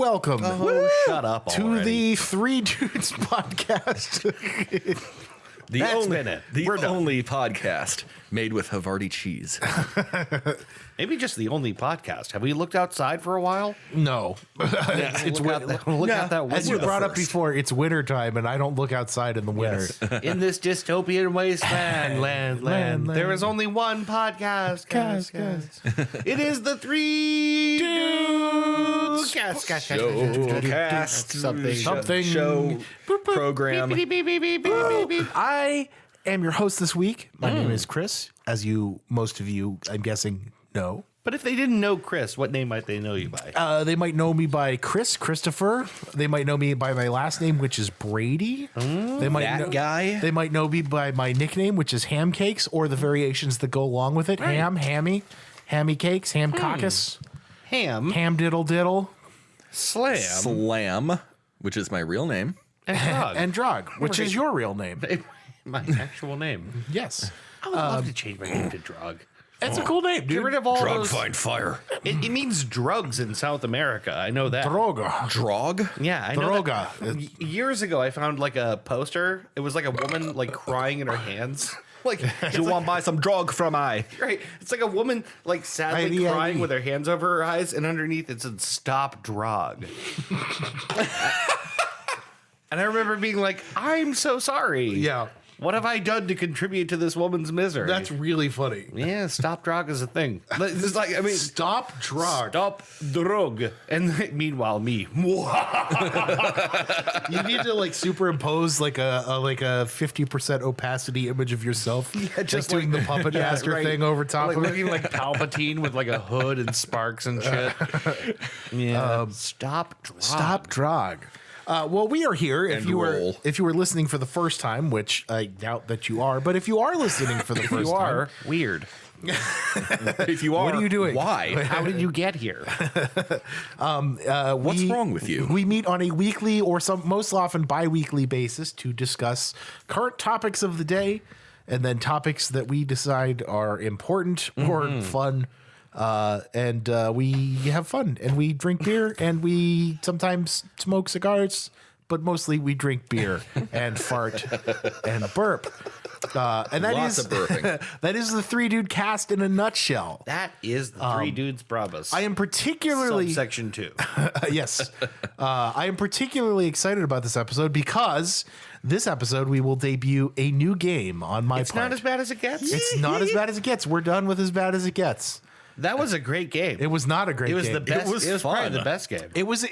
welcome Shut up to already. the Three Dudes podcast. The only podcast made with Havarti cheese. Maybe just the only podcast. Have we looked outside for a while? No, it's Look out that as window. you brought up before. It's winter time, and I don't look outside in the winter. In this dystopian wasteland, land. There is only one podcast. Guys. It is the Three Dudes Something. Show program. I am your host this week. My name is Chris, as most of you, I'm guessing, know. But if they didn't know Chris, what name might they know you by? They might know me by Christopher. They might know me by my last name, which is Brady. They might That guy? They might know me by my nickname, which is Ham Cakes, or the variations that go along with it. Right. Hammy Cakes, Ham Caucus, Ham Diddle Diddle, Slam, which is my real name. and Drog, which is your real name. My actual name. Yes. I would love to change my name to Drug. It's a cool name, dude. Get rid of all those. Find fire. It means drugs in South America. I know that. Droga. Drog? Yeah, I know Droga. that. Years ago, I found like a poster. It was like a woman like crying in her hands. Like, You want to buy some drug from I? right? It's like a woman like sadly IV. crying with her hands over her eyes, and underneath it said "Stop Drug." And I remember being like, "I'm so sorry. Yeah. What have I done to contribute to this woman's misery?" That's really funny. yeah. Stop drug is a thing. It's like Stop Drog. stop drug, and meanwhile me. You need to like superimpose like a 50% opacity image of yourself. Yeah, just doing the puppet master right. thing over top like of it. looking like Palpatine with like a hood and sparks and shit. Yeah. Stop drug. Stop Drog. Well, we are here. If And you roll. were listening for the first time, which I doubt that you are, but if you are listening for the first You are time, weird. If you are, what are you doing? Why? How did you get here? What's wrong with you? We meet on a weekly or most often bi-weekly basis to discuss current topics of the day, and then topics that we decide are important or fun. And we have fun, and we drink beer, and we sometimes smoke cigars, but mostly we drink beer and fart and burp. And that Lots is of burping. that is the Three Dude cast in a nutshell. That is the Three Dudes Brabus. I am particularly Subsection 2. yes. I am particularly excited about this episode because this episode we will debut a new game on my It's part. not as bad as it gets. It's not as bad as it gets. We're done with as bad as it gets. That was a great game. It was not a great It was game. the best. was It was probably fun. the best game. It was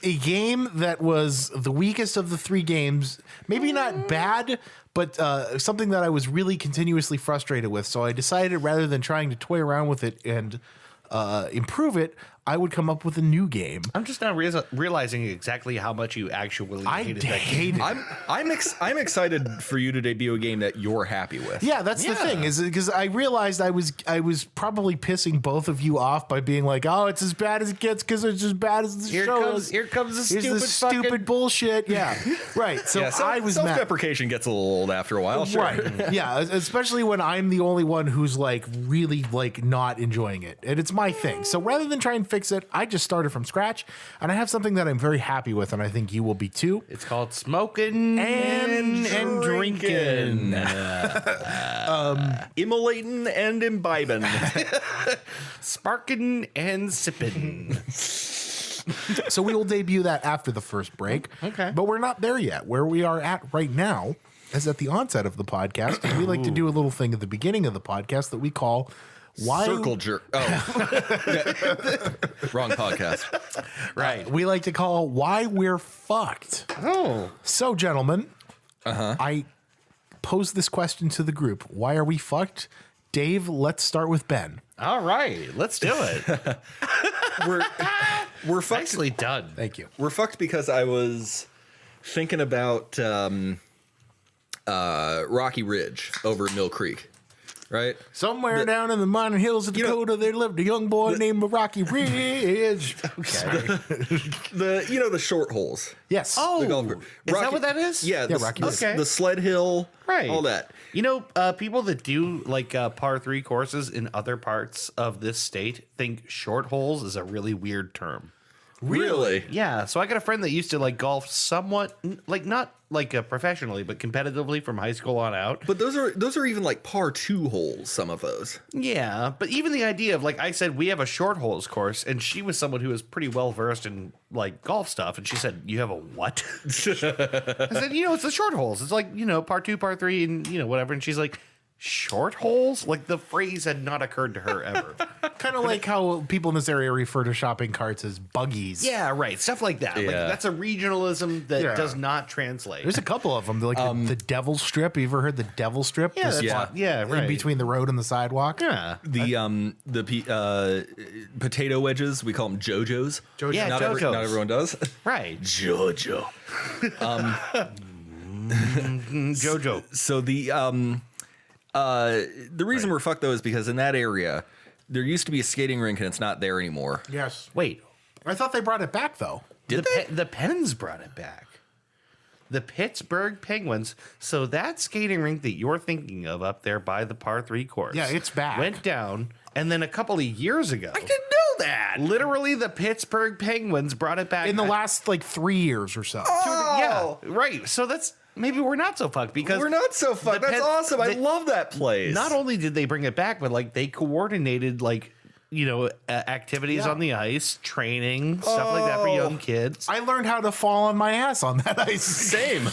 a game that was the weakest of the three games. Maybe not bad, but something that I was really continuously frustrated with. So I decided rather than trying to toy around with it and improve it, I would come up with a new game. I'm just now realizing exactly how much you actually I hated that game. hate it. I'm excited for you to debut a game that you're happy with. Yeah, that's the thing, is because I realized I was probably pissing both of you off by being like, "Oh, it's as bad as it gets because it's as bad as the show is." Here comes the Here's stupid the stupid bullshit. Yeah, right. So Yeah, I was mad. self-deprecation gets a little old after a while. Sure. Right. Yeah, especially when I'm the only one who's like really like not enjoying it. And it's my thing. So rather than try and fix it, I just started from scratch, and I have something that I'm very happy with, and I think you will be too. It's called smoking And drinking. Immolating and imbibing. Sparking and sipping. So we will debut that after the first break. Okay. But we're not there yet. Where we are at right now is at the onset of the podcast. And we like to do a little thing at the beginning of the podcast that we call Why Circle jerk. Oh. Wrong podcast. Right. we like to call Why We're Fucked. Oh. So, gentlemen, I pose this question to the group. Why are we fucked? Dave, let's start with Ben. All right. Let's do it. We're fucked. Nicely done. Thank you. We're fucked because I was thinking about Rocky Ridge over Mill Creek. Right? Somewhere down in the mining hills of Dakota, there lived a young boy named Rocky Ridge. Okay. The short holes. Yes. Oh, The golf course. is that what that is? Yeah, Rocky the, Ridge. Okay. the sled hill, Right. all that. You know, people that do like par 3 courses in other parts of this state think short holes is a really weird term. Really? Yeah, so I got a friend that used to like golf somewhat, like not like professionally, but competitively from high school on out. But those are even like par 2 holes, some of those. Yeah, but even the idea of like I said, we have a short holes course, and she was someone who was pretty well versed in like golf stuff, and she said, "You have a what?" I said, "It's the short holes. It's like par 2, par 3, and whatever." And she's like, "Short holes?" Like the phrase had not occurred to her ever. Kind of like how people in this area refer to shopping carts as buggies. Yeah, right. Stuff like that. Like Yeah. that's a regionalism that does not translate. There's a couple of them, like the Devil Strip. You ever heard the Devil Strip? Yeah, The that's- spot yeah, right. in between the road and the sidewalk. yeah. The potato wedges, we call them JoJo's. Yeah, not JoJo's. not everyone does. Right. JoJo. JoJo. So the reason we're fucked though is because in that area there used to be a skating rink and it's not there anymore. Yes. Wait. I thought they brought it back though. The Pens brought it back. The Pittsburgh Penguins. So that skating rink that you're thinking of up there by the par 3 course. Yeah, it's back. Went down. And then a couple of years ago. I didn't know that. Literally, the Pittsburgh Penguins brought it back In the last like 3 years or so. Yeah, right. So that's maybe we're not so fucked because We're not so fucked. the That's Pen- awesome. I the- love that place. Not only did they bring it back, but like they coordinated like activities Yeah. on the ice, training, stuff like that for young kids. I learned how to fall on my ass on that ice. Same.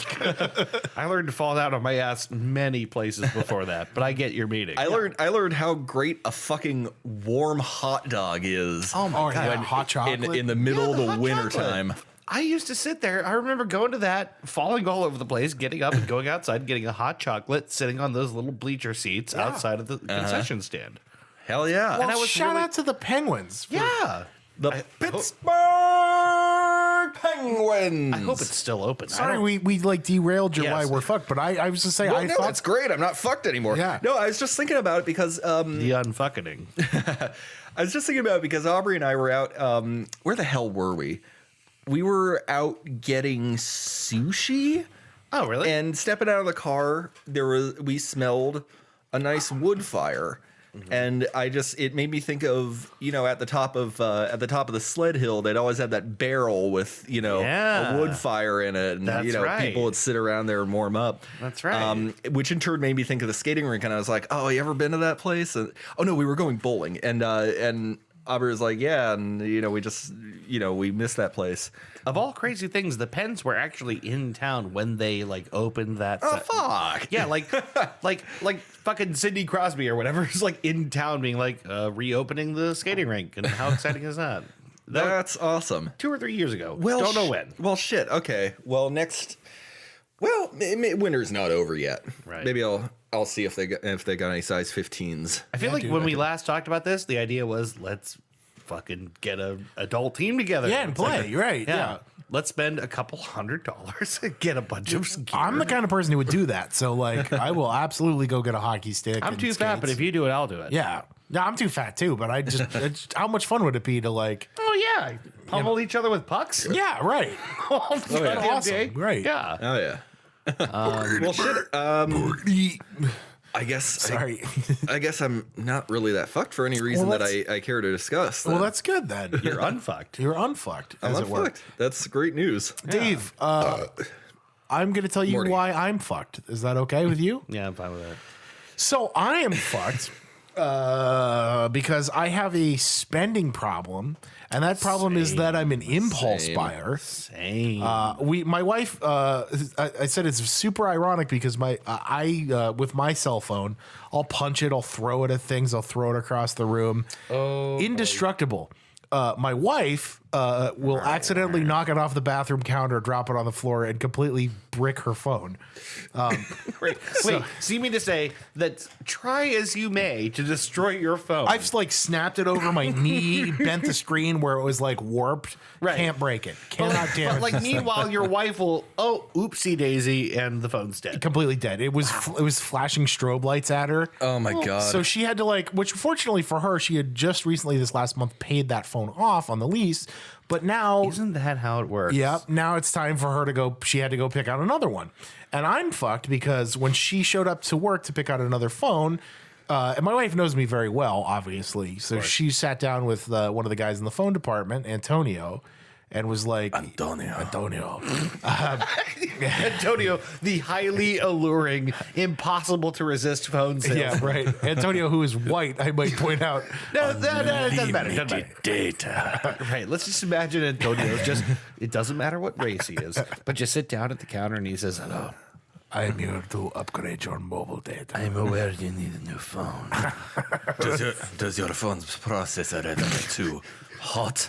I learned to fall down on my ass many places before that, but I get your meaning. I learned how great a fucking warm hot dog is. Oh my Oh, god! yeah, hot chocolate. in the middle Yeah, of the the hot winter chocolate. time. I used to sit there. I remember going to that, falling all over the place, getting up and going outside, getting a hot chocolate, sitting on those little bleacher seats outside of the concession stand. Hell yeah. Well, I was shout really- out to the Penguins. Yeah. The Pittsburgh Penguins. I hope it's still open. Sorry, we like derailed your Yes. why we're fucked, but I was just saying Well, I no, thought that's great. I'm not fucked anymore. Yeah. No, I was just thinking about it because the unfucking. I was just thinking about it because Aubrey and I were out. Where the hell were we? We were out getting sushi. Oh, really? And stepping out of the car, we smelled a nice wood fire. And it made me think of, at the top of the sled hill, they'd always have that barrel with, Yeah. a wood fire in it. And, That's right. people would sit around there and warm up. That's right. Which in turn made me think of the skating rink. And I was like, oh, you ever been to that place? And, oh, no, we were going bowling. And Aubrey was like, yeah. And, we just, we missed that place. Of all crazy things, the Pens were actually in town when they like opened that. Oh, fuck. Yeah, like fucking Sidney Crosby or whatever is like in town being like reopening the skating rink, and how exciting is that? That was That's awesome. 2 or 3 years ago. Well, Don't know when. Well, shit. Okay. Well, winter's not over yet. Right. Maybe I'll see if they got any size 15s. I feel like when we last talked about this, the idea was let's fucking get a adult team together. Yeah, and play. You're right. Yeah. Let's spend a couple $100 and get a bunch of gear. I'm the kind of person who would do that. So like I will absolutely go get a hockey stick. I'm and too fat, but skates. if you do it, I'll do it. Yeah. No, I'm too fat too, but how much fun would it be to like Oh yeah, pummel each other with pucks. yeah, right. Oh, yeah. Awesome. Right. Yeah. Oh yeah. Well, shit. I guess. Sorry. I guess I'm not really that fucked for any reason Well, that I care to discuss. Well, that's good then. You're unfucked. You're unfucked, I'm as not it were. fucked. That's great news. Dave, I'm going to tell you Morty. why I'm fucked. Is that okay with you? Yeah, I'm fine with that. So I am fucked because I have a spending problem, and that problem is that I'm an impulse buyer. Same. My wife, I said it's super ironic because with my cell phone, I'll punch it, I'll throw it at things, I'll throw it across the room. Oh, indestructible. My wife will accidentally knock it off the bathroom counter, drop it on the floor, and completely brick her phone. Wait, so you mean to say that try as you may to destroy your phone? I've like snapped it over my knee, bent the screen where it was like warped. Right. Can't break it. Cannot damage. But like this thing. meanwhile, your wife will oopsie daisy, and the phone's dead. Completely dead. It was flashing strobe lights at her. Oh my god. So she had to which fortunately for her, she had just recently this last month paid that phone off on the lease. But now, Isn't that how it works? yep, now it's time for her to go. She had to go pick out another one. And I'm fucked because when she showed up to work to pick out another phone, and my wife knows me very well, obviously. So she sat down with one of the guys in the phone department, Antonio, and was like, Antonio. Antonio, the highly alluring, impossible to resist phone sales. yeah, right. Antonio, who is white, I might point out. No, it doesn't matter. It doesn't matter. Data. Right. Let's just imagine Antonio's just, it doesn't matter what race he is, but just sit down at the counter and he says, hello. I am here to upgrade your mobile data. I'm aware you need a new phone. Does your phone's processor ever get too hot?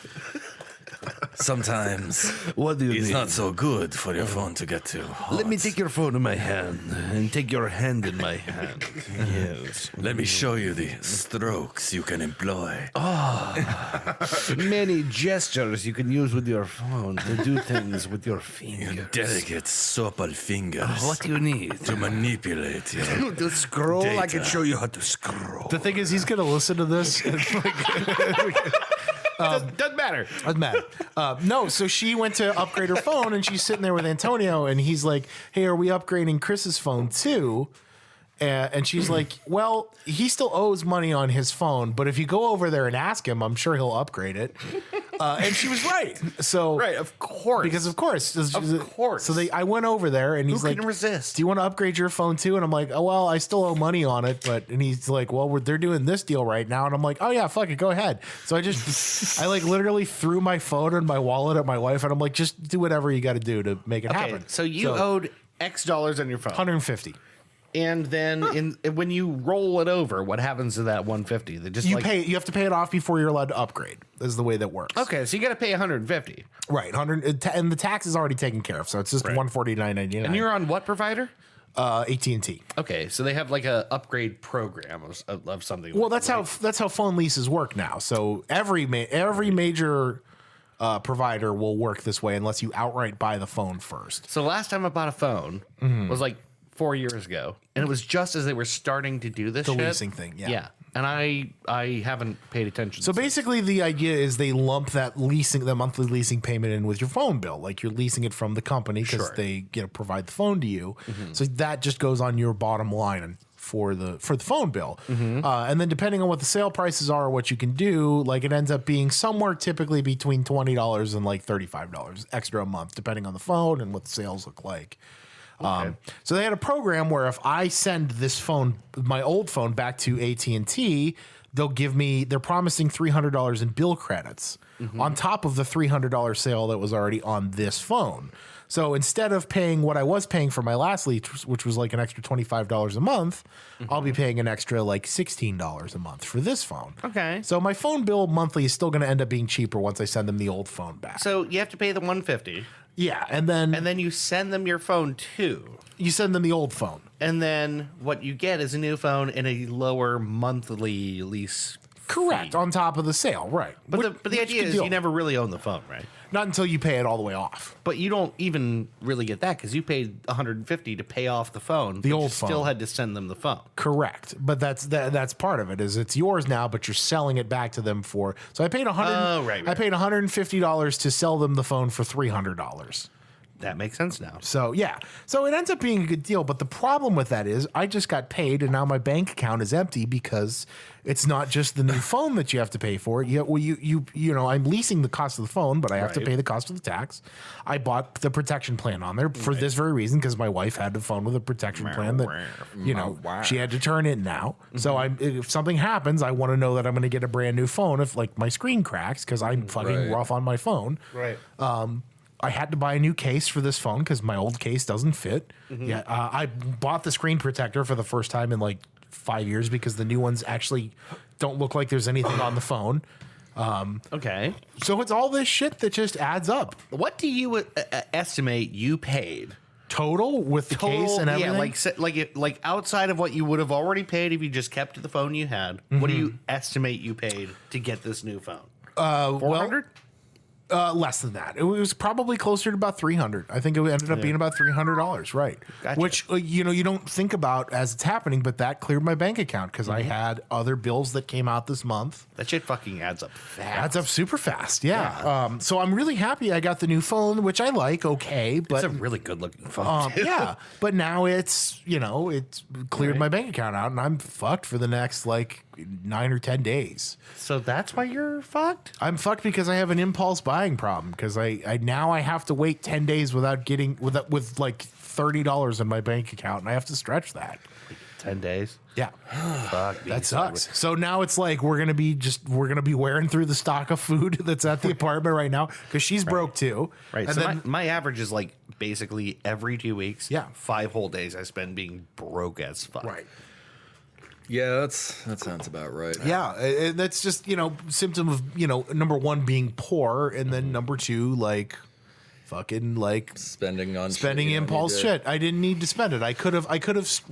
Sometimes What do you it's need? not so good for your phone to get too hot. Let me take your phone in my hand and take your hand in my hand. Yes. Let me show you the strokes you can employ. Many gestures you can use with your phone to do things with your fingers. Delicate, supple fingers. What do you need? to manipulate you? To scroll? I can Data. show you how to scroll. The thing is, he's going to listen to this. And Doesn't matter. doesn't matter. No, so she went to upgrade her phone, and she's sitting there with Antonio, and he's like, "Hey, are we upgrading Chris's phone too?" And she's like, "Well, he still owes money on his phone, but if you go over there and ask him, I'm sure he'll upgrade it." And she was right. So Right, of course. because of course, course. So I went over there, and he's Who like, can resist? "Do you want to upgrade your phone too?" And I'm like, "Oh well, I still owe money on it." And he's like, "Well, they're doing this deal right now." And I'm like, "Oh yeah, fuck it, go ahead." So I like literally threw my phone and my wallet at my wife, and I'm like, "Just do whatever you got to do to make it Okay, happen." so you owed X dollars on your phone. 150. And then when you roll it over, what happens to that 150? They just You have to pay it off before you're allowed to upgrade. Is the way that works. Okay, so you got to pay 150. Right. 100, and the tax is already taken care of, so it's just Right. 149.99. And you're on what provider? AT&T. Okay, so they have like a upgrade program of something. Well, that's how phone leases work now. So every major provider will work this way unless you outright buy the phone first. So last time I bought a phone was like 4 years ago, and it was just as they were starting to do this The shit. leasing thing, yeah. Yeah, and I haven't paid attention. So basically, the idea is they lump the monthly leasing payment in with your phone bill, like you're leasing it from the company because Sure. they provide the phone to you. So that just goes on your bottom line for the phone bill, and then depending on what the sale prices are, or what you can do, like it ends up being somewhere typically between $20 and like $35 extra a month, depending on the phone and what the sales look like. So they had a program where if I send this phone, my old phone, back to AT&T, they're promising $300 in bill credits on top of the $300 sale that was already on this phone. So instead of paying what I was paying for my last lease, which was like an extra $25 a month, I'll be paying an extra like $16 a month for this phone. Okay. So my phone bill monthly is still going to end up being cheaper once I send them the old phone back. So you have to pay the 150, Yeah, and then and then you send them your phone too. you send them the old phone. And then what you get is a new phone and a lower monthly lease. Correct, fee. on top of the sale, right. But the Which idea good is deal. you never really own the phone, right? Not until you pay it all the way off. But you don't even really get that because you paid 150 to pay off the phone. but old you still phone. had to send them the phone. Correct, but that's part of it. Is it's yours now, but you're selling it back to them for. So I paid right. I paid $150 to sell them the phone for $300. That makes sense now. So yeah, so it ends up being a good deal. But the problem with that is I just got paid, and now my bank account is empty because it's not just the new phone that you have to pay for. I'm leasing the cost of the phone, but I have to Right. pay the cost of the tax. I bought the protection plan on there for this very reason because my wife had the phone with a protection plan that she had to turn in now. So if something happens, I want to know that I'm going to get a brand new phone if like my screen cracks because I'm fucking rough on my phone. Right. I had to buy a new case for this phone because my old case doesn't fit. Yeah, I bought the screen protector for the first time in like 5 years because the new ones actually don't look like there's anything on the phone. Okay. So it's all this shit that just adds up. What do you estimate you paid? Total with the case and everything. Yeah, like outside of what you would have already paid if you just kept the phone you had. What do you estimate you paid to get this new phone? 400? Less than that. It was probably closer to about $300. I think it ended up being about $300, right? Gotcha. Which you don't think about as it's happening, but that cleared my bank account because I had other bills that came out this month. That shit fucking adds up fast. Adds up super fast, yeah. So I'm really happy I got the new phone, which I like. Okay, but It's a really good looking phone. too. yeah. But now it's cleared my bank account out, and I'm fucked for the next like 9 or 10 days. So that's why you're fucked? I'm fucked because I have an impulse buying problem because I now I have to wait 10 days without getting with like $30 in my bank account, and I have to stretch that. 10 days? Yeah. Fuck. That sucks. So now it's like we're gonna be wearing through the stock of food that's at the apartment right now because she's broke too. Right. And So then my average is like basically every 2 weeks. Yeah. 5 whole days I spend being broke as fuck. right. Yeah, that sounds about right. Yeah, and that's just symptom of number one being poor, and then number two like fucking like Spending on spending shit you don't impulse need to- shit. I didn't need to spend it. I could have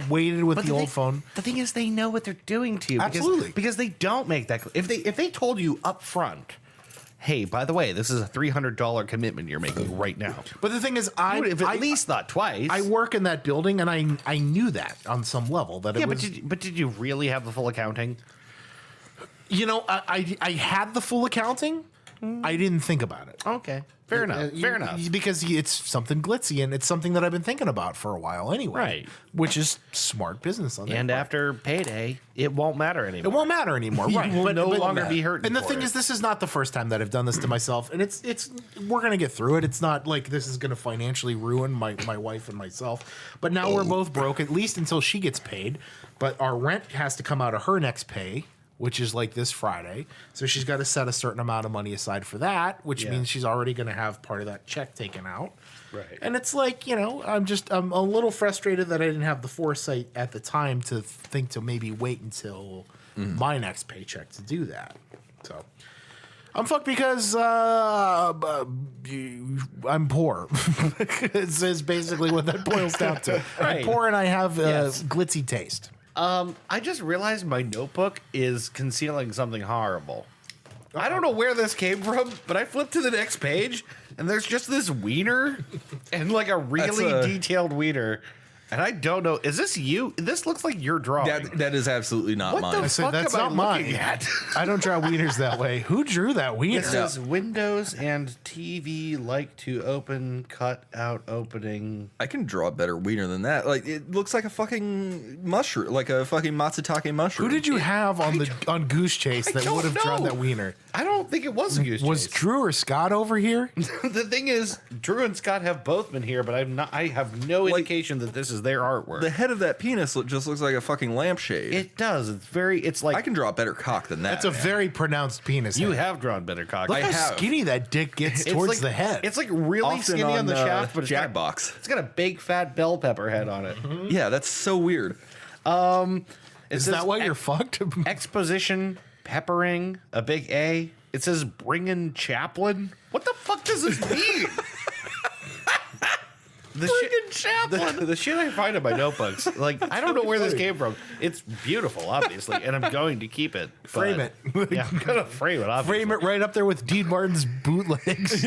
waited with the old phone. The thing is, they know what they're doing to you. Absolutely. Because they don't make that. If they told you up front, hey, by the way, this is a $300 commitment you're making right now. But the thing is, I would have at least thought twice. I work in that building, and I knew that on some level that yeah, it was. but did you really have the full accounting? I had the full accounting. I didn't think about it. Okay, fair enough. Fair enough. Because it's something glitzy, and it's something that I've been thinking about for a while anyway. Right. Which is smart business on their And part. after payday, it won't matter anymore. It won't matter anymore, You right? will no longer be hurting And the for thing it. is, this is not the first time that I've done this to myself, and it's we're gonna get through it. It's not like this is gonna financially ruin my wife and myself. But now we're both broke, at least until she gets paid. But our rent has to come out of her next pay, which is like this Friday. So she's got to set a certain amount of money aside for that, which Yeah. means she's already gonna have part of that check taken out. Right. And it's like, I'm a little frustrated that I didn't have the foresight at the time to think to maybe wait until my next paycheck to do that. So I'm fucked because I'm poor. It's basically what that boils down to. Right. I'm poor and I have Yes. glitzy taste. I just realized my notebook is concealing something horrible. I don't know where this came from, but I flipped to the next page and there's just this wiener and like a really That's a- detailed wiener. And I don't know. Is this you? This looks like your drawing. That is absolutely not What mine. the I said, fuck that's am I not looking mine. at? I don't draw wieners that way. Who drew that wiener? It says Windows and TV like to open, cut out opening. I can draw a better wiener than that. Like it looks like a fucking mushroom, like a fucking matsutake mushroom. Who did you have on Goose Chase I that don't would have drawn know. that wiener? I don't think it was a goose Was chase. Drew or Scott over here? The thing is, Drew and Scott have both been here, but I have no indication that this is their artwork. The head of that penis just looks like a fucking lampshade. It does. It's like I can draw a better cock than that. That's a very pronounced penis. you head. have drawn better cock. Look I how have. skinny that dick gets It's towards like- the head. It's like really Often skinny on the shaft, but it's got, Jackbox. it's got a big fat bell pepper head on it. Yeah, that's so weird. Is that why you're fucked? Exposition, peppering, a big A. It says bringin' Chaplin. What the fuck does this mean? The shit I find in my notebooks, like I don't know where this came from. It's beautiful, obviously, and I'm going to keep it. Frame but- it. Yeah, I'm gonna frame it. Obviously. Frame it right up there with Dean Martin's bootlegs.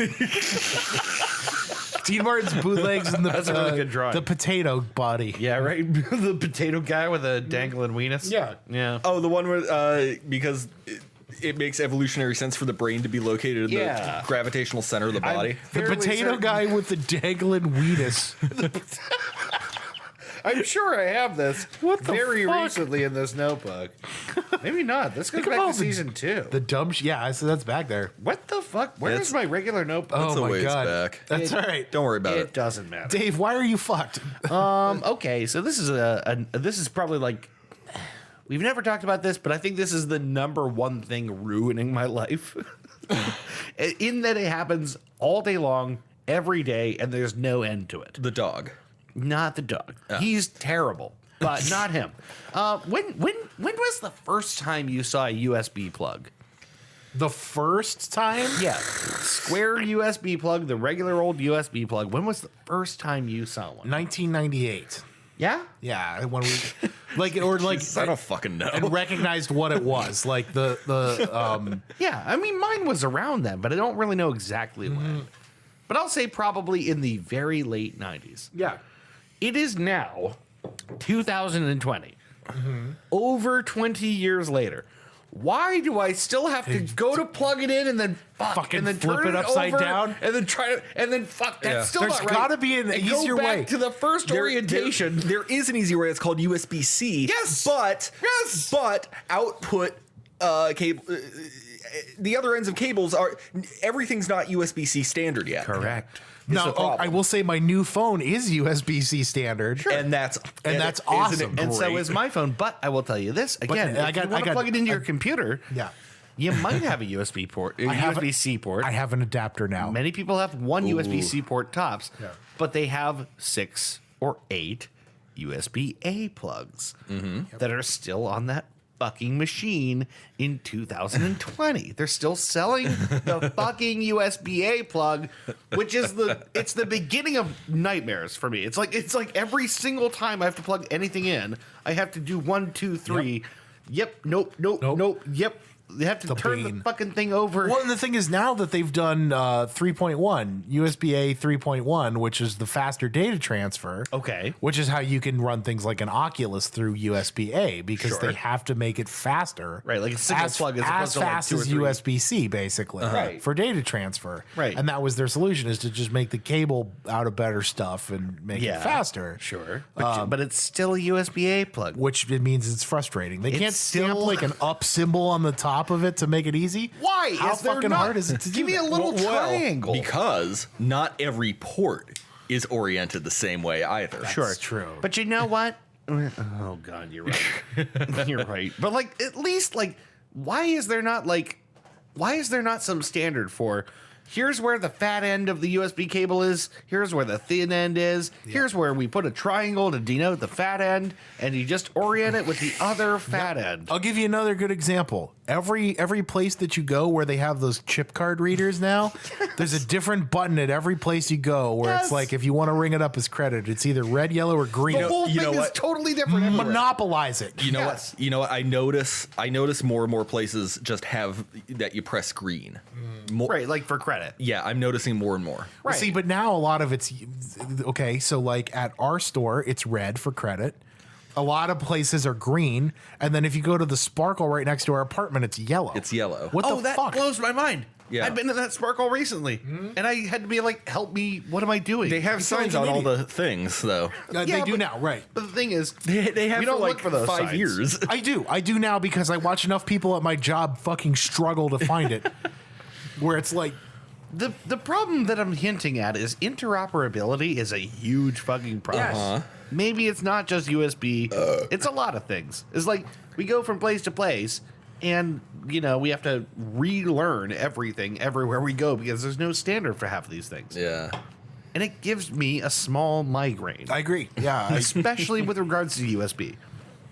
Dean Martin's bootlegs and That's a really good drawing. the potato body. Yeah, right. The potato guy with a dangling weenus. Yeah. yeah. Oh, the one where because it makes evolutionary sense for the brain to be located in Yeah. the gravitational center of the body. The Fairly potato certain- guy with the dangling weenus. I'm sure I have this very fuck? recently in this notebook. Maybe not. This goes Think back about to the- season 2. The dumb yeah, so that's back there. What the fuck? Where It's- is my regular notebook? It's Oh a my ways god. back. That's all right. Don't worry about It it. doesn't matter. Dave, why are you fucked? Okay, so this is this is probably like we've never talked about this, but I think this is the number one thing ruining my life. In that it happens all day long, every day, and there's no end to it. The dog. Not the dog. He's terrible, but not him. When was the first time you saw a USB plug? The first time? Yeah, square USB plug, the regular old USB plug. When was the first time you saw one? 1998. Yeah. Yeah, when we like or like I don't fucking know. and recognized what it was. Like the Yeah, I mean, mine was around then, but I don't really know exactly when. But I'll say probably in the very late 90s. yeah. It is now 2020. Over 20 years later. why do I still have to go to plug it in and then Fucking and then flip turn it upside over down? and then try to and then fuck that's still There's not right. gotta be an And easier go back way. to the first orientation. There is an easier way. It's called USB-C. Yes! But output cable. The other ends of cables are everything's not USB-C standard yet. Correct. No, the problem. I will say my new phone is USB-C standard. And that's awesome. And so great? is my phone, but I will tell you this again: I if got- you want I to got- plug it into your computer, Yeah. you might have a USB port, a have USB-C port. I have an adapter now. Many people have one USB-C port tops, Yeah. but they have 6 or 8 USB-A plugs that are still on that fucking machine in 2020. They're still selling the fucking USB-A plug, which is it's the beginning of nightmares for me. It's like every single time I have to plug anything in, I have to do 1, 2, 3. Yep, nope, yep. They have to turn the pain. fucking thing over. Well, and the thing is now that they've done 3.1, USB-A 3.1, which is the faster data transfer. Okay. Which is how you can run things like an Oculus through USB-A because Sure. they have to make it faster. Right, like a single plug as opposed as to like fast 2 or as 3. USB-C, basically, Right. for data transfer. Right. And that was their solution, is to just make the cable out of better stuff and make it faster. Sure. But it's still a USB-A plug. Which it means it's frustrating. They can't It's stamp still- like an up symbol on the top of it to make it easy. Why? How Is there fucking not- hard is it to Give do me a that? little triangle. Because not every port is oriented the same way either. Sure. That's true. But you know what? Oh God, you're right. You're right. But like, at least like, why is there not some standard for? Here's where the fat end of the USB cable is. Here's where the thin end is. Here's where we put a triangle to denote the fat end, and you just orient it with the other fat end. I'll give you another good example. Every place that you go where they have those chip card readers now, there's a different button at every place you go where Yes. it's like if you want to ring it up as credit, it's either red, yellow, or green. The whole you know thing is what? totally different. everywhere. Monopolize it. You know Yes. what? You know what? I notice more and more places just have that you press green. More, Right, like for credit. Yeah, I'm noticing more and more. Right. See, but now a lot of it's okay. So, like at our store, it's red for credit. A lot of places are green, and then if you go to the Sparkle right next to our apartment, it's yellow. It's yellow. What Oh, the that fuck? blows my mind. Yeah. I've been to that Sparkle recently, and I had to be like, "Help me! What am I doing?" They have signs like on an all the things, though. They Yeah, do but- now, right? But the thing is, They have we for don't like look for those 5 signs. years. I do now because I watch enough people at my job fucking struggle to find it. Where it's like, The problem that I'm hinting at is interoperability is a huge fucking problem. Yes. Maybe it's not just USB. It's a lot of things. It's like we go from place to place, and we have to relearn everything everywhere we go because there's no standard for half of these things. Yeah. And it gives me a small migraine. I agree. Yeah, Especially with regards to USB,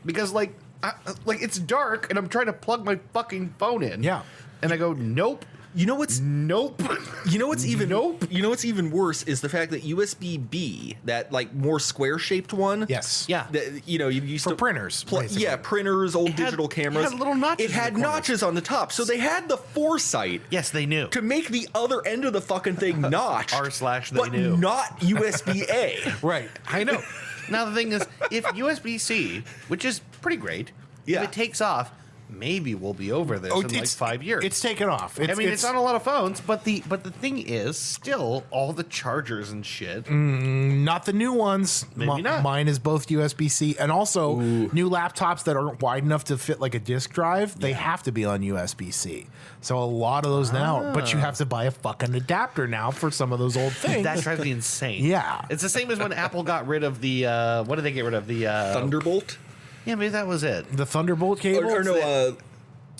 because like it's dark and I'm trying to plug my fucking phone in. Yeah. and I go nope. You know what's Nope. You know what's even You know what's even worse is the fact that USB-B, that like more square shaped one. yes, Yeah. That, you used For to printers, basically. yeah, printers, old had- digital cameras. it had little notches It in the had corners. notches on the top, so they had the foresight Yes, they knew. to make the other end of the fucking thing notched. r/they but knew. not USB-A. right. I know. Now the thing is, if USB-C, which is pretty great, Yeah. if it takes off, maybe we'll be over this in like 5 years. It's taken off. It's on a lot of phones, but the thing is, still all the chargers and shit. not the new ones. Maybe not. Mine is both USB-C, and also new laptops that aren't wide enough to fit like a disk drive. They have to be on USB-C. So a lot of those now, but you have to buy a fucking adapter now for some of those old things. That drives me insane. Yeah. it's the same as when Apple got rid of the what did they get rid of the Thunderbolt? Yeah, maybe that was it. the Thunderbolt cable. Or no,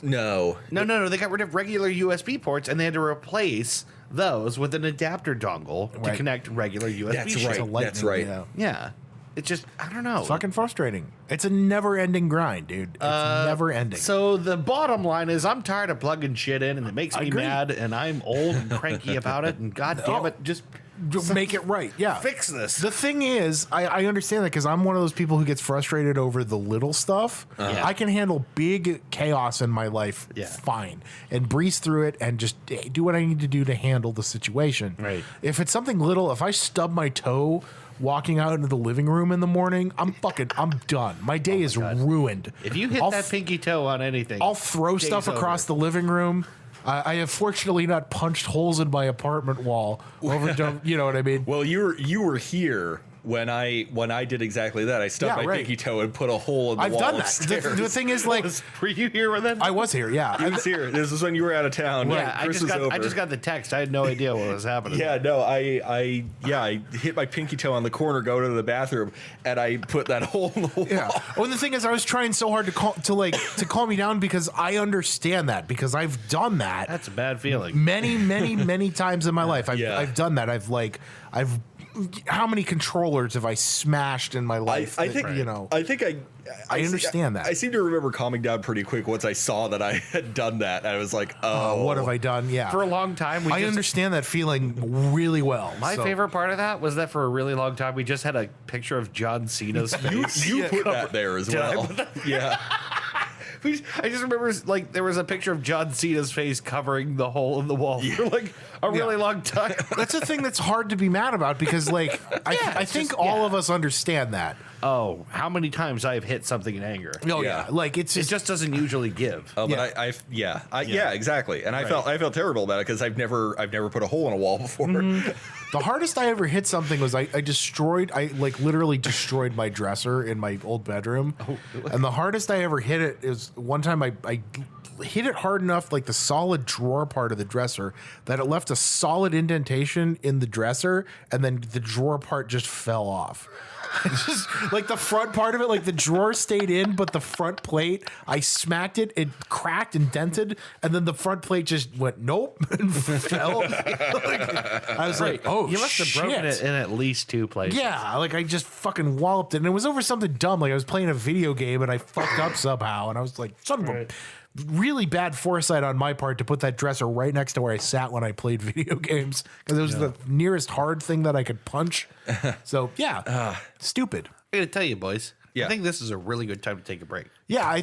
no. No. They got rid of regular USB ports and they had to replace those with an adapter dongle to Right. connect regular USB. That's shit. right. To lightning, That's right. Yeah. Yeah, it's just I don't know. Fucking frustrating. It's a never-ending grind, dude. It's never-ending. So the bottom line is, I'm tired of plugging shit in, and it makes me agree. mad, and I'm old and cranky about it. And god damn Oh. it, just make it right. Yeah. Fix this. The thing is, I understand that because I'm one of those people who gets frustrated over the little stuff. Yeah. I can handle big chaos in my life fine and breeze through it and just do what I need to do to handle the situation. Right. If it's something little, if I stub my toe walking out into the living room in the morning, I'm done. My day is ruined. If you hit that pinky toe on anything, I'll throw stuff across the living room. I have fortunately not punched holes in my apartment wall over. You know what I mean? Well, you were here when I did exactly that. I stubbed my pinky toe and put a hole in the I've wall done that. upstairs. The thing is, like, were you here then? I was here. Yeah, I was here. This was when you were out of town. Yeah, Chris was over. I just got the text. I had no idea what was happening. Yeah, no, I hit my pinky toe on the corner, go to the bathroom, and I put that hole in the wall. Yeah. Oh, and the thing is, I was trying so hard to calm me down because I understand that because I've done that. That's a bad feeling. Many times in my life. Yeah. I've done that. I've how many controllers have I smashed in my life? I think I understand that. I seem to remember calming down pretty quick once I saw that I had done that. I was like, oh, what have I done? Yeah. For a long time, I understand that feeling really well. My favorite part of that was that for a really long time, we just had a picture of John Cena's face. You put that there as well. Yeah. I just remember like there was a picture of John Cena's face covering the hole in the wall for like a really long time. That's a thing that's hard to be mad about because like I think all of us understand that. Oh, how many times I've hit something in anger. Oh yeah. Like it just doesn't usually give. Oh, but exactly. And I felt terrible about it because I've never put a hole in a wall before. The hardest I ever hit something was I literally destroyed my dresser in my old bedroom. And the hardest I ever hit it is one time I hit it hard enough, like the solid drawer part of the dresser, that it left a solid indentation in the dresser, and then the drawer part just fell off. Just like the front part of it, like the drawer stayed in, but the front plate, I smacked it, it cracked and dented, and then the front plate just went nope and fell. I was like, oh, you must have broken it in at least 2 places. Yeah, like I just fucking walloped it, and it was over something dumb. Like I was playing a video game and I fucked up somehow, and I was like, son of a really bad foresight on my part to put that dresser right next to where I sat when I played video games because it was the nearest hard thing that I could punch. So yeah, stupid. I gotta tell you, boys. Yeah. I think this is a really good time to take a break. Yeah, I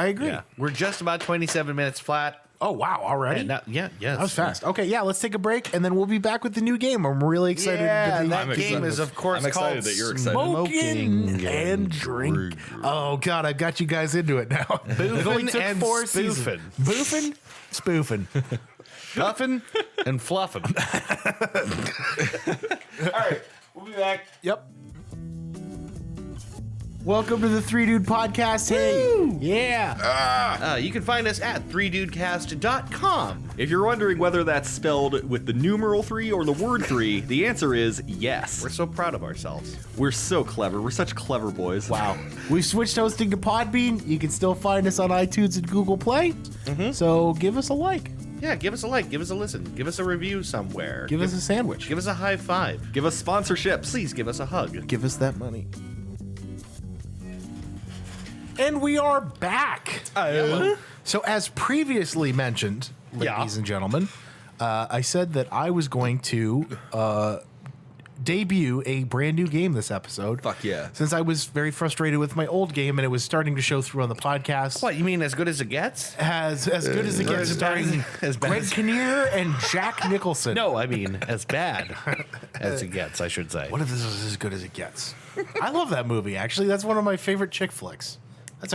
agree. Yeah. We're just about 27 minutes flat. Oh wow, already? Yes. That was fast. Okay, yeah, let's take a break and then we'll be back with the new game. I'm really excited. That game is of course I'm excited called that you're excited. Smoking and drink. Oh god, I've got you guys into it now. It only took and 4 spoofing. seasons. Boofing, spoofing. Puffing and fluffing. All right, we'll be back. Yep. Welcome to the 3 Dude Podcast. Hey. Woo! Yeah. You can find us at 3dudecast.com. If you're wondering whether that's spelled with the numeral 3 or the word 3, the answer is yes. We're so proud of ourselves. We're so clever. We're such clever boys. Wow. We've switched hosting to Podbean. You can still find us on iTunes and Google Play. So give us a like. Yeah, give us a like, give us a listen, give us a review somewhere. Give us a sandwich. Give us a high five. Give us sponsorships. Please give us a hug. Give us that money. And we are back. So as previously mentioned, ladies and gentlemen, I said that I was going to debut a brand new game this episode. Fuck yeah. Since I was very frustrated with my old game and it was starting to show through on the podcast. What, you mean as good as it gets? As good as it gets, starring Greg Kinnear and Jack Nicholson. No, I mean as bad as it gets, I should say. What if this is as good as it gets? I love that movie, actually. That's one of my favorite chick flicks. That's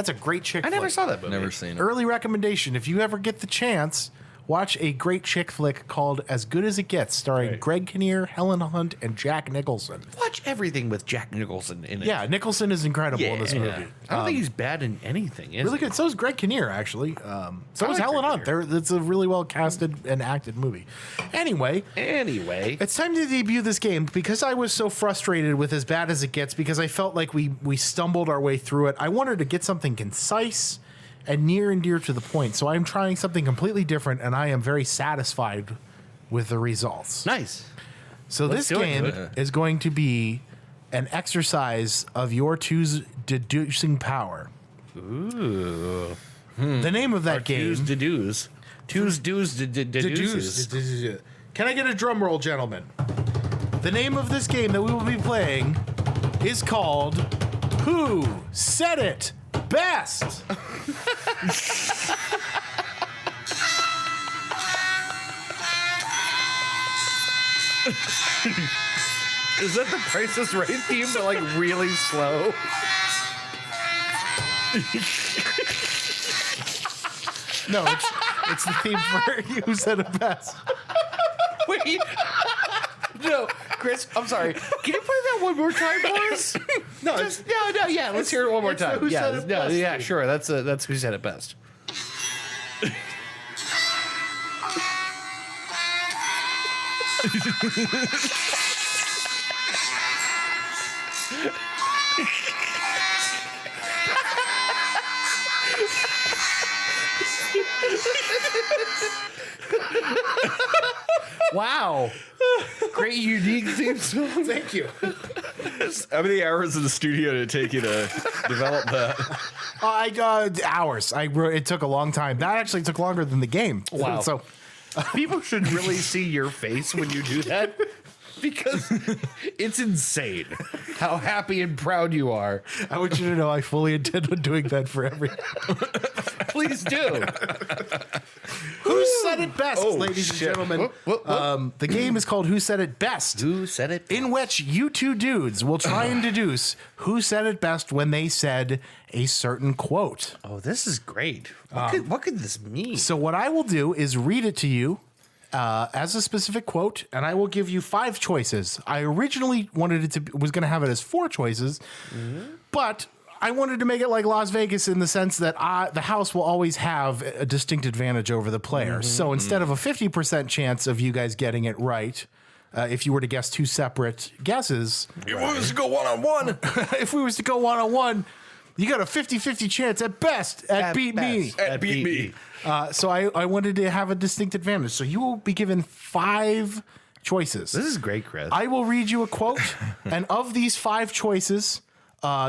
a great chick flick. I never saw that movie. Never seen it. Early recommendation. If you ever get the chance, watch a great chick flick called As Good as It Gets, starring Greg Kinnear, Helen Hunt, and Jack Nicholson. Watch everything with Jack Nicholson in it. Yeah, Nicholson is incredible in this movie. I don't think he's bad in anything, is Really he? good. So is Greg Kinnear, actually. So is like Helen Greg Hunt. It's a really well casted and acted movie. Anyway, it's time to debut this game because I was so frustrated with As Bad as It Gets because I felt like we stumbled our way through it. I wanted to get something concise and near and dear to the point. So I'm trying something completely different, and I am very satisfied with the results. Nice. So Let's this do it. game is going to be an exercise of your two's deducing power. Ooh. The name of that game. Two's deduce. Two's do's deduces. Can I get a drum roll, gentlemen? The name of this game that we will be playing is called Who Said It Best? Is that the Price is Right theme, but like really slow? No, it's the theme for Who Said It Best. Wait. No, Chris, I'm sorry. Can you play that one more time for us? No, yeah. Let's hear it one more time. Who Said It Best Yeah, theme. sure. That's Who Said It Best. Wow. Great unique theme song. Thank you. How many hours in the studio did it take you to develop that? Hours. It took a long time. That actually took longer than the game. Wow. So People should really see your face when you do that because it's insane how happy and proud you are. I want you to know I fully intend on doing that for every. Please do. Who Said It Best, Oh, ladies and shit. gentlemen? Whoop. The game is called Who Said It Best, Who said it? in which you two dudes will try and deduce who said it best when they said a certain quote. Oh, this is great. What could this mean? So what I will do is read it to you as a specific quote, and I will give you 5 choices. I originally wanted it to was going to have it as 4 choices, but I wanted to make it like Las Vegas in the sense that the house will always have a distinct advantage over the player. So instead of a 50% chance of you guys getting it right, if you were to guess 2 separate guesses, It was to go one-on-one. if we was to go one-on-one, you got a 50-50 chance at best at beat me. At beat me. So I wanted to have a distinct advantage. So you will be given 5 choices. This is great, Chris. I will read you a quote, and of these 5 choices,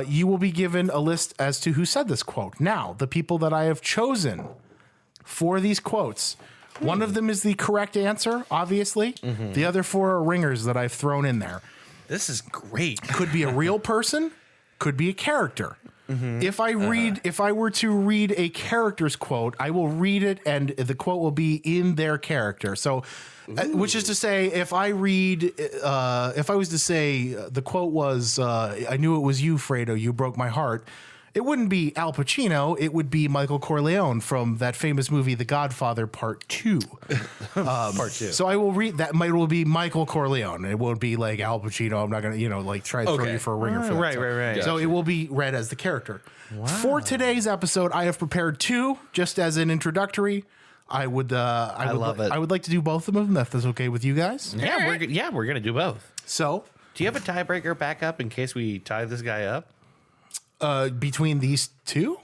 you will be given a list as to who said this quote. Now, the people that I have chosen for these quotes, one of them is the correct answer, obviously. The other 4 are ringers that I've thrown in there. This is great. Could be a real person, could be a character. If I were to read a character's quote, I will read it and the quote will be in their character. So, which is to say, if I was to say the quote was, I knew it was you, Fredo, you broke my heart. It wouldn't be Al Pacino. It would be Michael Corleone from that famous movie, The Godfather Part 2. Part 2. So I will read that. It will be Michael Corleone. It won't be like Al Pacino. I'm not going to, try and throw Okay. you for a ringer for that. Right. So it will be read as the character. For today's episode, I have prepared 2 just as an introductory. I would love it. I would like to do both of them if that's okay with you guys. Yeah, we're gonna do both. So Do you have a tiebreaker backup in case we tie this guy up? between these 2,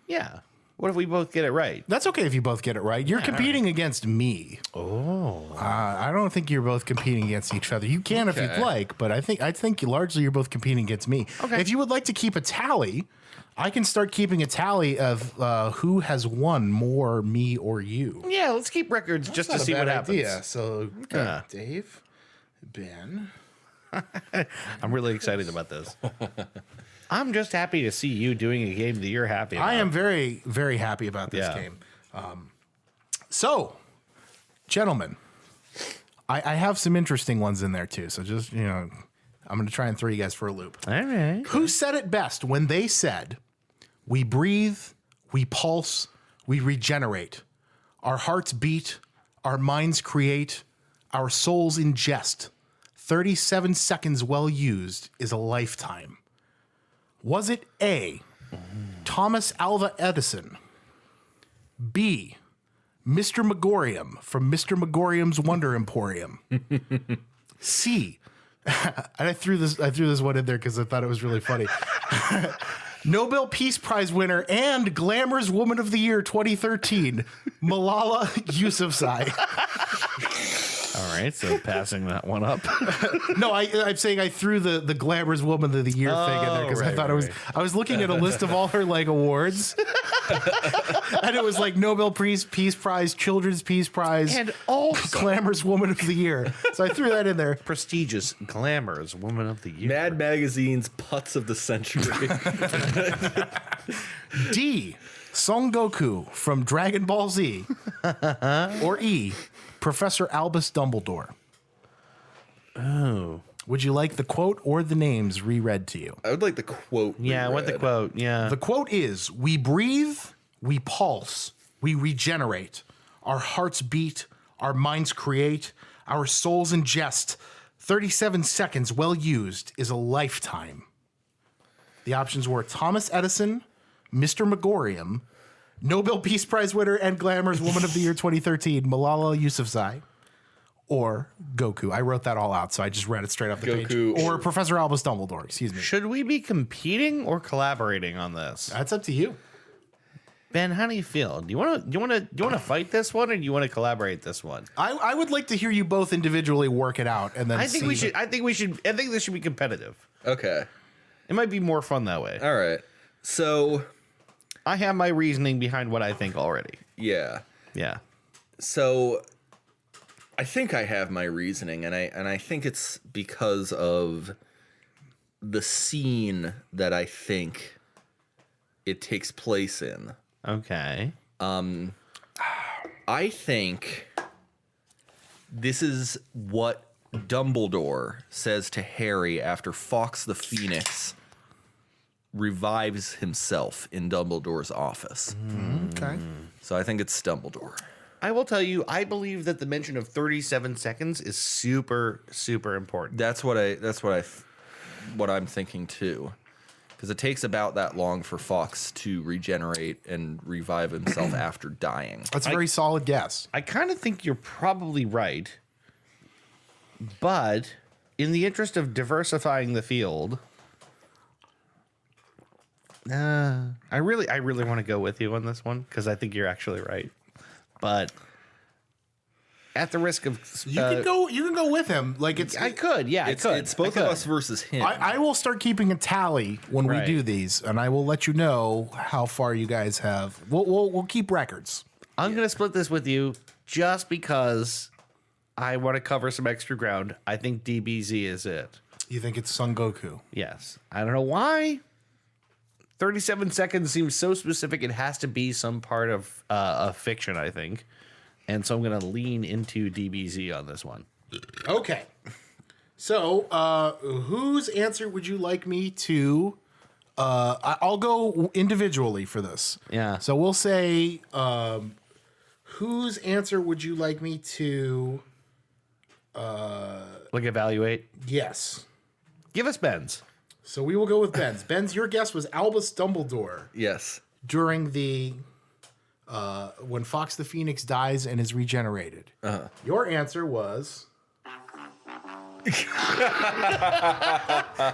Yeah. What if we both get it right? that's okay if you both get it right. You're competing against me. Oh. I don't think you're both competing against each other. You can if you'd like, but I think largely you're both competing against me. Okay. If you would like to keep a tally, I can start keeping a tally of who has won more, me or you. Yeah, let's keep records just to see what happens. So, Yeah. Dave, Ben. I'm really excited about this. I'm just happy to see you doing a game that you're happy about. I am very, very happy about this Yeah. game. So, gentlemen, I have some interesting ones in there too. So just, I'm going to try and throw you guys for a loop. All right. Who said it best when they said, we breathe, we pulse, we regenerate. Our hearts beat, our minds create, our souls ingest. 37 seconds well used is a lifetime. Was it A, Thomas Alva Edison, B, Mr. Megorium from Mr. Megorium's Wonder Emporium, C, and I threw this one in there because I thought it was really funny. Nobel Peace Prize winner and Glamour's Woman of the Year 2013, Malala Yousafzai. All right, so passing that one up. No, I'm saying I threw the Glamour's Woman of the Year thing in there because I thought I was looking at a list of all her awards, And it was like Nobel Peace Prize, Children's Peace Prize, And also Glamorous Woman of the Year. So I threw that in there. prestigious, glamorous Woman of the Year. Mad Magazine's Putz of the Century. D. Son Goku from Dragon Ball Z. Or E. Professor Albus Dumbledore. Oh. Would you like the quote or the names reread to you? I would like the quote. Yeah, I want the reread. quote. Yeah. The quote is, "We breathe, we pulse, we regenerate. Our hearts beat, our minds create, our souls ingest. 37 seconds well used is a lifetime." The options were Thomas Edison, Mr. Megorium, Nobel Peace Prize winner and Glamorous Woman of the Year 2013, Malala Yousafzai, or Goku. I wrote that all out, so I just read it straight off the Goku page. Or or- Professor Albus Dumbledore, excuse me. Should we be competing or collaborating on this? That's up to you. Ben, how do you feel? Do you want to fight this one, or do you want to collaborate this one? I would like to hear you both individually work it out, and then I think see we should. I think this should be competitive. Okay. It might be more fun that way. All right. So, I have my reasoning behind what I think already. yeah. Yeah. So I think I have my reasoning, and I think it's because of the scene that I think it takes place in. Okay. I think this is what Dumbledore says to Harry after Fawkes the Phoenix revives himself in Dumbledore's office. Okay. So I think it's Dumbledore. I will tell you, I believe that the mention of 37 seconds is super, super important. What I'm thinking too, because it takes about that long for Fawkes to regenerate and revive himself after dying. That's a very solid guess. I kind of think you're probably right, but in the interest of diversifying the field, I really want to go with you on this one because I think you're actually right. But at the risk of You can go with him. Like it's I could, yeah, It's, I could. it's both I of could. us versus him. I will start keeping a tally when Right. we do these, and I will let you know how far you guys have. We'll keep records. I'm gonna split this with you just because I want to cover some extra ground. I think DBZ is it. You think it's Son Goku? Yes. I don't know why. 37 seconds seems so specific. It has to be some part of fiction, I think. And so I'm going to lean into DBZ on this one. Okay. So, whose answer would you like me to? I'll go individually for this. Yeah. So we'll say, whose answer would you like me to? Like evaluate. Yes. Give us Ben's. So we will go with Ben's. Ben's, your guess was Albus Dumbledore yes. during the when Fawkes the Phoenix dies and is regenerated. Your answer was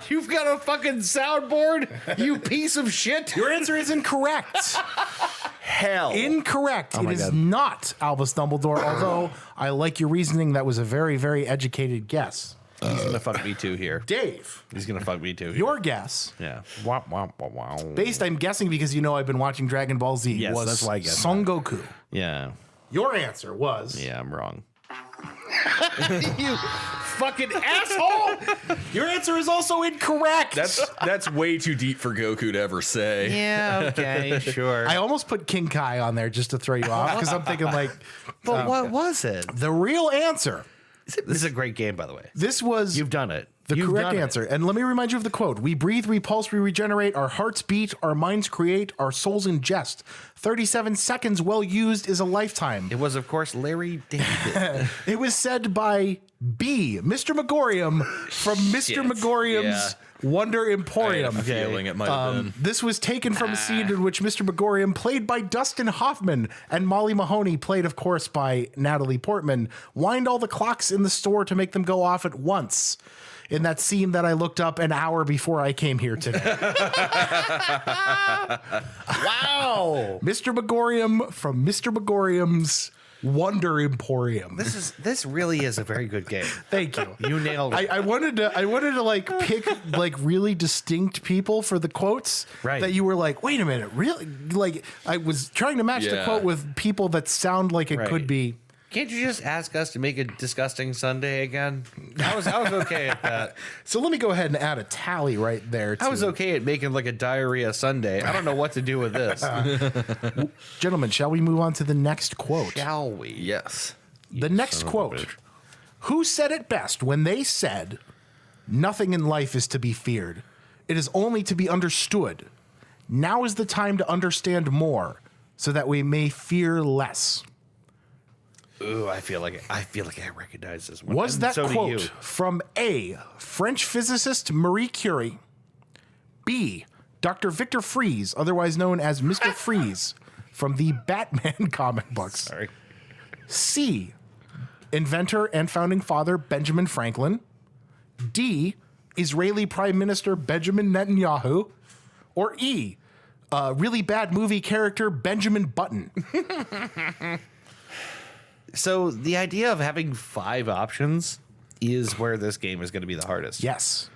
You've got a fucking soundboard, you piece of shit. your answer is incorrect. Hell. Incorrect. It my is God. not Albus Dumbledore. Although I like your reasoning, that was a very, very educated guess. He's going to fuck me too here. Dave, He's going to fuck me too here. your guess, Yeah. Wow, wow, wow, wow. based, I'm guessing because you know I've been watching Dragon Ball Z, Yes, was that's why I guessed Son Goku. Yeah. Your answer was Yeah, I'm wrong. You fucking asshole! your answer is also incorrect. That's way too deep for Goku to ever say. Yeah, okay, sure. I almost put King Kai on there just to throw you off because I'm thinking like But what was it? the real answer. This is a great game, by the way. This was You've done it. the You've correct done it. answer. And let me remind you of the quote. We breathe, we pulse, we regenerate, our hearts beat, our minds create, our souls ingest. 37 seconds well used is a lifetime. It was, of course, Larry David. It was said by B, Mr. Megorium from Mr. Megorium's Wonder Emporium. I had a feeling it might have been. This was taken from a scene in which Mr. Megorium, played by Dustin Hoffman, and Molly Mahoney, played, of course, by Natalie Portman, wind all the clocks in the store to make them go off at once. In that scene that I looked up an hour before I came here today. Wow. Mr. Megorium from Mr. Megorium's Wonder Emporium. This really is a very good game. Thank you. You nailed it. I wanted to like pick like really distinct people for the quotes Right. that you were like, wait a minute, really? Like I was trying to match the Yeah. quote with people that sound like it Right. could be. Can't you just ask us to make a disgusting Sunday again? I was okay at that. So let me go ahead and add a tally right there. I was okay at making like a diarrhea Sunday. I don't know what to do with this. Gentlemen, shall we move on to the next quote? Shall we? Yes. The next quote. Who said it best when they said, "Nothing in life is to be feared. It is only to be understood. Now is the time to understand more, so that we may fear less." Ooh, I feel like I recognize this one. Was And that so do quote you. from A, French physicist Marie Curie, B, Dr. Victor Fries, otherwise known as Mr. Freeze, from the Batman comic books, Sorry. C, inventor and founding father Benjamin Franklin, D, Israeli Prime Minister Benjamin Netanyahu, or E, really bad movie character Benjamin Button? So the idea of having 5 options is where this game is going to be the hardest. Yes.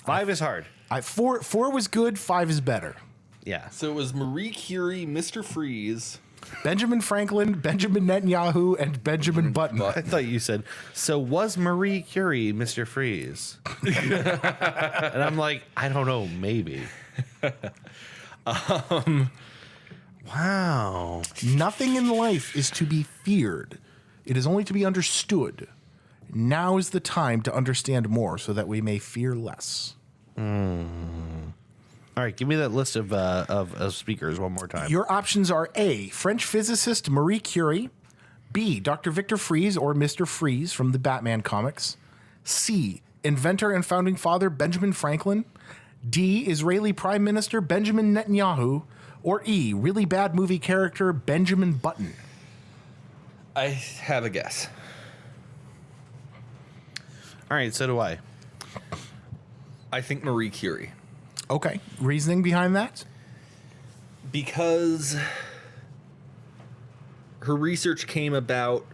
5 is hard. Four was good, 5 is better. Yeah. So it was Marie Curie, Mr. Freeze. Benjamin Franklin, Benjamin Netanyahu, and Benjamin Button. I thought you said, so was Marie Curie Mr. Freeze? And I'm like, I don't know, maybe. Wow. Nothing in life is to be feared. It is only to be understood. Now is the time to understand more so that we may fear less. All right, give me that list of speakers one more time. Your options are A, French physicist Marie Curie, B, Dr. Victor Fries or Mr. Freeze from the Batman comics, C, inventor and founding father Benjamin Franklin, D, Israeli Prime Minister Benjamin Netanyahu, or E, really bad movie character Benjamin Button. I have a guess. All right, so do I. I think Marie Curie. Okay, reasoning behind that? Because her research came about,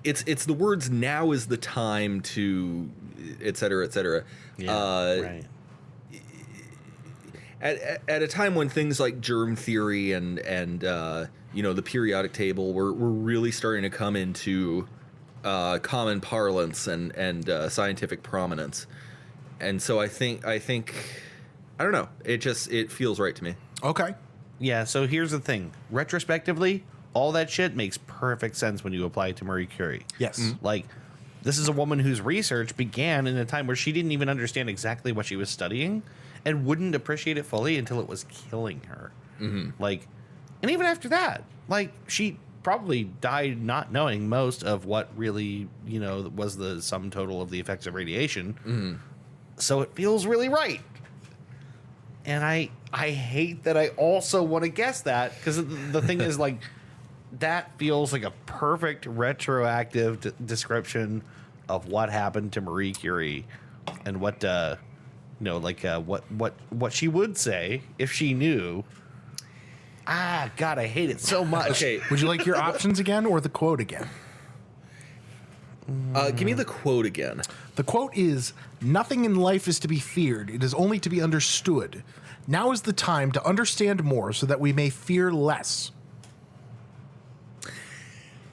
it's the words "now is the time to," et cetera, et cetera. Right. At a time when things like germ theory and the periodic table were really starting to come into common parlance and scientific prominence, and so I think I don't know, it feels right to me. Okay. Yeah, so here's the thing. Retrospectively, all that shit makes perfect sense when you apply it to Marie Curie. Yes. Like, this is a woman whose research began in a time where she didn't even understand exactly what she was studying and wouldn't appreciate it fully until it was killing her. Like, and even after that, like, she probably died not knowing most of what really, was the sum total of the effects of radiation. So it feels really right. And I hate that I also want to guess that, because the thing is, like, that feels like a perfect retroactive description of what happened to Marie Curie and what what she would say if she knew. God, I hate it so much. Okay, Would you like your options again or the quote again? give me the quote again. The quote is, "Nothing in life is to be feared. It is only to be understood. Now is the time to understand more so that we may fear less."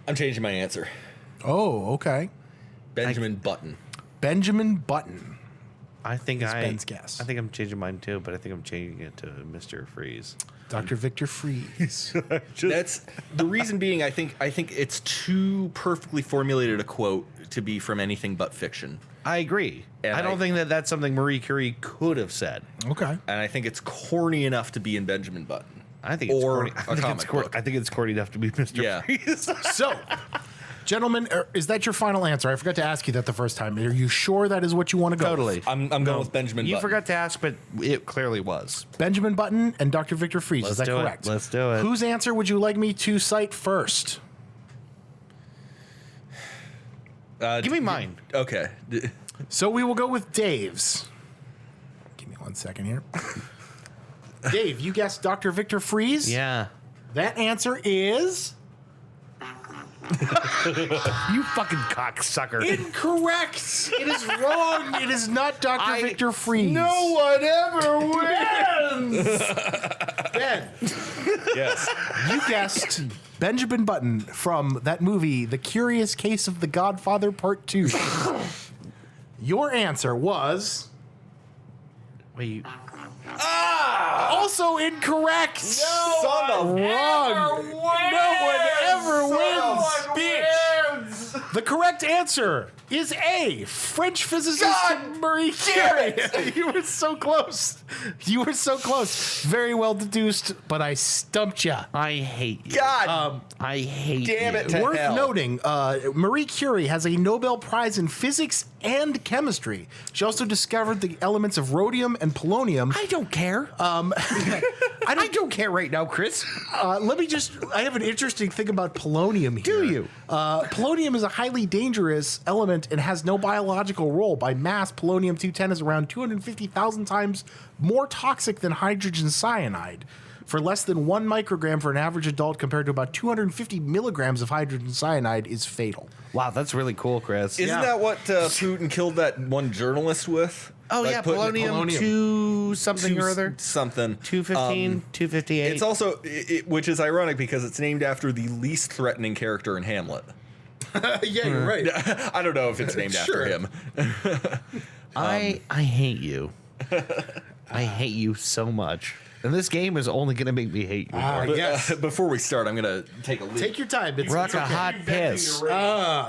I'm changing my answer. Oh, okay. Benjamin Button. Benjamin Button. I think Ben's guess. I think I'm changing mine too, but I think I'm changing it to Mr. Freeze. Dr. Victor Fries. That's the reason being. I think it's too perfectly formulated a quote to be from anything but fiction, I agree. And I don't I- think that that's something Marie Curie could have said. Okay. and I think it's corny enough to be in Benjamin Button. I think it's Or corny. a I think comic it's book. I think it's corny enough to be Mr. Yeah. Freeze. So, gentlemen, is that your final answer? I forgot to ask you that the first time. Are you sure that is what you want to go Totally. with? I'm going with Benjamin You Button. forgot to ask, but it clearly was. Benjamin Button and Dr. Victor Fries. Is Let's that do it. correct? Let's do it. Whose answer would you like me to cite first? Give me mine. Okay. So we will go with Dave's. Give me 1 second here. Dave, you guessed Dr. Victor Fries? Yeah. That answer is You fucking cocksucker. Incorrect. It is wrong. It is not Dr. Victor Freeze. No one ever wins. Ben, Yes. you guessed Benjamin Button from that movie, The Curious Case of the Godfather Part 2. Your answer was Wait. also incorrect. Son of Wrong. No one ever wins, bitch. The correct answer is A, French physicist Marie Curie. You were so close. You were so close. Very well deduced, but I stumped you. I hate you. God. I hate Damn you. it to Worth hell. noting, Marie Curie has a Nobel Prize in physics and chemistry. She also discovered the elements of rhodium and polonium. I don't care. I don't care right now, Chris. I have an interesting thing about polonium here. Do you? Polonium is a highly dangerous element and has no biological role. By mass, polonium-210 is around 250,000 times more toxic than hydrogen cyanide. For less than 1 microgram for an average adult compared to about 250 milligrams of hydrogen cyanide is fatal. Wow, that's really cool, Chris. Isn't that what Putin killed that one journalist with? Oh, Like yeah, putting- polonium 2 something or other. Something. 215, 258. It's also, which is ironic because it's named after the least threatening character in Hamlet. Yeah, you're right. I don't know if it's named after Sure. him. I hate you. I hate you so much. And this game is only going to make me hate you more. But, Yes. before we start, I'm going to take a leak. Take your time. It's Rock it's a okay. hot piss.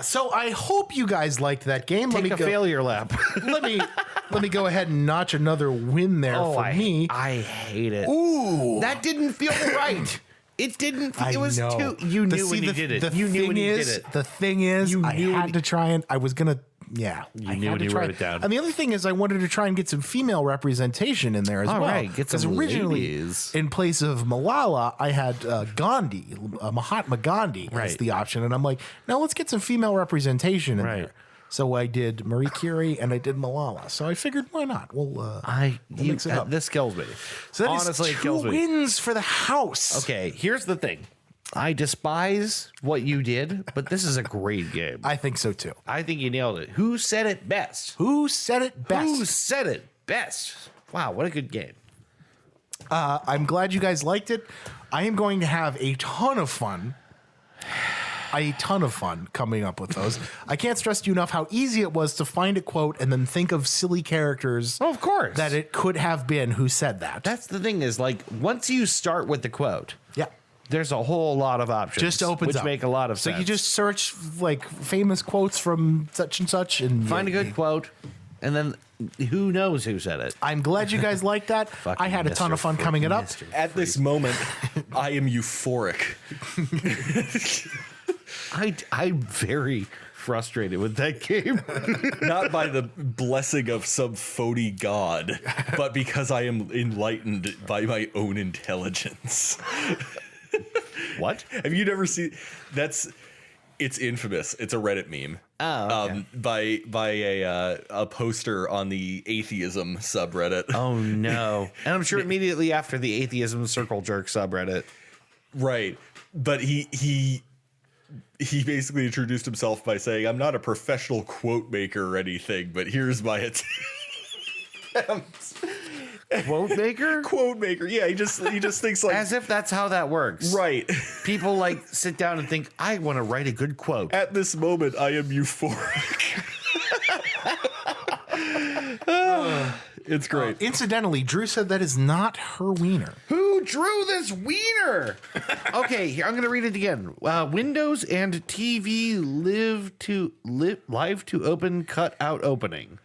So I hope you guys liked that game. Take a failure lap. let me go ahead and notch another win there for me. I hate it. Ooh. That didn't feel right. It didn't. I It was know. too. You The- knew see, when you the- did it. the You knew when thing you is- did it. The thing is, You I knew when had you- to try and I was gonna. Yeah, You I knew had when to you try wrote it down. And the other thing is, I wanted to try and get some female representation in there as All well. right, get some 'Cause originally, ladies. in place of Malala, I had Gandhi, Mahatma Gandhi, as Right. the option, and I'm like, now let's get some female representation in Right. there. So I did Marie Curie and I did Malala. So I figured, why not? We'll mix it up. This kills me. So that Honestly, is it 2 kills me. wins for the house. Okay, here's the thing. I despise what you did, but this is a great game. I think so too. I think you nailed it. Who said it best? Who said it best? Who said it best? Wow, what a good game. I'm glad you guys liked it. I am going to have a ton of fun. Coming up with those. I can't stress to you enough how easy it was to find a quote and then think of silly characters Oh, of course. that it could have been who said that. That's the thing is, like, once you start with the quote, Yeah. there's a whole lot of options. Just opens which up. make a lot of so sense. you just search like famous quotes from such and such and find a good quote, and then who knows who said it. I'm glad you guys liked that. I had a ton of fun coming it up. At this moment, I am euphoric. I'm very frustrated with that game. Not by the blessing of some phony god, but because I am enlightened by my own intelligence. What? Have you never seen it's infamous. It's a Reddit meme. Oh, okay. By a poster on the atheism subreddit. Oh no! And I'm sure immediately after the atheism circle jerk subreddit. Right. But he basically introduced himself by saying, "I'm not a professional quote maker or anything, but here's my attempt." Quote maker? Quote maker. Yeah, he just thinks like As if that's how that works. right. People like sit down and think, I want to write a good quote. At this moment, I am euphoric. It's great. Incidentally, Drew said that is not her wiener. Who drew this wiener? Okay, here I'm going to read it again. Windows and TV live to open cut out opening.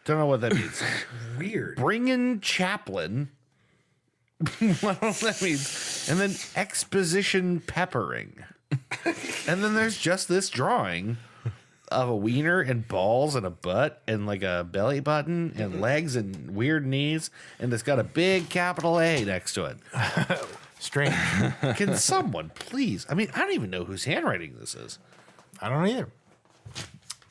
Don't know what that means. Weird. Bring in Chaplin. What else that means? And then exposition peppering. And then there's just this drawing of a wiener and balls and a butt and like a belly button and legs and weird knees. And it's got a big capital A next to it. Strange. Can someone please? I mean, I don't even know whose handwriting this is. I don't know either.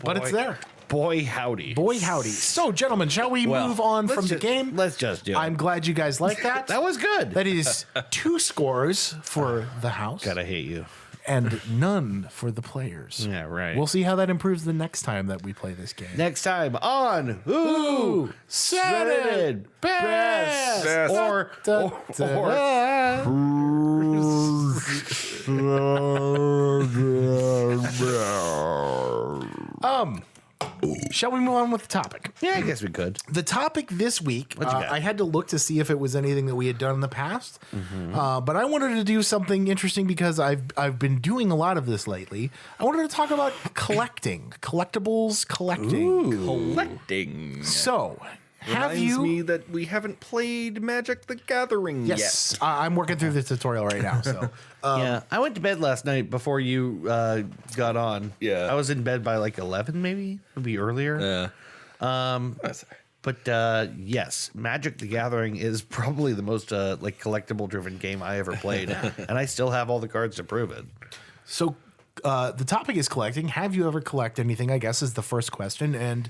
But it's there. Boy, howdy. Boy, howdy. So, gentlemen, shall we move on from the game? Let's just do it. I'm glad you guys like that. That was good. That is 2 scores for the house. God, I hate you. and none for the players. Yeah, right. We'll see how that improves the next time that we play this game. Next time on Who Said It Best, Best. or Shall we move on with the topic? yeah, I guess we could. The topic this week, you got? I had to look to see if it was anything that we had done in the past, but I wanted to do something interesting because I've been doing a lot of this lately. I wanted to talk about collectibles, collecting. Collecting. So, have Reminds you? me that we haven't played Magic the Gathering Yes, yet. I'm working through the tutorial right now. So, Yeah, I went to bed last night before you got on. Yeah. I was in bed by like 11, maybe earlier. Yeah. That's But yes, Magic the Gathering is probably the most like collectible driven game I ever played, and I still have all the cards to prove it. So the topic is collecting. Have you ever collected anything? I guess is the first question. And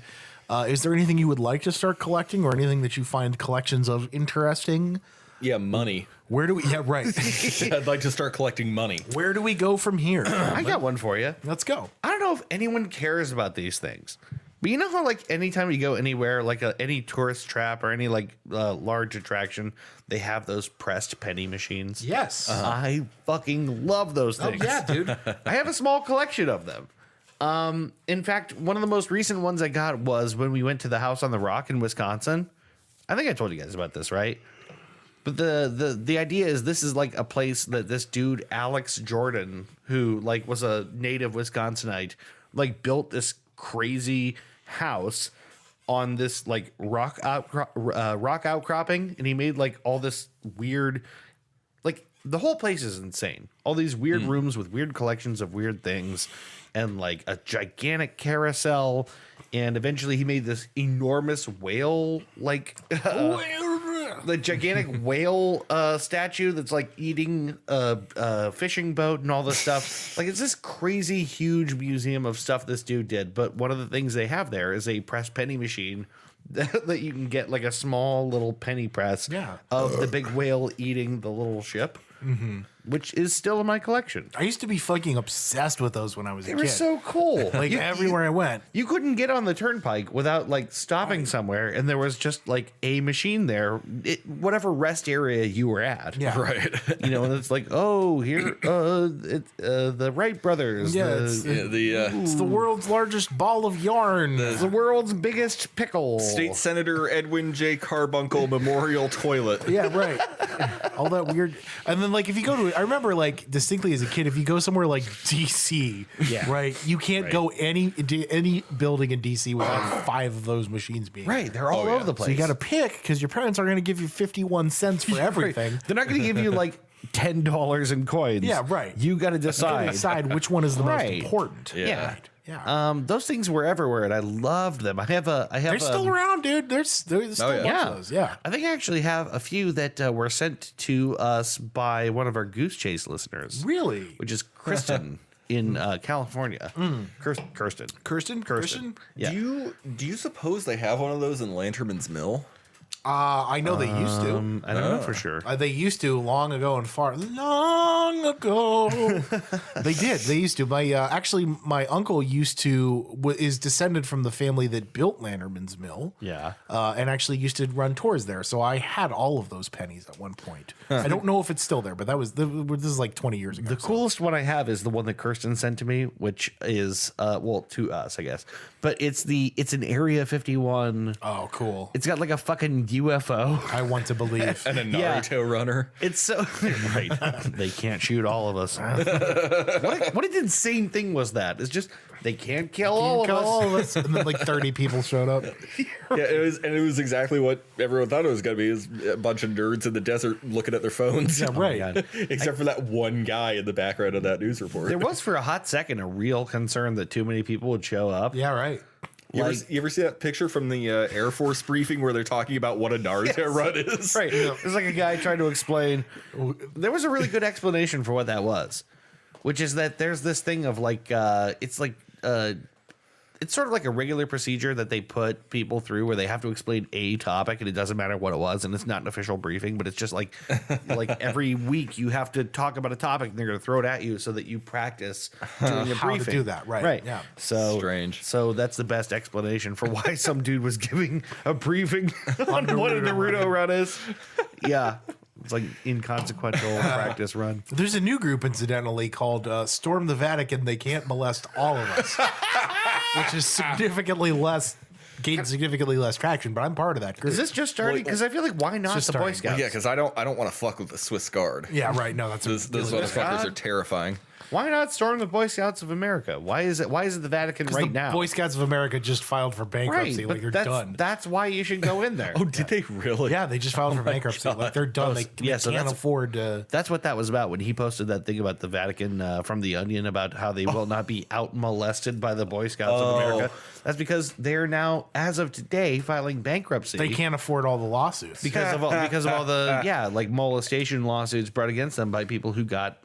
is there anything you would like to start collecting, or anything that you find collections of interesting? Yeah, money. Where do we? Yeah, right. I'd like to start collecting money. Where do we go from here? I got one for you. Let's go. I don't know if anyone cares about these things, but you know how like anytime you go anywhere, like any tourist trap or any like large attraction, they have those pressed penny machines. Yes. I fucking love those things. Yeah, dude. I have a small collection of them. In fact, one of the most recent ones I got was when we went to the House on the Rock in Wisconsin. I think I told you guys about this, right? But the idea is this is like a place that this dude Alex Jordan, who like was a native Wisconsinite, like built this crazy house on this like rock outcropping, and he made like all this weird, like the whole place is insane. All these weird rooms with weird collections of weird things, and like a gigantic carousel. And eventually, he made this enormous whale, like the gigantic whale statue that's like eating a fishing boat and all this stuff. Like it's this crazy huge museum of stuff this dude did. But one of the things they have there is a press penny machine that you can get, like a small little penny press of the big whale eating the little ship. Which is still in my collection. I used to be fucking obsessed with those when I was a They kid. were so cool. like everywhere I went. You couldn't get on the turnpike without like stopping somewhere, and there was just like a machine there, whatever rest area you were at. Yeah. Right. You know, and it's like, oh, here, the Wright brothers. Yeah, the, it's the world's largest ball of yarn. the world's biggest pickle. State Senator Edwin J. Carbuncle Memorial Toilet. Yeah, right. All that weird. And then, like, if you go to, I remember, like, distinctly as a kid, if you go somewhere like DC, right, you can't go any building in DC without 5 of those machines being Right, they're all over the place. So you got to pick because your parents are going to give you 51 cents for everything. They're not going to give you like $10 in coins. Yeah, right. You got to You gotta decide. decide which one is the most Right. important. Yeah. Right. Yeah. Those things were everywhere, and I loved them. I have They're still around, dude. There's still yeah. bunch of those. Yeah. I think I actually have a few that were sent to us by one of our Goose Chase listeners, Really? which is Kristen in California. Kirsten. Yeah. Do you suppose they have one of those in Lanterman's Mill? I know they used to. I don't know for sure. They used to long ago and far long ago. They did. They used to. My actually, my uncle used to is descended from the family that built Lanterman's Mill. Yeah. And actually used to run tours there. So I had all of those pennies at one point. I don't know if it's still there, but this is like 20 years ago. The coolest one I have is the one that Kirsten sent to me, which is well, to us, I guess. But it's an Area 51. Oh, cool. It's got like a fucking UFO. I want to believe. And a Naruto runner. It's so right. They can't shoot all of us. What an insane thing was that? It's just they can't kill all of us. All of us. And then like 30 people showed up. Yeah, it was exactly what everyone thought it was going to be, is a bunch of nerds in the desert looking at their phones. Yeah, right. God. Except for that one guy in the background of that news report. There was for a hot second a real concern that too many people would show up. Yeah, right. You ever see that picture from the Air Force briefing where they're talking about what a Naruto run is? Right. It's like a guy trying to explain. There was a really good explanation for what that was, which is that there's this thing of like, it's like it's sort of like a regular procedure that they put people through where they have to explain a topic and it doesn't matter what it was and it's not an official briefing, but it's just like every week you have to talk about a topic and they're going to throw it at you so that you practice doing a How briefing. to do that, right? Yeah. So Strange. So that's the best explanation for why some dude was giving a briefing on what a Naruto run is. Yeah. It's like inconsequential practice run. There's a new group, incidentally, called Storm the Vatican. They can't molest all of us, which is gained significantly less traction. But I'm part of that group. Is this just starting? Because I feel like why not just the Boy starting. Scouts? Yeah, because I don't want to fuck with the Swiss Guard. Yeah, right. No, that's Those really motherfuckers are terrifying. Why not storm the Boy Scouts of America? Why is it the Vatican right the now? Boy Scouts of America just filed for bankruptcy. but Like they're that's, done. That's why you should go in there. Oh, did they really? Yeah, they just filed for bankruptcy. Like they're done. They so can't that's- afford to. That's what that was about when he posted that thing about the Vatican from The Onion about how they will not be out molested by the Boy Scouts of America. That's because they're now, as of today, filing bankruptcy. They can't afford all the lawsuits. because of all the like molestation lawsuits brought against them by people who got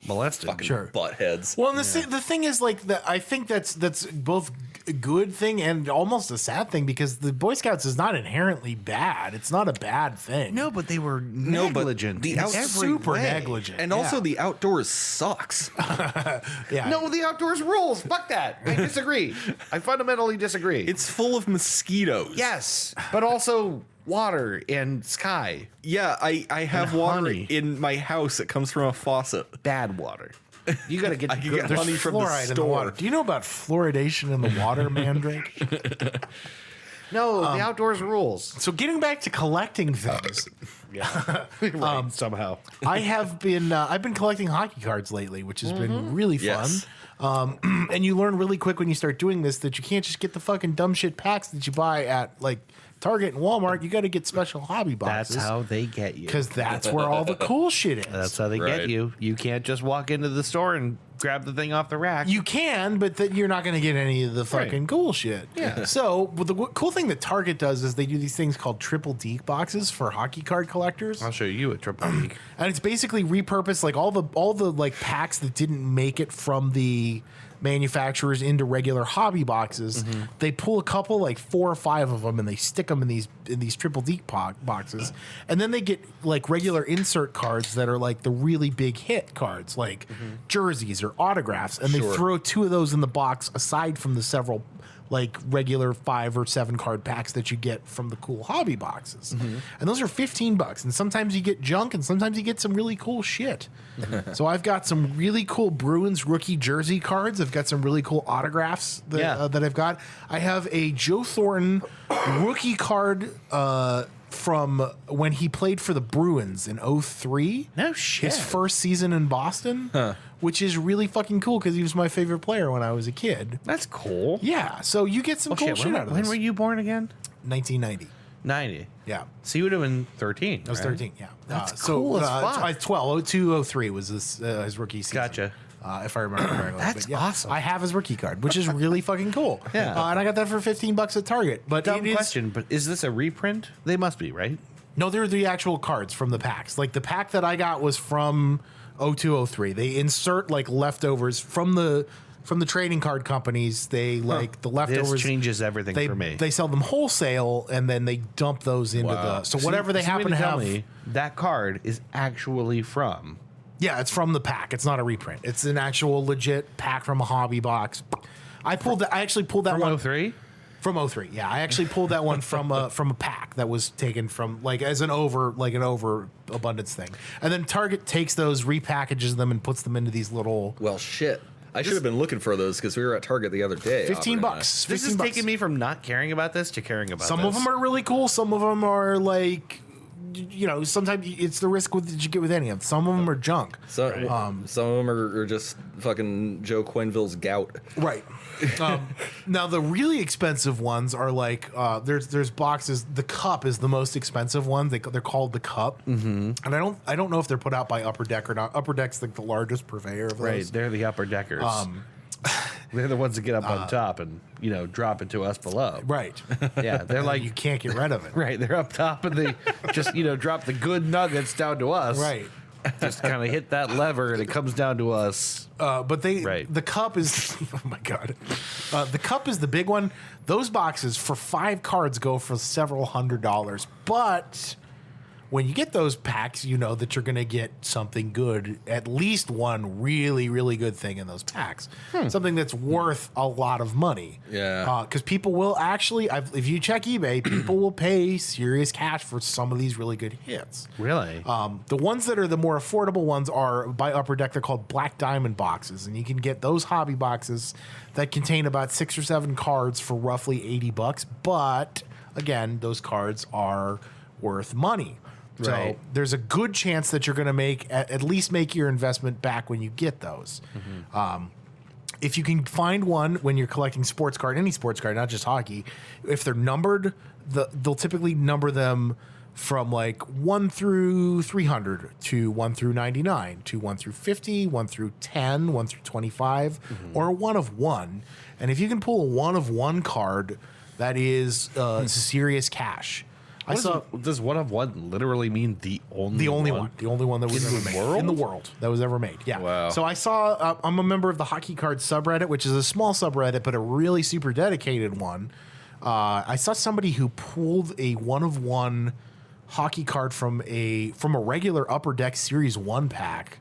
molested. Fucking Sure. buttheads. Well, and the thing is, like, I think that's both a good thing and almost a sad thing because the Boy Scouts is not inherently bad. It's not a bad thing. No, but they were negligent. the in out- every super way. negligent. And also the outdoors sucks. Yeah. No, the outdoors rules. Fuck that. I disagree. I fundamentally disagree. It's full of mosquitoes. yes, but also water and sky. Yeah, I have And water honey. in my house. It comes from a faucet. Bad water. You got to get I can good. get There's honey from the fluoride in the store. water. Do you know about fluoridation in the water, Mandrake? No, the outdoors rules. So getting back to collecting things, Yeah, right, somehow. I've been collecting hockey cards lately, which has been really fun. Yes. And you learn really quick when you start doing this that you can't just get the fucking dumb shit packs that you buy at like Target and Walmart. You got to get special hobby boxes. That's how they get you. Because that's where all the cool shit is. That's how they Right. get you. You can't just walk into the store and grab the thing off the rack. You can, but you're not going to get any of the fucking Right. cool shit. Yeah. So, but the cool thing that Target does is they do these things called triple deek boxes for hockey card collectors. I'll show you a triple league. And it's basically repurposed like all the like packs that didn't make it from the manufacturers into regular hobby boxes. They pull a couple, like 4 or 5 of them, and they stick them in these triple deep boxes. And then they get like regular insert cards that are like the really big hit cards, like jerseys or autographs, and they Sure. throw 2 of those in the box aside from the several like regular 5 or 7 card packs that you get from the cool hobby boxes. And those are $15. And sometimes you get junk and sometimes you get some really cool shit. So I've got some really cool Bruins rookie jersey cards. I've got some really cool autographs that, that I've got. I have a Joe Thornton rookie card from when he played for the Bruins in 03. No shit. His first season in Boston, which is really fucking cool because he was my favorite player when I was a kid. That's cool. Yeah, so you get some Oh, cool shit. shit out of When this. were you born again? 1990. 90. Yeah. So you would have been 13. I was 13, yeah. That's cool as fuck. I was 12. 02, 03 was his rookie season. Gotcha. If I remember correctly. That's But yeah, awesome. I have his rookie card, which is really fucking cool. Yeah. And I got that for $15 at Target. But Dumb it is, question, but is this a reprint? They must be, right? No, they're the actual cards from the packs. Like the pack that I got was from 02, 03. They insert like leftovers from the trading card companies. They like the leftovers. This changes everything they, for me. They sell them wholesale and then they dump those into Wow. the. So whatever they So you happen mean to tell have. me that card is actually from. Yeah, it's from the pack. It's not a reprint. It's an actual legit pack from a hobby box. I actually pulled that From one 03? from 03. Yeah, I actually pulled that one from a pack that was taken from like as an overabundance thing. And then Target takes those, repackages them, and puts them into these little Well, shit. I should have been looking for those because we were at Target the other day. $15. Aubrey and I. This 15 is bucks. taking me from not caring about this to caring about Some this. of them are really cool. Some of them are like, you know, sometimes it's the risk that you get with any of them. Some of them are junk. Some of them are just fucking Joe Quenville's gout. Right. Now the really expensive ones are like there's boxes. The Cup is the most expensive one. They're called the Cup, and I don't know if they're put out by Upper Deck or not. Upper Deck's like the largest purveyor of those. Right, they're the upper deckers. They're the ones that get up on top and, you know, drop it to us below. Right. Yeah, they're Like like, you can't get rid of it. right, they're up top and they just, you know, drop the good nuggets down to us. Right. Just kind of hit that lever, and it comes down to us. But Right. the cup is oh my god, the cup is the big one. Those boxes for 5 cards go for several $100s, but when you get those packs, you know that you're going to get something good, at least one really, really good thing in those packs. Something that's worth a lot of money. Yeah. Because people will actually, if you check eBay, people will pay serious cash for some of these really good hits. Really? The ones that are the more affordable ones are by Upper Deck. They're called Black Diamond boxes, and you can get those hobby boxes that contain about 6 or 7 cards for roughly $80. But again, those cards are worth money. So Right. there's a good chance that you're going to make at least make your investment back when you get those. If you can find one when you're collecting sports card, any sports card, not just hockey, if they're numbered, they'll typically number them from like 1 through 300 to 1 through 99 to 1 through 50, 1 through 10, 1 through 25, or a 1 of 1. And if you can pull a 1 of 1 card, that is serious cash. Does 1 of 1 literally mean the only one? The only one that was ever made in the world that was ever made. Yeah. Wow. So I saw. I'm a member of the Hockey Card subreddit, which is a small subreddit, but a really super dedicated one. I saw somebody who pulled a 1 of 1 hockey card from a regular Upper Deck Series 1 pack,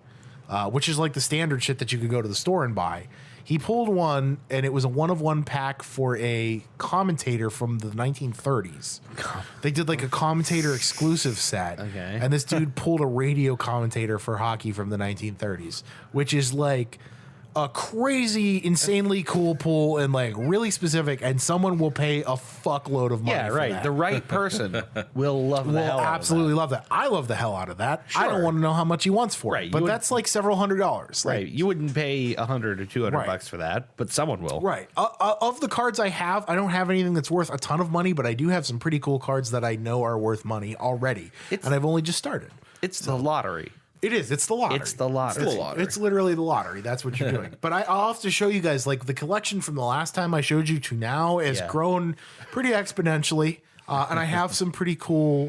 which is like the standard shit that you could go to the store and buy. He pulled one, and it was a 1 of 1 pack for a commentator from the 1930s. They did like a commentator exclusive set. Okay. And this dude pulled a radio commentator for hockey from the 1930s, which is like a crazy, insanely cool pull and like really specific, and someone will pay a fuckload of money. Yeah, for right. that. The right person will love the hell Will out absolutely love that. I love the hell out of that. I don't Sure. want to know how much he wants for Right, it, you but would- that's like several $100s. Like, Right. You wouldn't pay $100 or $200 Right. bucks for that, but someone will. Right. Of the cards I have, I don't have anything that's worth a ton of money, but I do have some pretty cool cards that I know are worth money already. And I've only just started. It's the lottery. It is. It's the lottery. It's the lottery. It's the lottery. It's literally the lottery. That's what you're doing. But I'll have to show you guys, like, the collection from the last time I showed you to now has Yeah. grown pretty exponentially. And I have some pretty cool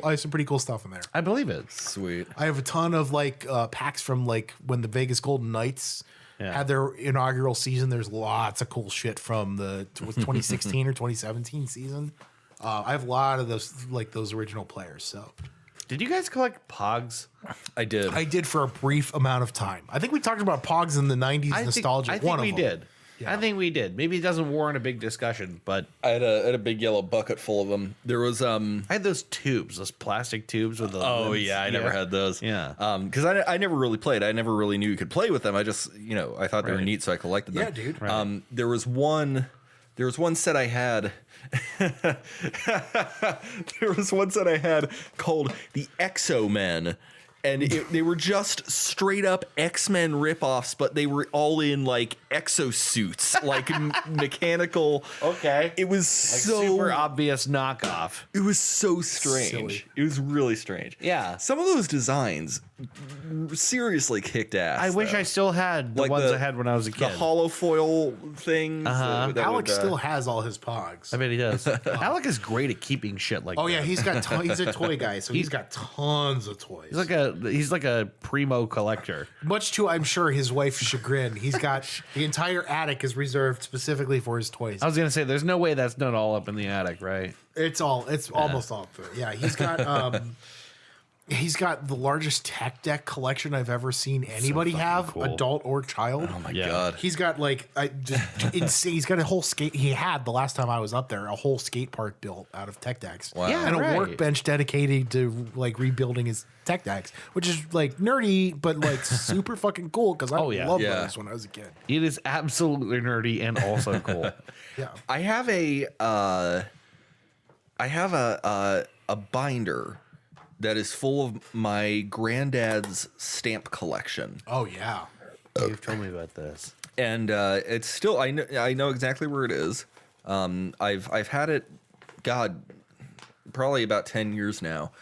stuff in there. I believe it. Sweet. I have a ton of like packs from like when the Vegas Golden Knights had their inaugural season. There's lots of cool shit from the 2016 or 2017 season. I have a lot of those original players. So Did you guys collect Pogs? I did. I did for a brief amount of time. I think we talked about Pogs in the 90s nostalgia. I think one we of them. did. I think we did. Maybe it doesn't warrant a big discussion, but I had a big yellow bucket full of them. There was I had those tubes, those plastic tubes with the Oh lids. yeah, I never had those. Yeah. Because I never really played. I never really knew you could play with them. I just I thought they were Right. neat, so I collected them. Yeah, dude. Right. There was one set I had. There was one set I had called the Exo Men. And they were just straight up X-Men ripoffs, but they were all in like exosuits, like mechanical. Okay. It was Like so super obvious knockoff. It was so strange. Silly. It was really strange. Yeah. Some of those designs seriously kicked ass. I wish though. I still had the Like ones the- I had when I was a the kid. hollow foil things. Alex still has all his Pogs. I bet he does. Alec is great at keeping shit like Oh that. yeah, he's a toy guy, so he's got tons of toys. He's like a primo collector. Much to I'm sure his wife's chagrin, he's got the entire attic is reserved specifically for his toys. I was gonna say, there's no way that's not all up in the attic, right? It's almost all through. Yeah, he's got the largest tech deck collection I've ever seen anybody have, cool. adult or child. Oh my Yeah. god. He's got like insane. He's got a whole skate. He had the last time I was up there a whole skate park built out of tech decks. Wow. Yeah, and a right. workbench dedicated to like rebuilding his tech decks, which is like nerdy but like super fucking cool because I Oh, yeah. loved Yeah. those when I was a kid. It is absolutely nerdy and also cool. Yeah, I have a binder that is full of my granddad's stamp collection. oh yeah. You've told me about this. And it's still I know exactly where it is. I've had it, God, probably about 10 years now,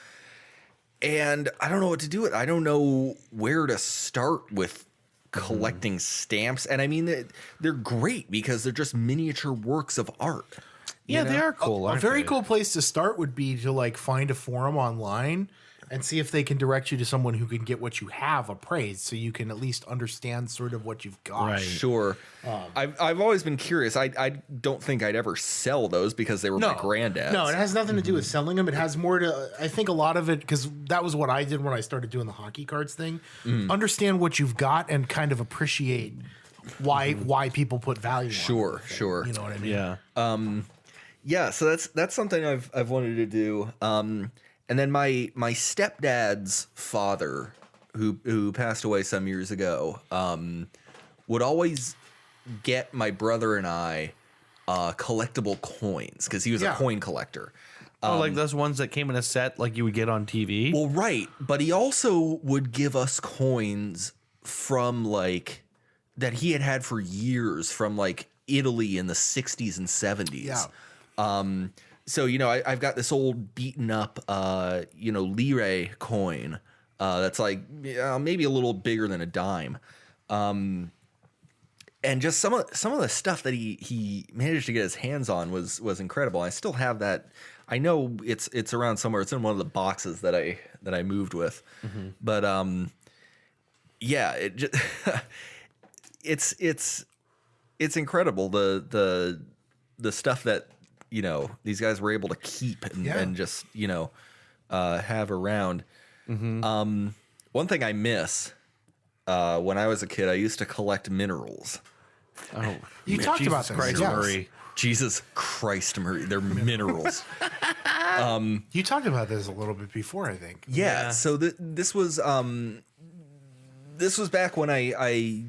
and I don't know what to do with it. I don't know where to start with collecting stamps. And I mean they're great because they're just miniature works of art. Yeah, they are cool. A aren't very they? cool place to start would be to like find a forum online and see if they can direct you to someone who can get what you have appraised, so you can at least understand sort of what you've got. Right. Sure. I've always been curious. I don't think I'd ever sell those because they were my granddad's. No, it has nothing to do with selling them. It has more to, I think a lot of it, because that was what I did when I started doing the hockey cards thing. Understand what you've got and kind of appreciate why people put value on Sure, it. sure. You know what I mean? Yeah. Yeah, so that's something I've wanted to do. And then my stepdad's father, who passed away some years ago, would always get my brother and I collectible coins because he was a coin collector. Like those ones that came in a set, like you would get on TV. Well, right, but he also would give us coins from like that he had for years from like Italy in the 60s and 70s. Yeah. So, I've got this old beaten up, lire coin that's like maybe a little bigger than a dime. And just some of the stuff that he managed to get his hands on was incredible. I still have that. I know it's around somewhere. It's in one of the boxes that I moved with. But yeah, it just it's incredible the stuff that these guys were able to keep and just have around. One thing I miss when I was a kid, I used to collect minerals. Oh, You talked Jesus about this. Christ, Yes. Murray. Jesus Christ, Murray, they're minerals. You talked about this a little bit before, I think. Yeah. So this was back when I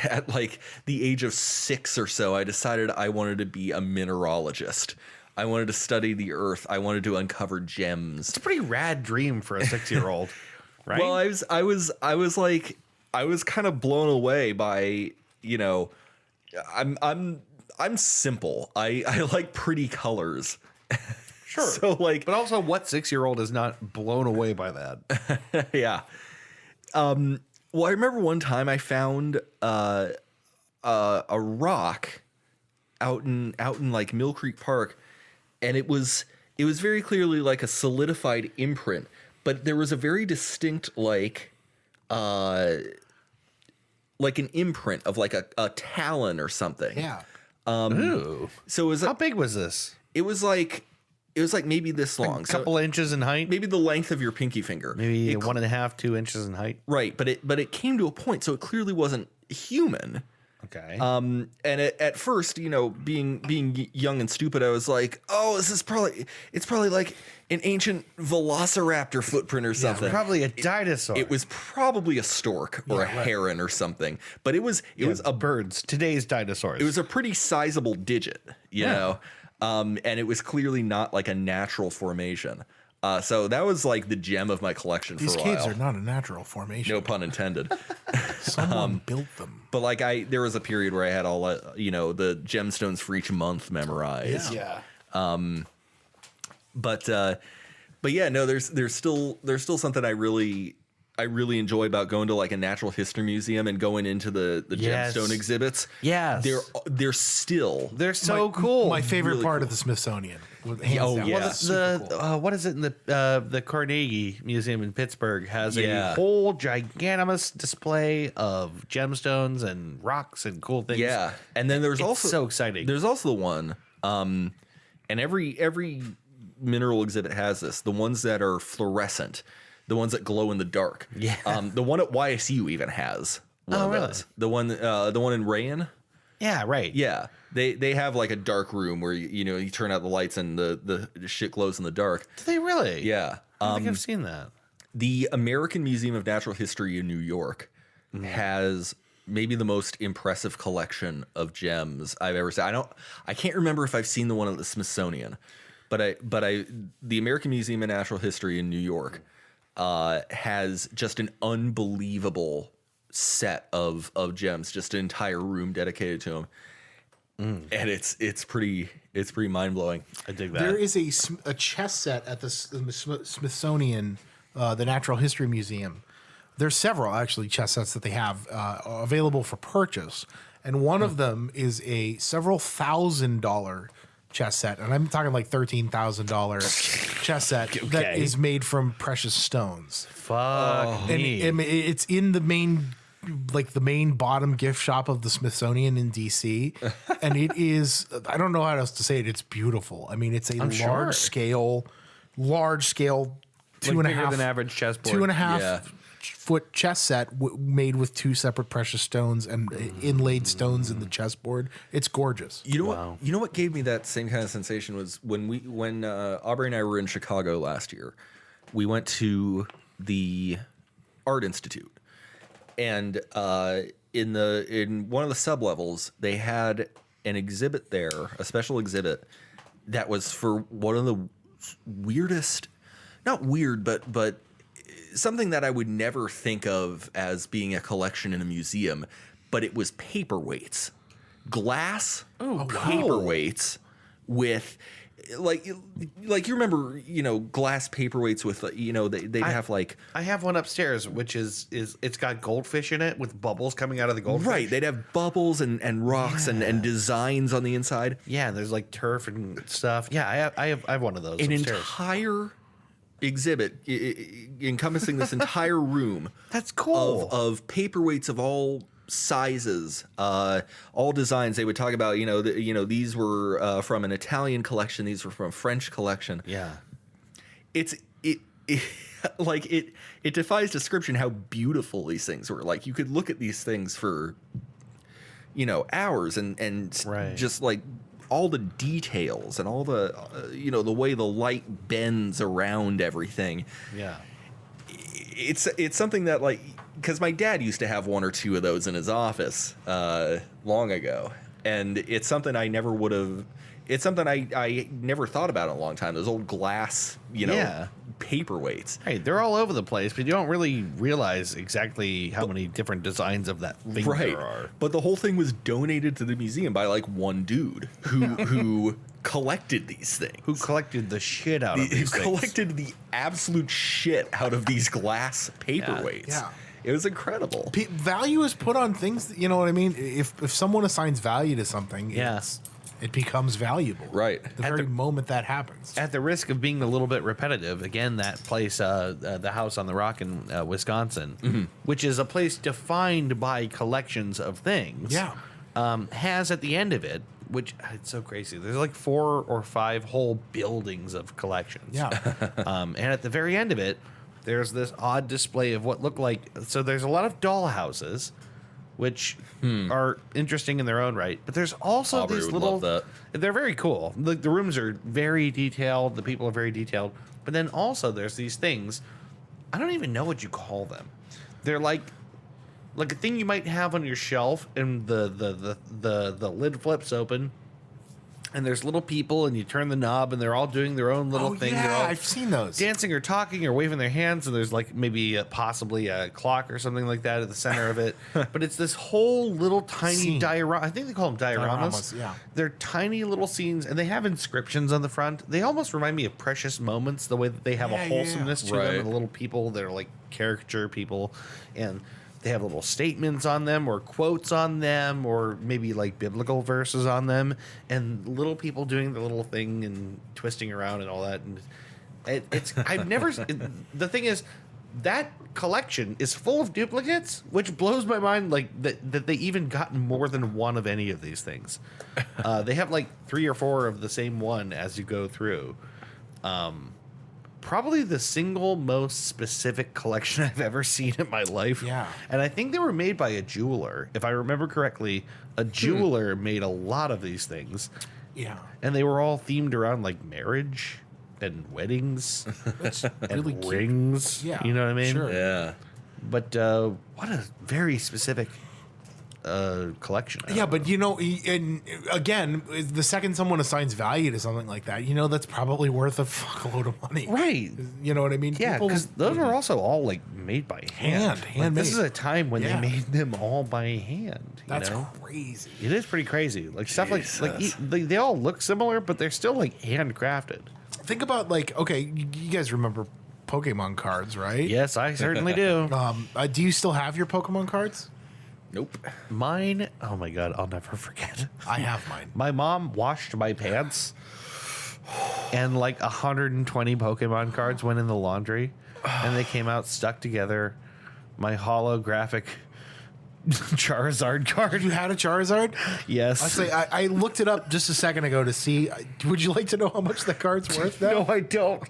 at like the age of 6 or so, I decided I wanted to be a mineralogist. I wanted to study the earth. I wanted to uncover gems. It's a pretty rad dream for a 6-year-old, right? Well, I was kind of blown away by, I'm simple. I like pretty colors. Sure. So like, but also, what 6-year-old is not blown away by that? yeah. Well, I remember one time I found a rock out in like Mill Creek Park, and it was very clearly like a solidified imprint, but there was a very distinct like an imprint of like a talon or something. Yeah. Ooh. So it was How big was this? it was like maybe this long, A couple inches in height? maybe the length of your pinky finger. Maybe It 1.5, 2 inches in height. Right, but it came to a point, so it clearly wasn't human. Okay. And at first, being young and stupid, I was like, "Oh, it's probably like an ancient velociraptor footprint or something." Probably a dinosaur. It was probably a stork or a heron or something, but it was a birds. Today's dinosaurs. it was a pretty sizable digit, you know, and it was clearly not like a natural formation. So that was like the gem of my collection These for a while. caves are not a natural formation. No pun intended. Someone built them. But like there was a period where I had all the gemstones for each month memorized. yeah. But yeah, no, there's still something I really enjoy about going to like a natural history museum and going into the Yes. gemstone exhibits. Yes. They're They're so cool. My favorite Really part cool. of the Smithsonian. Hands Oh, down. yeah. Well, Super cool. what is it in the Carnegie Museum in Pittsburgh has Yeah. a whole giganimous display of gemstones and rocks and cool things. Yeah, and then there's It's also so exciting. There's also the one, and every mineral exhibit has this. The ones that are fluorescent, the ones that glow in the dark. Yeah. The one at YSU even has one of really? those. The one in Rayen. Yeah, right. Yeah, they have like a dark room where you turn out the lights and the shit glows in the dark. Do they really? Yeah. I think I've seen that. The American Museum of Natural History in New York has maybe the most impressive collection of gems I've ever seen. I can't remember if I've seen the one at the Smithsonian, but the American Museum of Natural History in New York has just an unbelievable set of gems, just an entire room dedicated to them. And it's pretty mind blowing. I dig that. There is a chess set at the Smithsonian, the Natural History Museum. There's several actually chess sets that they have available for purchase, and one of them is a several $1,000 chess set, and I'm talking like $13,000 chess set that Okay. is made from precious stones. Fuck And me. it's in the main bottom gift shop of the Smithsonian in DC. And it is, I don't know how else to say it. It's beautiful. I mean, it's a sure. large scale, two and a bigger half than average chessboard. 2.5 Yeah. foot chess set made with 2 separate precious stones and inlaid stones in the chessboard. It's gorgeous. You know what? You know what gave me that same kind of sensation was when Aubrey and I were in Chicago last year. We went to the Art Institute, and in one of the sublevels, they had an exhibit there, a special exhibit that was for one of the weirdest, not weird, but something that I would never think of as being a collection in a museum, but it was paperweights, glass paperweights with like you remember, glass paperweights with, they'd have like, I have one upstairs, which is it's got goldfish in it with bubbles coming out of the goldfish. right. They'd have bubbles and rocks and designs on the inside. Yeah, there's like turf and stuff. Yeah, I have one of those An upstairs. entire exhibit encompassing this entire room. That's cool. Of paperweights of all sizes, all designs. They would talk about, these were from an Italian collection. These were from a French collection. Yeah. It like it defies description how beautiful these things were. Like you could look at these things for, hours and Right. just like all the details and all the, the way the light bends around everything. Yeah. It's something that, like, because my dad used to have one or two of those in his office long ago, and it's something I never would have. It's something I never thought about in a long time. Those old glass, Yeah. paperweights. Hey, they're all over the place, but you don't really realize exactly how many different designs of that thing there are. But the whole thing was donated to the museum by like one dude who collected these things. Who collected the shit out of Who these things? collected the absolute shit out of these glass paperweights. Yeah. It was incredible. Value is put on things, you know what I mean? If someone assigns value to something, Yeah. it becomes valuable. Right. The very moment that happens. At the risk of being a little bit repetitive, again, that place, the House on the Rock in Wisconsin, which is a place defined by collections of things, Yeah. has at the end of it, which it's so crazy. There's like 4 or 5 whole buildings of collections. Yeah. And at the very end of it, there's this odd display of what look like. So there's a lot of dollhouses, which are interesting in their own right. But there's also Aubrey these would little. love that. They're very cool. The rooms are very detailed. The people are very detailed. But then also there's these things. I don't even know what you call them. They're like a thing you might have on your shelf, and the lid flips open. And there's little people, and you turn the knob, and they're all doing their own little thing. They're Yeah, all I've seen those. dancing or talking or waving their hands, and there's like maybe possibly a clock or something like that at the center of it. But it's this whole little tiny Scene. diorama. I think they call them dioramas. Dioramas, yeah. They're tiny little scenes, and they have inscriptions on the front. They almost remind me of Precious Moments, the way that they have Yeah, a yeah, wholesomeness to them, Right. and the little people. They're like caricature people, and they have little statements on them or quotes on them or maybe like biblical verses on them, and little people doing the little thing and twisting around and all that. And it's I've never the thing is that collection is full of duplicates, which blows my mind, like that they even gotten more than one of any of these things. They have like 3 or 4 of the same one as you go through. Probably the single most specific collection I've ever seen in my life. Yeah. And I think they were made by a jeweler. If I remember correctly, a jeweler made a lot of these things. Yeah. And they were all themed around like marriage and weddings and really cute. rings. Yeah, You know what I mean? sure. Yeah. But what a very specific collection. Yeah, but and again, the second someone assigns value to something like that, that's probably worth a fuckload of money. Right. You know what I mean? Yeah, People- because those are also all like made by hand. Like, handmade. this is a time when Yeah. they made them all by hand. That's you know? crazy. It is pretty crazy. Like stuff like Jesus. they all look similar, but they're still like handcrafted. Think about okay, you guys remember Pokemon cards, right? Yes, I certainly do. Do you still have your Pokemon cards? Nope. Mine. Oh my god, I'll never forget. I have mine. My mom washed my pants, and like 120 Pokemon cards went in the laundry, and they came out stuck together. My holographic Charizard card. You had a Charizard? Yes. I looked it up just a second ago to see. Would you like to know how much the card's worth now? No, I don't.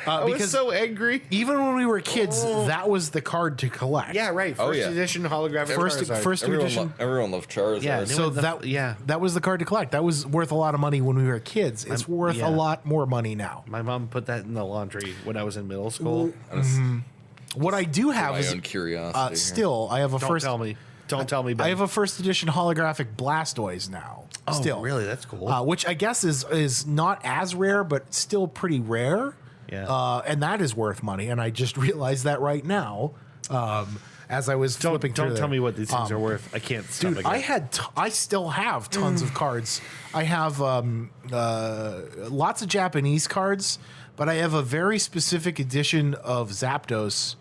I was because so angry. even when we were kids, that was the card to collect. Yeah, right. First yeah. edition holographic Charizard. First edition. Everyone loved Charizard. Yeah, So that was the card to collect. That was worth a lot of money when we were kids. It's worth yeah. a lot more money now. My mom put that in the laundry when I was in middle school. What I do have my is own curiosity. still I have a Don't tell me. Don't tell me. Ben. I have a first edition holographic Blastoise now. Oh, still, really? That's cool. which I guess is not as rare, but still pretty rare. Yeah. And that is worth money. And I just realized that right now, as I was flipping through. Don't tell there. me what these things are worth. I can't. Dude, stomach it. I still have tons of cards. I have lots of Japanese cards, but I have a very specific edition of Zapdos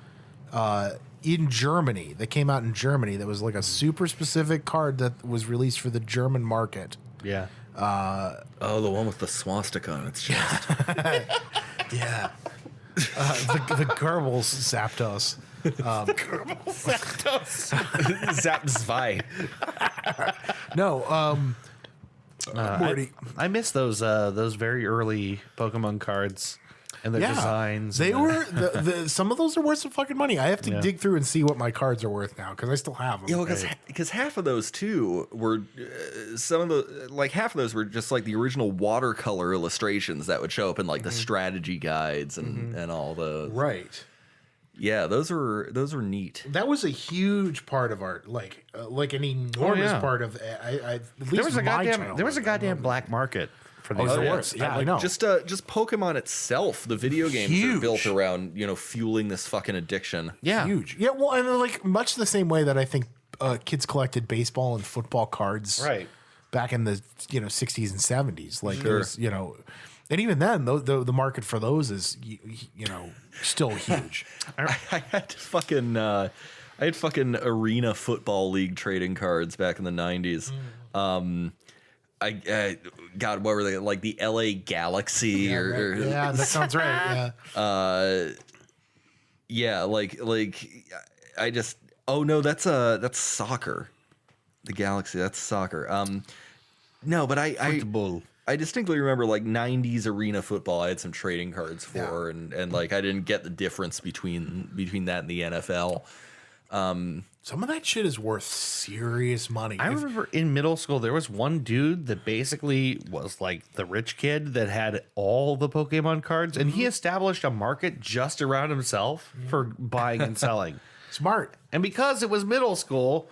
in Germany that came out in Germany. That was like a super specific card that was released for the German market. Yeah. Oh, the one with the swastika on its chest. Yeah, the Goebbels Zapdos. Zap Zwei. No, Morty. I miss those very early Pokemon cards and their designs. They and were some of those are worth some fucking money. I have to dig through and see what my cards are worth now because I still have them. Yeah, because half of those too were some of the half of those were just like the original watercolor illustrations that would show up in like the strategy guides and all those. Right. Yeah, those were neat. That was a huge part of art, like an enormous part of. At least there was a my goddamn childhood. black market for these. Oh, there things. was. Yeah, I Like, know. Just Pokemon itself, the video games Huge. are built around fueling this fucking addiction. Yeah. Huge. Yeah, well, and like much the same way that I think kids collected baseball and football cards, Right. back in the 60s and 70s. Like Sure. there's and even then, the market for those is still huge. I had fucking Arena Football League trading cards back in the 90s. God, what were they, like the LA Galaxy Yeah, that sounds right. Yeah. I just that's soccer. The Galaxy, that's soccer. No, but I distinctly remember like 90s arena football. I had some trading cards for, and like I didn't get the difference between that and the NFL. Some of that shit is worth serious money. I remember in middle school there was one dude that basically was like the rich kid that had all the Pokemon cards, and he established a market just around himself for buying and selling. Smart. And because it was middle school,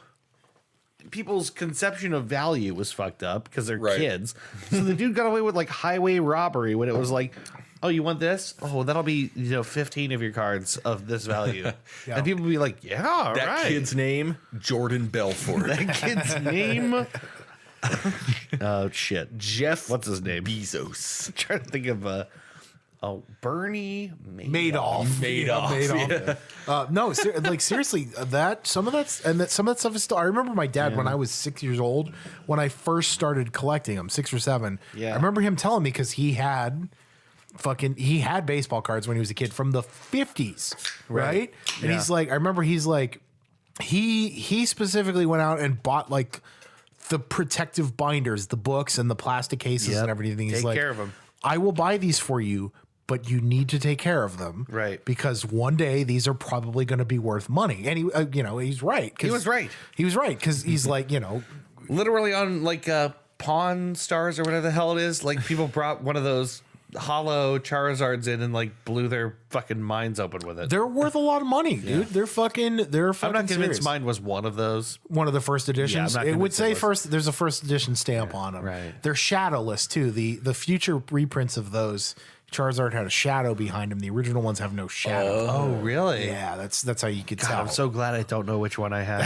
people's conception of value was fucked up because they're Right. kids. So the dude got away with like highway robbery when it was like, oh, you want this? Oh, that'll be 15 of your cards of this value. And people would be like, yeah, all That right. kid's name, Jordan Belfort. That kid's name. Oh shit, Jeff what's his name? Bezos. I'm trying to think of Bernie Madoff. Madoff. Yeah. No, seriously, some of that stuff is still. I remember my dad when I was 6 years old, when I first started collecting them, 6 or 7. Yeah. I remember him telling me because he had baseball cards when he was a kid from the 50s, right? And he's like, I remember he's like, he specifically went out and bought like the protective binders, the books and the plastic cases and everything. He's Take like, care of 'em. I will buy these for you, but you need to take care of them. Right. Because one day these are probably going to be worth money. And he's right. He was right. He was right. Cause he's like, Literally on like Pawn Stars or whatever the hell it is. Like people brought one of those hollow Charizards in and like blew their fucking minds open with it. they're worth a lot of money, dude. They're fucking I'm not convinced serious. mine was one of those. One of the first editions. not It would convinced say it was. first. There's a first edition stamp on them. right. They're shadowless too. The future reprints of those Charizard had a shadow behind him. The original ones have no shadow. Oh, really? Yeah, that's how you could God, tell. I'm so glad I don't know which one I had.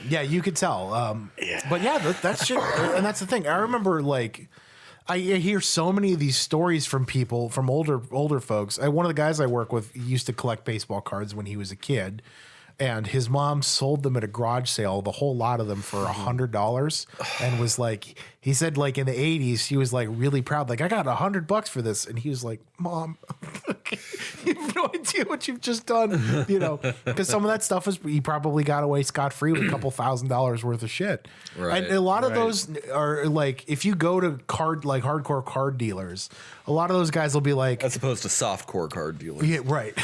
Yeah, you could tell. But yeah, that's shit. And that's the thing. I remember like. I hear so many of these stories from people, from older folks. One of the guys I work with used to collect baseball cards when he was a kid. and his mom sold them at a garage sale, the whole lot of them for $100, and was like, he said like in the 80s, he was like really proud, like I got $100 for this, and he was like, Mom, you have no idea what you've just done, you know, because some of that stuff was he probably got away scot-free with a couple $1,000s worth of shit. Right. And a lot of those are like, if you go to hardcore card dealers, a lot of those guys will be like, As opposed to softcore card dealers. yeah, right.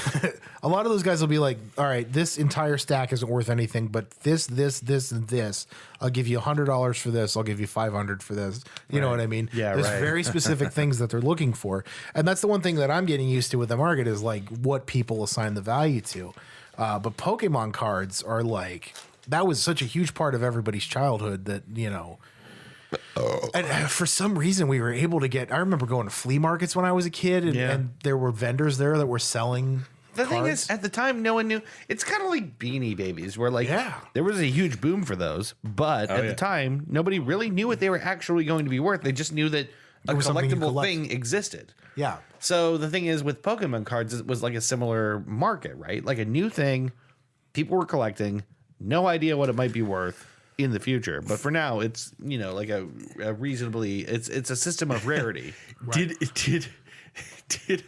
A lot of those guys will be like, all right, this entire stack isn't worth anything, but this, and this, I'll give you $100 for this. I'll give you $500 for this. You know what I mean? Yeah, There's right. very specific things that they're looking for. And that's the one thing that I'm getting used to with the market is like what people assign the value to. But Pokemon cards are like, that was such a huge part of everybody's childhood that, you know, and for some reason we were able to get, I remember going to flea markets when I was a kid and there were vendors there that were selling The thing cards. is, at the time, no one knew. It's kind of like Beanie Babies, where like there was a huge boom for those, but at the time, nobody really knew what they were actually going to be worth. They just knew that a was something you collectible collect. thing existed. Yeah. So the thing is, with Pokemon cards, it was like a similar market, right? Like a new thing, people were collecting, no idea what it might be worth in the future. But for now, it's, you know, like a reasonably, it's a system of rarity. Did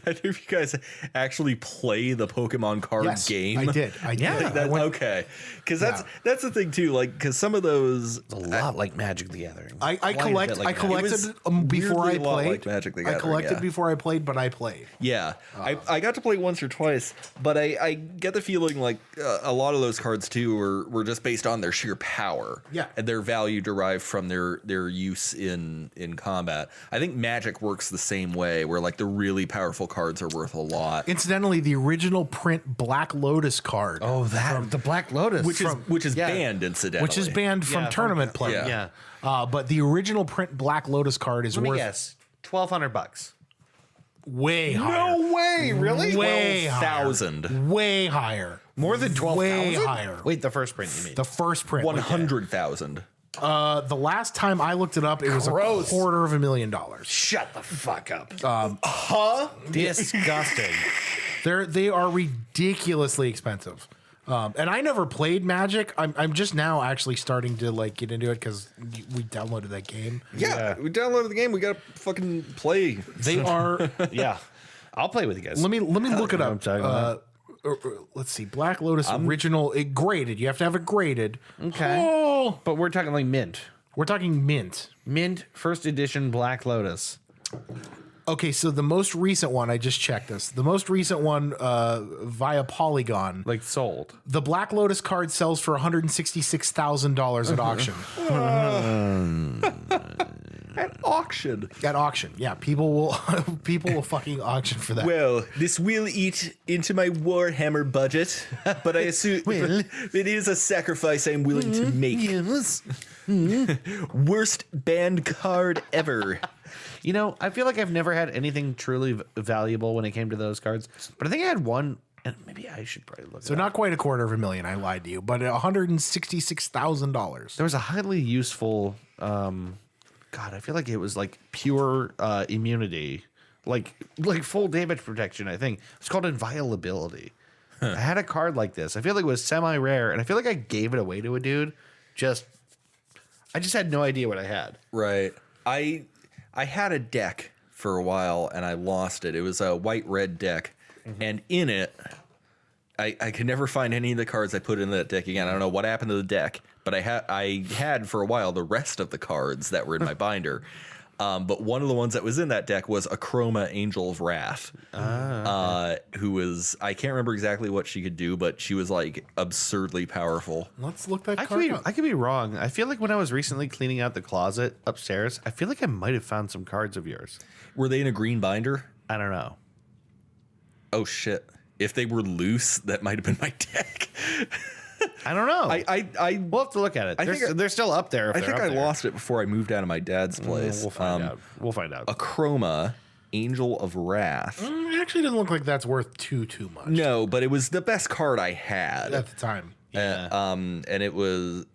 either of you guys actually play the Pokemon card Yes, game? I did. Yeah. Okay, because that's the thing too. Like, because some of those, It's a lot like Magic the Gathering. I Quite a collected bit like that. It was before I weirdly a lot played. like Magic the I Gathering, collected yeah. before I played, but I played. yeah, I got to play once or twice, but I get the feeling like a lot of those cards too were just based on their sheer power, and their value derived from their use in combat. I think Magic works the same way, where like the really powerful cards are worth a lot. Incidentally, the original print Black Lotus card, The Black Lotus. Which is banned, incidentally. which is banned from tournament play. Yeah. But the original print Black Lotus card is Let me worth guess, $1,200. way higher. No way, really? Way higher. 12,000. Way higher. More than 12,000? Way higher. Wait, the first print you mean? The first print. 100,000. The last time I looked it up, it was Gross. $250,000. Shut the fuck up. Disgusting. They are ridiculously expensive. And I never played Magic. I'm just now actually starting to like get into it because we downloaded that game. Yeah, we downloaded the game. We got to fucking play. They are. Yeah. I'll play with you guys. Let me look it know up. what I'm talking Let's see. Black Lotus original. It graded. You have to have it graded. Okay. Oh, But we're talking like mint. we're talking mint. Mint first edition Black Lotus. Okay, so the most recent one, I just checked this. The most recent one via Polygon, Like sold. the Black Lotus card sells for $166,000 at auction. At auction. At auction, yeah, people will fucking auction for that. Well, this will eat into my Warhammer budget, but I assume it is a sacrifice I'm willing to make. Yes. Worst banned card ever. You know, I feel like I've never had anything truly valuable when it came to those cards. But I think I had one, and maybe I should probably look So it up. not quite $250,000. I lied to you, but $166,000. There was a highly useful, God, I feel like it was like pure immunity, like full damage protection, I think. It's called inviolability. I had a card like this. I feel like it was semi-rare, and I feel like I gave it away to a dude. I just had no idea what I had. Right. I had a deck for a while and I lost it. It was a white-red deck. And in it, I could never find any of the cards I put in that deck again. I don't know what happened to the deck, but I had for a while the rest of the cards that were in my binder. But one of the ones that was in that deck was a Chroma Angel of Wrath, who was, I can't remember exactly what she could do, but she was like absurdly powerful. Let's look that I card up. could be wrong. I feel like when I was recently cleaning out the closet upstairs, I feel like I might have found some cards of yours. Were they in a green binder? I don't know. Oh shit. If they were loose, that might have been my deck. I don't know. We'll have to look at it. I think They're still up there. I think I lost it before I moved out of my dad's place. We'll find out. We'll find out. A Chroma Angel of Wrath. It actually doesn't look like that's worth too much No, but it was the best card I had. at the time. And it was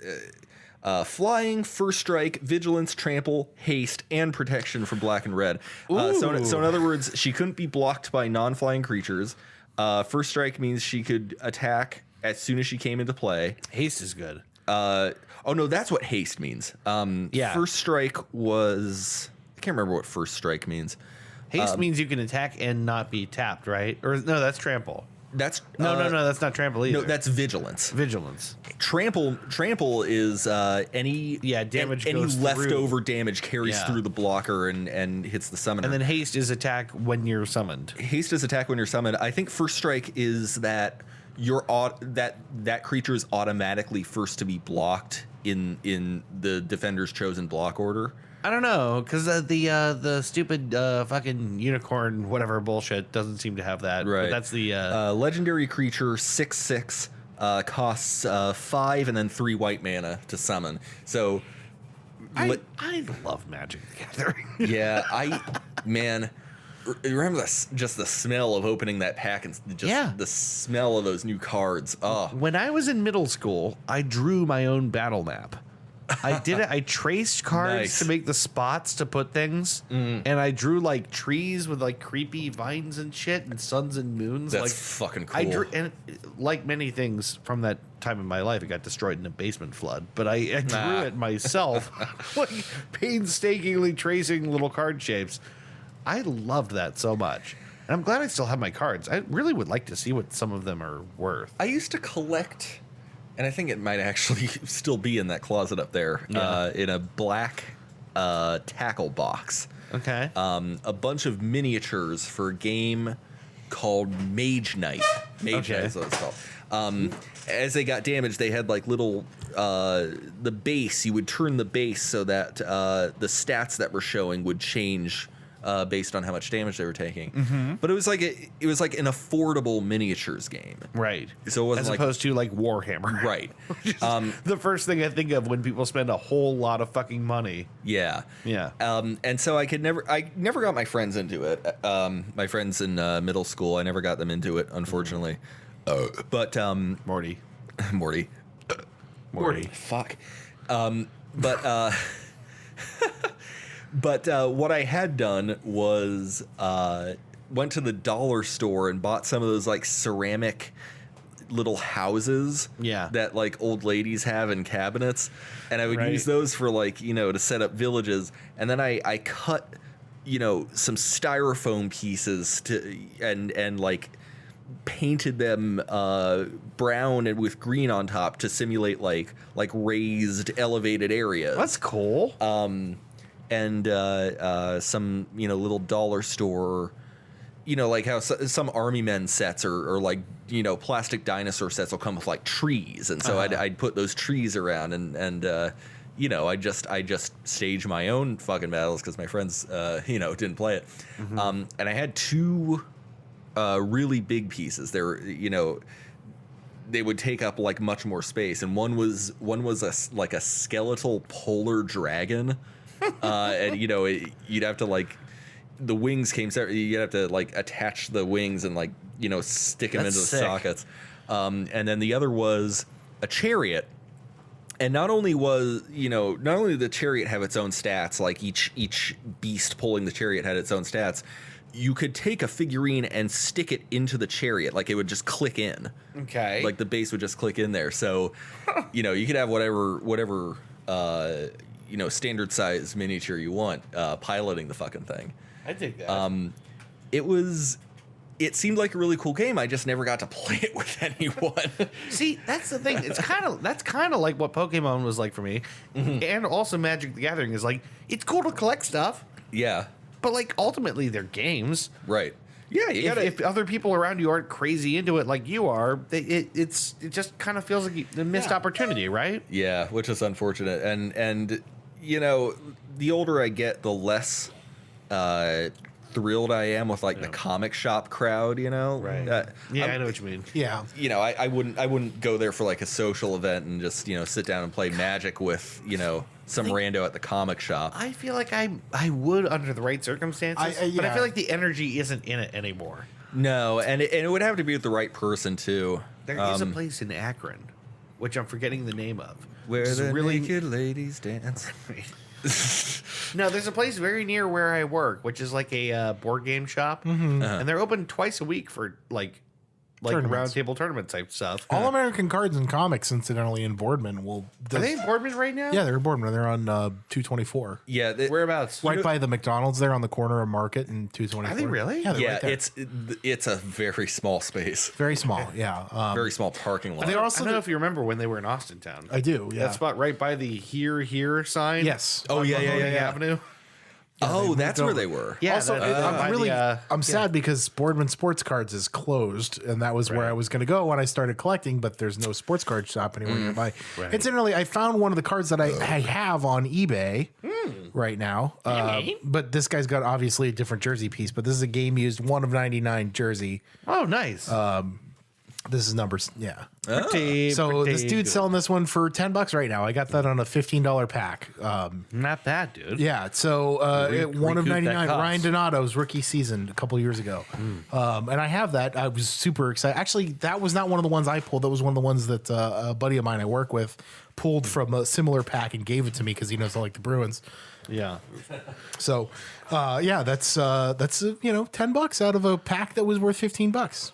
flying, first strike, vigilance, trample, haste, and protection from black and red. So in other words, she couldn't be blocked by non-flying creatures. First strike means she could attack as soon as she came into play. Haste is good. Oh no, that's what haste means. Yeah. First strike was, I can't remember what first strike means. Haste means you can attack and not be tapped, right? Or no, that's trample. That's No, that's not trample either. no, that's vigilance. vigilance. Trample is any damage any goes leftover through. damage carries Yeah. through the blocker and hits the summoner. And then haste is attack when you're summoned. Haste is attack when you're summoned. I think first strike is that that creature is automatically first to be blocked in the defender's chosen block order. I don't know, because the stupid fucking unicorn whatever bullshit doesn't seem to have that. Right. But that's the Legendary creature 6/6 costs 5 and then 3 white mana to summon. So I love Magic the Gathering. yeah, man. Remember just the smell of opening that pack and just the smell of those new cards. Oh, When I was in middle school, I drew my own battle map. I did it. I traced cards Nice. to make the spots to put things, and I drew like trees with like creepy vines and shit, and suns and moons. that's like fucking cool. I drew, and like many things from that time in my life, it got destroyed in a basement flood. But I drew it myself, like painstakingly tracing little card shapes. I loved that so much, and I'm glad I still have my cards. I really would like to see what some of them are worth. I used to collect, and I think it might actually still be in that closet up there, in a black tackle box. Okay. A bunch of miniatures for a game called Mage Knight. Mage Okay. Knight is what it's called. As they got damaged, they had like little the base. You would turn the base so that the stats that were showing would change based on how much damage they were taking. Mm-hmm. But it was like an affordable miniatures game. Right. So it wasn't as like opposed to like Warhammer. right. The first thing I think of when people spend a whole lot of fucking money. Yeah. Yeah. And so I never got my friends into it. My friends in middle school, I never got them into it, unfortunately. But Morty. Morty. Fuck. But what I had done was went to the dollar store and bought some of those like ceramic little houses that like old ladies have in cabinets, and I would use those for like to set up villages, and then I cut some styrofoam pieces and like painted them brown and with green on top to simulate like raised elevated areas. That's cool. And some little dollar store, like how some army men sets or like plastic dinosaur sets will come with like trees, and so I'd put those trees around and I just stage my own fucking battles because my friends didn't play it. And I had 2 really big pieces. They were they would take up like much more space, and one was a skeletal polar dragon. And you'd have to like the wings came separate. You'd have to like attach the wings and like stick them into the sockets. And then the other was a chariot. And not only did the chariot have its own stats, like each beast pulling the chariot had its own stats. You could take a figurine and stick it into the chariot, like it would just click in. Okay. Like the base would just click in there. So, you could have whatever standard size miniature you want, piloting the fucking thing. I think that. It seemed like a really cool game. I just never got to play it with anyone. See, that's the thing. That's kind of like what Pokemon was like for me, and also Magic the Gathering is like it's cool to collect stuff, Yeah. but like ultimately they're games. Right. Yeah. You gotta. If other people around you aren't crazy into it like you are, it just kind of feels like a missed opportunity, right? Yeah, which is unfortunate. And the older I get, the less thrilled I am with like the comic shop crowd. Right. I know what you mean. Yeah. I wouldn't go there for like a social event and just sit down and play Magic with some rando at the comic shop. I feel like I would under the right circumstances, but I yeah. feel like the energy isn't in it anymore. No, and it would have to be with the right person too. There is a place in Akron, which I'm forgetting the name of, Where which is the really naked ladies dance. No, there's a place very near where I work, which is like a board game shop, and they're open twice a week for like like Tournaments. round table tournament type stuff. All American Cards and Comics, incidentally, in Boardman will. Are they in Boardman right now? Yeah, they're in Boardman. They're on 224. Yeah, Whereabouts? Right by the McDonald's there on the corner of Market and 224. Are they really? Yeah, they're yeah, right there. it's a very small space, very small. Yeah. very small parking lot. They also I don't know if you remember when they were in Austin Town. I do. Yeah. That spot right by the here sign. Yes. Oh, on yeah, Mahoning yeah. Avenue. Oh, that's moved where over. they were. Yeah. Also, by the, I'm sad because Boardman Sports Cards is closed, and that was where I was going to go when I started collecting. But there's no sports card shop anywhere nearby. Right. Incidentally, I found one of the cards that I have on eBay right now. But this guy's got obviously a different jersey piece. But this is a game used 1 of 99 jersey. Oh, nice. This is numbers. Yeah. Pretty, So pretty this dude's good. selling this one for $10 right now. I got that on a $15 pack. Not bad, dude. Yeah, so 1 of recoup that 99, cost. Ryan Donato's rookie season a couple years ago. And I have that. I was super excited. Actually, that was not one of the ones I pulled. That was one of the ones that a buddy of mine I work with pulled from a similar pack and gave it to me because he knows I like the Bruins. Yeah. So, yeah, that's $10 out of a pack that was worth $15.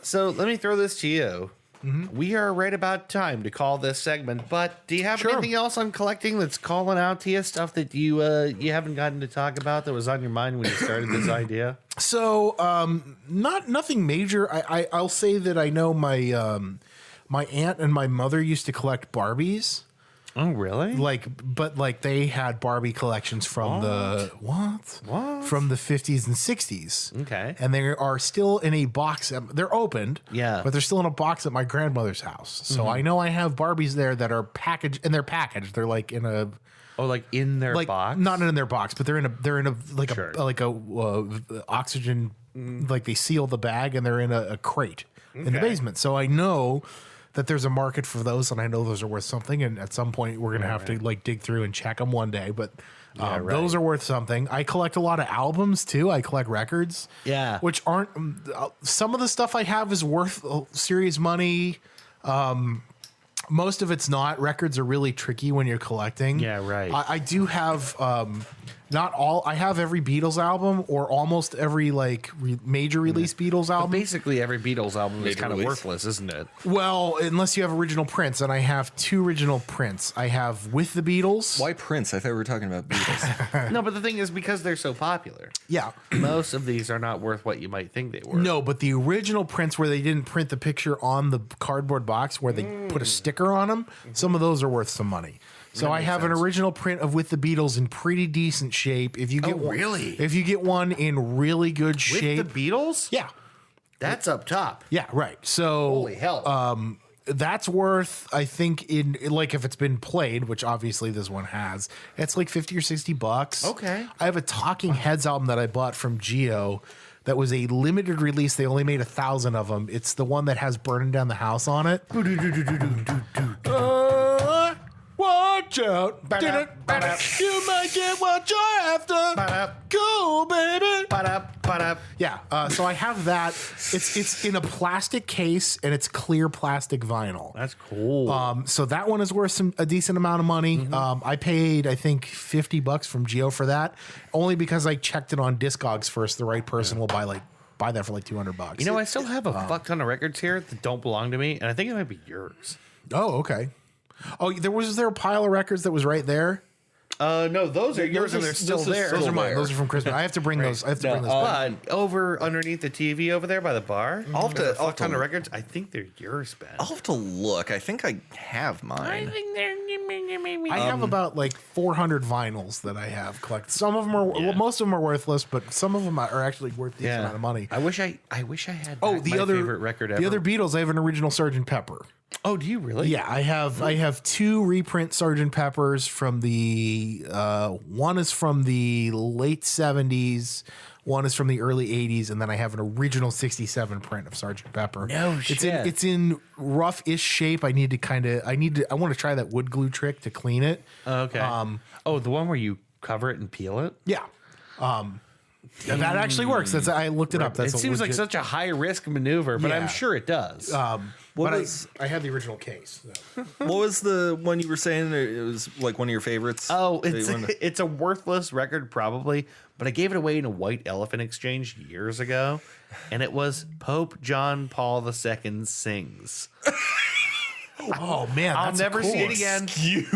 So let me throw this to you. Mm-hmm. We are right about time to call this segment, but do you have Sure. anything else on collecting that's calling out to you? Stuff that you haven't gotten to talk about that was on your mind when you started this idea? nothing major. I'll say that I know my aunt and my mother used to collect Barbies. Oh, really? But they had Barbie collections from the from the 50s and 60s. Okay. And they are still in a box. They're opened. Yeah. But they're still in a box at my grandmother's house. So I know I have Barbies there that are packaged, and they're packaged. They're like in a like in their box? not in their box, but they're in a like Sure. a oxygen, like they seal the bag and they're in a crate in the Okay. basement. So I know that there's a market for those, and I know those are worth something. And at some point, we're gonna have to dig through and check them one day. But those are worth something. I collect a lot of albums too. I collect records, which aren't. Some of the stuff I have is worth serious money. Most of it's not. Records are really tricky when you're collecting. Yeah, right. I do have not all. I have every Beatles album or almost every major release Beatles album. Basically, every Beatles album is Major kind of release. worthless, isn't it? Well, unless you have original prints, and I have 2 original prints. I have with the Beatles. Why Prince? I thought we were talking about Beatles. No, but the thing is, because they're so popular, Yeah. most of these are not worth what you might think they were. No, but the original prints where they didn't print the picture on the cardboard box, where they put a sticker on them, some of those are worth some money. So I have an original print of With the Beatles in pretty decent shape. If you get one, really? If you get one in really good With shape, the Beatles? yeah, That's up top. yeah, right. So Holy hell. that's worth, I think, in if it's been played, which obviously this one has, it's like $50 or $60. Okay. I have a Talking Heads album that I bought from Geo. That was a limited release. They only made 1,000 of them. It's the one that has "Burning Down the House" on it. Watch out! You might get what you're after. Go, baby. Yeah. So I have that. It's in a plastic case and it's clear plastic vinyl. That's cool. So that one is worth a decent amount of money. I paid, I think, $50 from Geo for that, only because I checked it on Discogs first. The right person will buy that for like $200. You know, I still have a fuck ton of records here that don't belong to me, and I think it might be yours. Oh, okay. Oh, was there a pile of records that was right there? No, those are yours, and they're still there. Those are mine. there. Those are from Christmas. I have to bring those. I have to bring those back. But over underneath the TV over there by the bar, I'll have to- there's a I'll have fuck ton to- of records. I think they're yours, Ben. I'll have to look. I think I have mine. I have about like 400 vinyls that I have collected. Some of them are, well, most of them are worthless, but some of them are actually worth the amount of money. I wish I had. Oh, back the my other favorite record ever. The other Beatles, I have an original Sgt. Pepper. Oh, do you really? Yeah, I have 2 reprint Sgt. Peppers from the one is from the late 70s, one is from the early 80s, and then I have an original 67 print of Sgt. Pepper. No It's shit. it's in rough-ish shape. I want to try that wood glue trick to clean it. Okay. The one where you cover it and peel it. Yeah. And that actually works. I looked it up. That's It seems like legit- such a high risk maneuver, but Yeah. I'm sure it does. What But was I had the original case. So. what was the one you were saying? It was like one of your favorites. Oh, that you wanted to- it's a worthless record probably, but I gave it away in a white elephant exchange years ago, and it was Pope John Paul II Sings. Oh man, I'll that's never cool. see it again,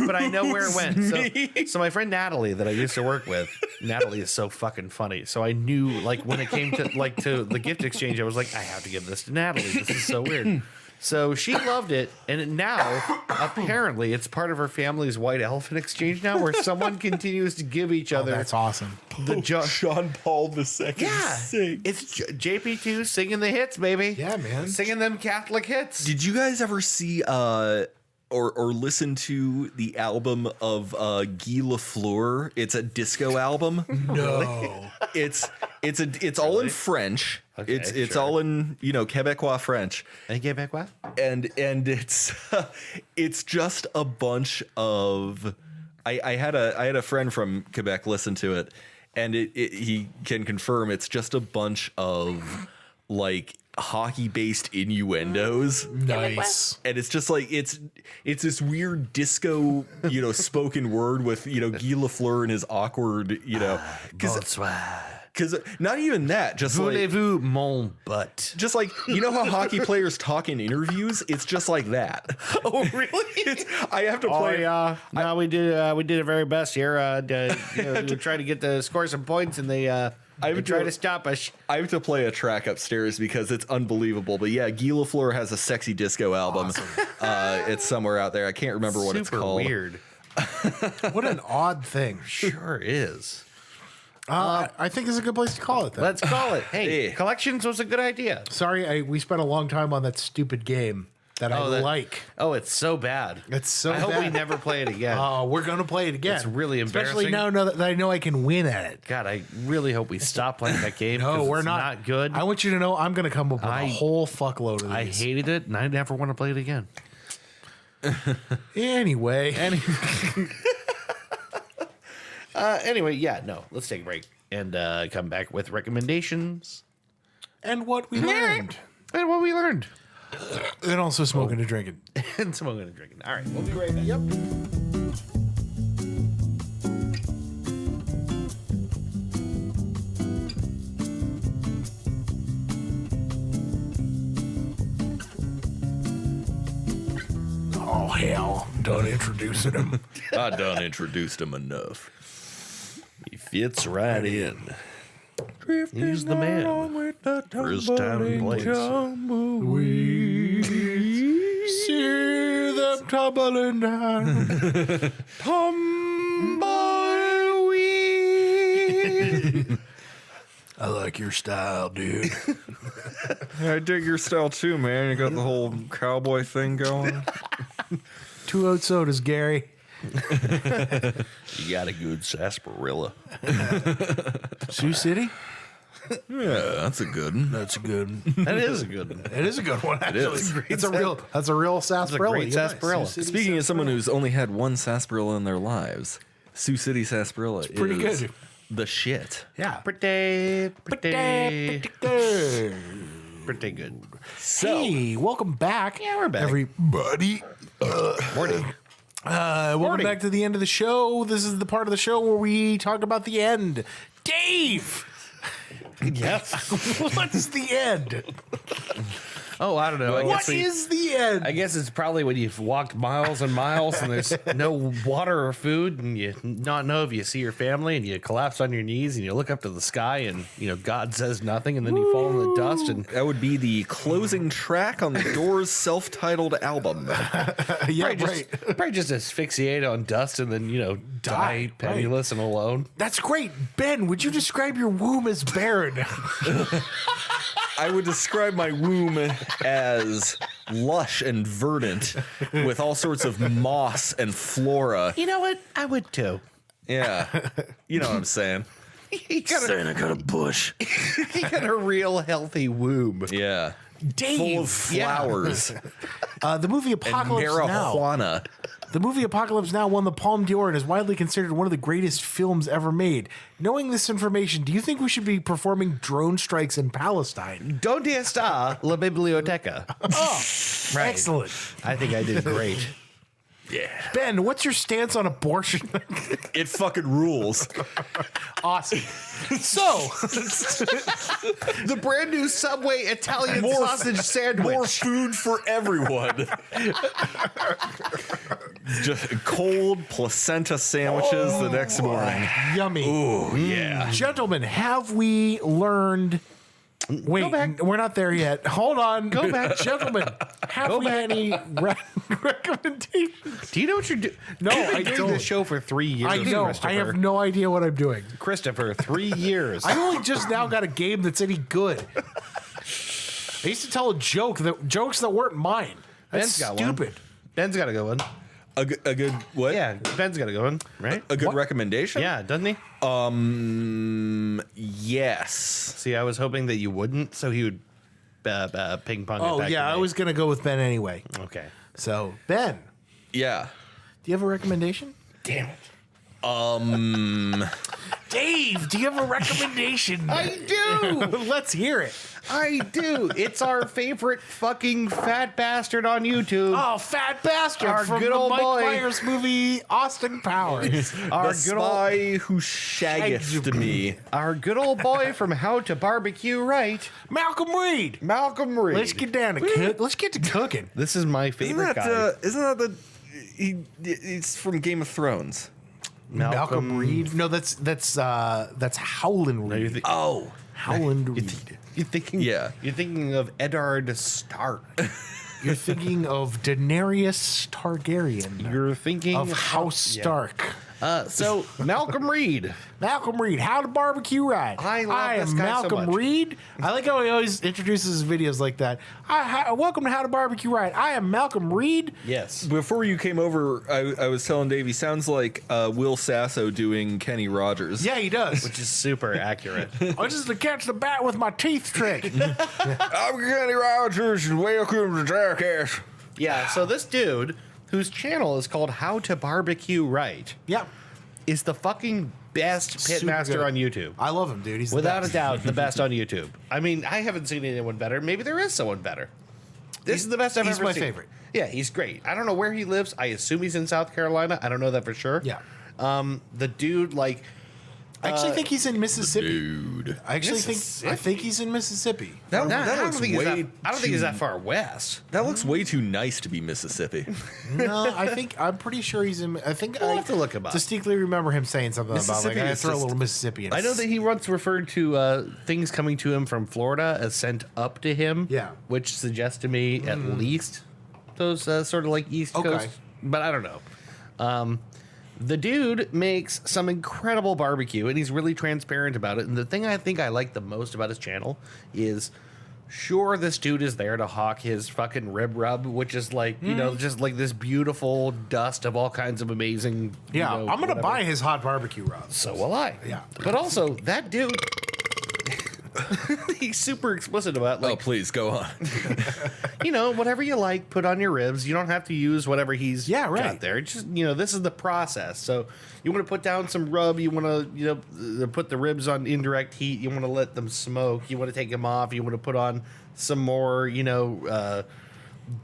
but I know where it went. So my friend Natalie that I used to work with, Natalie is so fucking funny. So I knew, like, when it came to to the gift exchange, I was like, I have to give this to Natalie. This is so weird. So she loved it, and now apparently it's part of her family's white elephant exchange now, where someone continues to give each other. That's awesome. The Sean Paul II. yeah, it's JP2 singing the hits, baby. Yeah, man. Singing them Catholic hits. Did you guys ever see or listen to the album of Guy Lafleur? It's a disco album. No. It's all in French. Okay, it's sure. all in Quebecois French, And get back what? and it's just a bunch of. I had a friend from Quebec listen to it, and he can confirm it's just a bunch of like hockey based innuendos. Nice. And it's just like it's this weird disco, spoken word with Guy Lafleur and his awkward, because not even that, just like Voulez-vous mon butt? just like how hockey players talk in interviews. It's just like that. Oh, really? I have to Oh play. yeah, no, we did our very best here. We tried to get to score some points, and they tried to stop us. I have to play a track upstairs because it's unbelievable. But yeah, Guy Lafleur has a sexy disco album. It's somewhere out there. I can't remember what it's Super called. weird. What an odd thing. Sure is. I think it's a good place to call it then. Let's call it. Hey, Yeah. collections was a good idea. Sorry, we spent a long time on that stupid game that I like. Oh, it's so bad. It's so I hope we bad. never play it again. Oh, we're gonna play it again. It's really especially embarrassing. now that I know I can win at it. God, I really hope we stop playing that game. No, 'cause we're it's not. good. I want you to know I'm gonna come up with a whole fuckload of I these. hated it, and I never want to play it again. Anyway, Anyway, yeah, no. Let's take a break and come back with recommendations and what we learned, and what we learned. and also smoking and drinking. And smoking and drinking. All right, we'll be right back. Yep. Oh hell! Done introducing him. I done introduced him enough. He fits right in. He's the man for his time and place. We see them tumbling down. Tumbleweed. I like your style, dude. Yeah, I dig your style too, man. You got the whole cowboy thing going. 2 oat sodas, Gary. You got a good sarsaparilla. Sioux City? Yeah, that's a good one. That's a good one. That is a good one. It is a good one, actually. is. That's a real sarsaparilla. great You're right. sarsaparilla. Sioux City Speaking of someone who's only had one sarsaparilla in their lives, Sioux City sarsaparilla pretty is good. the shit. Yeah. Pretty good. So, Hey, welcome back. Yeah, we're back. Everybody. Morning. Welcome Morning. back to the end of the show. This is the part of the show where we talk about the end. Dave! Yes. What's the end? Oh, I don't know. What is the end? I guess it's probably when you've walked miles and miles and there's no water or food and you not know if you see your family and you collapse on your knees and you look up to the sky and God says nothing and then you fall in the dust and that would be the closing track on the Doors' self-titled album. Yeah, probably just asphyxiate on dust and then die penniless and alone. That's great. Ben, would you describe your womb as barren? I would describe my womb as lush and verdant with all sorts of moss and flora. You know what? I would too. Yeah. You know what I'm saying. He got I got a bush. he got a real healthy womb. Yeah. Dave. full of flowers The movie and Apocalypse Now. marijuana. The movie Apocalypse Now won the Palme d'Or and is widely considered one of the greatest films ever made. Knowing this information, do you think we should be performing drone strikes in Palestine? Donde está la biblioteca? Oh, Right. excellent. I think I did great. Yeah, Ben, what's your stance on abortion? it fucking rules. Awesome. So, The brand new Subway Italian More- sausage sandwich. More food for everyone. Just cold placenta sandwiches the next morning. yummy. Oh yeah. Gentlemen, have we learned... Wait, back. we're not there yet. Hold on. Go back. Gentlemen, have we any recommendations? Do you know what you're doing? No, You've been I doing don't. this show for 3 years. I know. I Christopher. have no idea what I'm doing. Christopher, 3 years. I only just now got a game that's any good. I used to tell jokes that weren't mine. That's Ben's got stupid. one. Ben's got to go one. A good what? Yeah, Ben's got to go one, right? A good What? recommendation? Yeah, doesn't he? Yes. See, I was hoping that you wouldn't, so he would ping pong. Oh it back yeah, to I me. was gonna go with Ben anyway. Okay. So Ben, Yeah. do you have a recommendation? Damn it. Dave, do you have a recommendation? I do. Let's hear it. I do. It's our favorite fucking fat bastard on YouTube. Oh, fat bastard Our from good the old Mike boy. Myers movie Austin Powers. Our The good old, spy who shaggeth me. our good old boy from How to Barbecue Right, Malcolm Reed. Malcolm Reed. Let's get down to let's get to cooking. This is my Isn't favorite that, guy. isn't that the he's from Game of Thrones? Malcolm Reed. No, that's Howland No, you Reed. thi- Oh. Howland Reed. You're thinking, Yeah. You're thinking of Eddard Stark. You're thinking of Daenerys Targaryen You're thinking of House Yeah. Stark. So Malcolm Reed. Malcolm Reed, How to Barbecue Right. I love this am guy so Malcolm much. Reed. I like how he always introduces his videos like that. Welcome to How to Barbecue Right. I am Malcolm Reed. Yes. Before you came over, I was telling Dave he sounds like Will Sasso doing Kenny Rogers. Yeah, he does. Which is super accurate. I just to catch the bat with my teeth trick. I'm Kenny Rogers and welcome to Jackass. Yeah, so this dude, whose channel is called How to Barbecue Right, Yeah. is the fucking best Super pitmaster good. on YouTube. I love him, dude. He's Without the a best. doubt, the best on YouTube. I mean, I haven't seen anyone better. Maybe there is someone better. This is the best I've he's ever my seen. favorite. Yeah, he's great. I don't know where he lives. I assume he's in South Carolina. I don't know that for sure. Yeah. The dude, like, I actually think he's in Mississippi. Dude. I actually Mississippi? think he's in Mississippi. That I don't looks think he's way that, I don't think he's that far west. That looks way too nice to be Mississippi. No, I'm pretty sure he's in. I think We'll I have to look him up. distinctly remember him saying something about like Mississippi I is throw a just- little Mississippi in. I know that he once referred to things coming to him from Florida as sent up to him. Yeah. Which suggests to me at least those sort of like East Okay. Coast. But I don't know. The dude makes some incredible barbecue and he's really transparent about it. And the thing I think I like the most about his channel is sure, this dude is there to hawk his fucking rib rub, which is like, you know, just like this beautiful dust of all kinds of amazing. you Yeah, know, I'm gonna whatever. buy his hot barbecue rub. So will I. Yeah. But also, that dude, he's super explicit about, Oh, like, please go on. you know, whatever you like, put on your ribs. You don't have to use whatever he's Yeah, right. got there. It's just, you know, this is the process. So you want to put down some rub. You want to, you know, put the ribs on indirect heat. You want to let them smoke. You want to take them off. You want to put on some more, you know,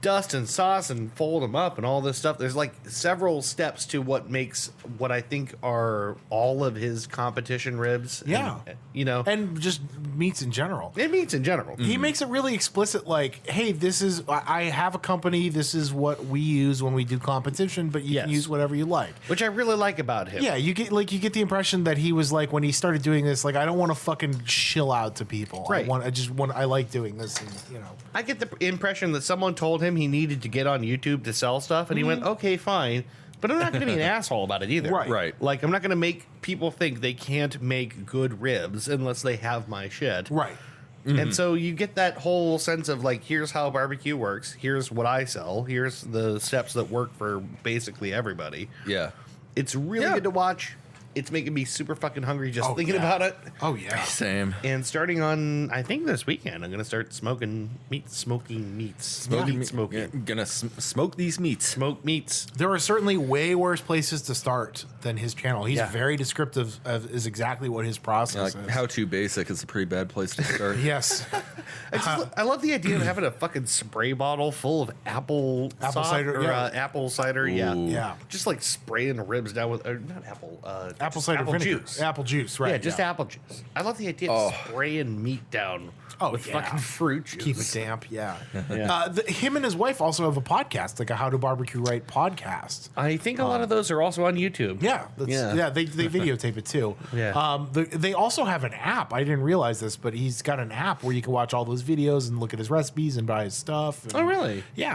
dust and sauce and fold them up and all this stuff. There's like several steps to what makes what I think are all of his competition ribs. Yeah. And, you know, And just meats in general. it meats in general. He makes it really explicit, like, hey, this is I have a company. This is what we use when we do competition, but you can Yes. use whatever you like. Which I really like about him. Yeah, you get the impression that he was like when he started doing this, like, I don't want to fucking chill out to people. Right. I like doing this, and you know. I get the impression that someone told him he needed to get on YouTube to sell stuff, and he went, okay, fine. But I'm not going to be an asshole about it either. Right. Right. Like, I'm not going to make people think they can't make good ribs unless they have my shit. Right. And so you get that whole sense of, like, here's how barbecue works. Here's what I sell. Here's the steps that work for basically everybody. Yeah. It's really Yeah. good to watch. it's making me super fucking hungry just Oh, thinking yeah. about it. Oh yeah. Same. And starting on, I think this weekend, I'm gonna start smoking meats. Gonna smoke these meats. Smoke meats. There are certainly way worse places to start than his channel. He's Yeah. very descriptive of is exactly what his process Like is. how to basic is a pretty bad place to start. Yes. I love the idea of having a fucking spray bottle full of apple cider, or, yeah. apple cider. Yeah, Ooh. Yeah. just like spraying the ribs down with, or not apple, Apple just cider apple vinegar. juice. Apple juice, right. Yeah, just apple juice. I love the idea of spraying meat down with yeah. fucking fruit juice. Keep it damp, yeah. Yeah. Him and his wife also have a podcast, like a How to Barbecue Right podcast. I think a lot of those are also on YouTube. Yeah, Yeah. they videotape it too. Yeah. They also have an app. I didn't realize this, but he's got an app where you can watch all those videos and look at his recipes and buy his stuff. And, Oh, really? Yeah.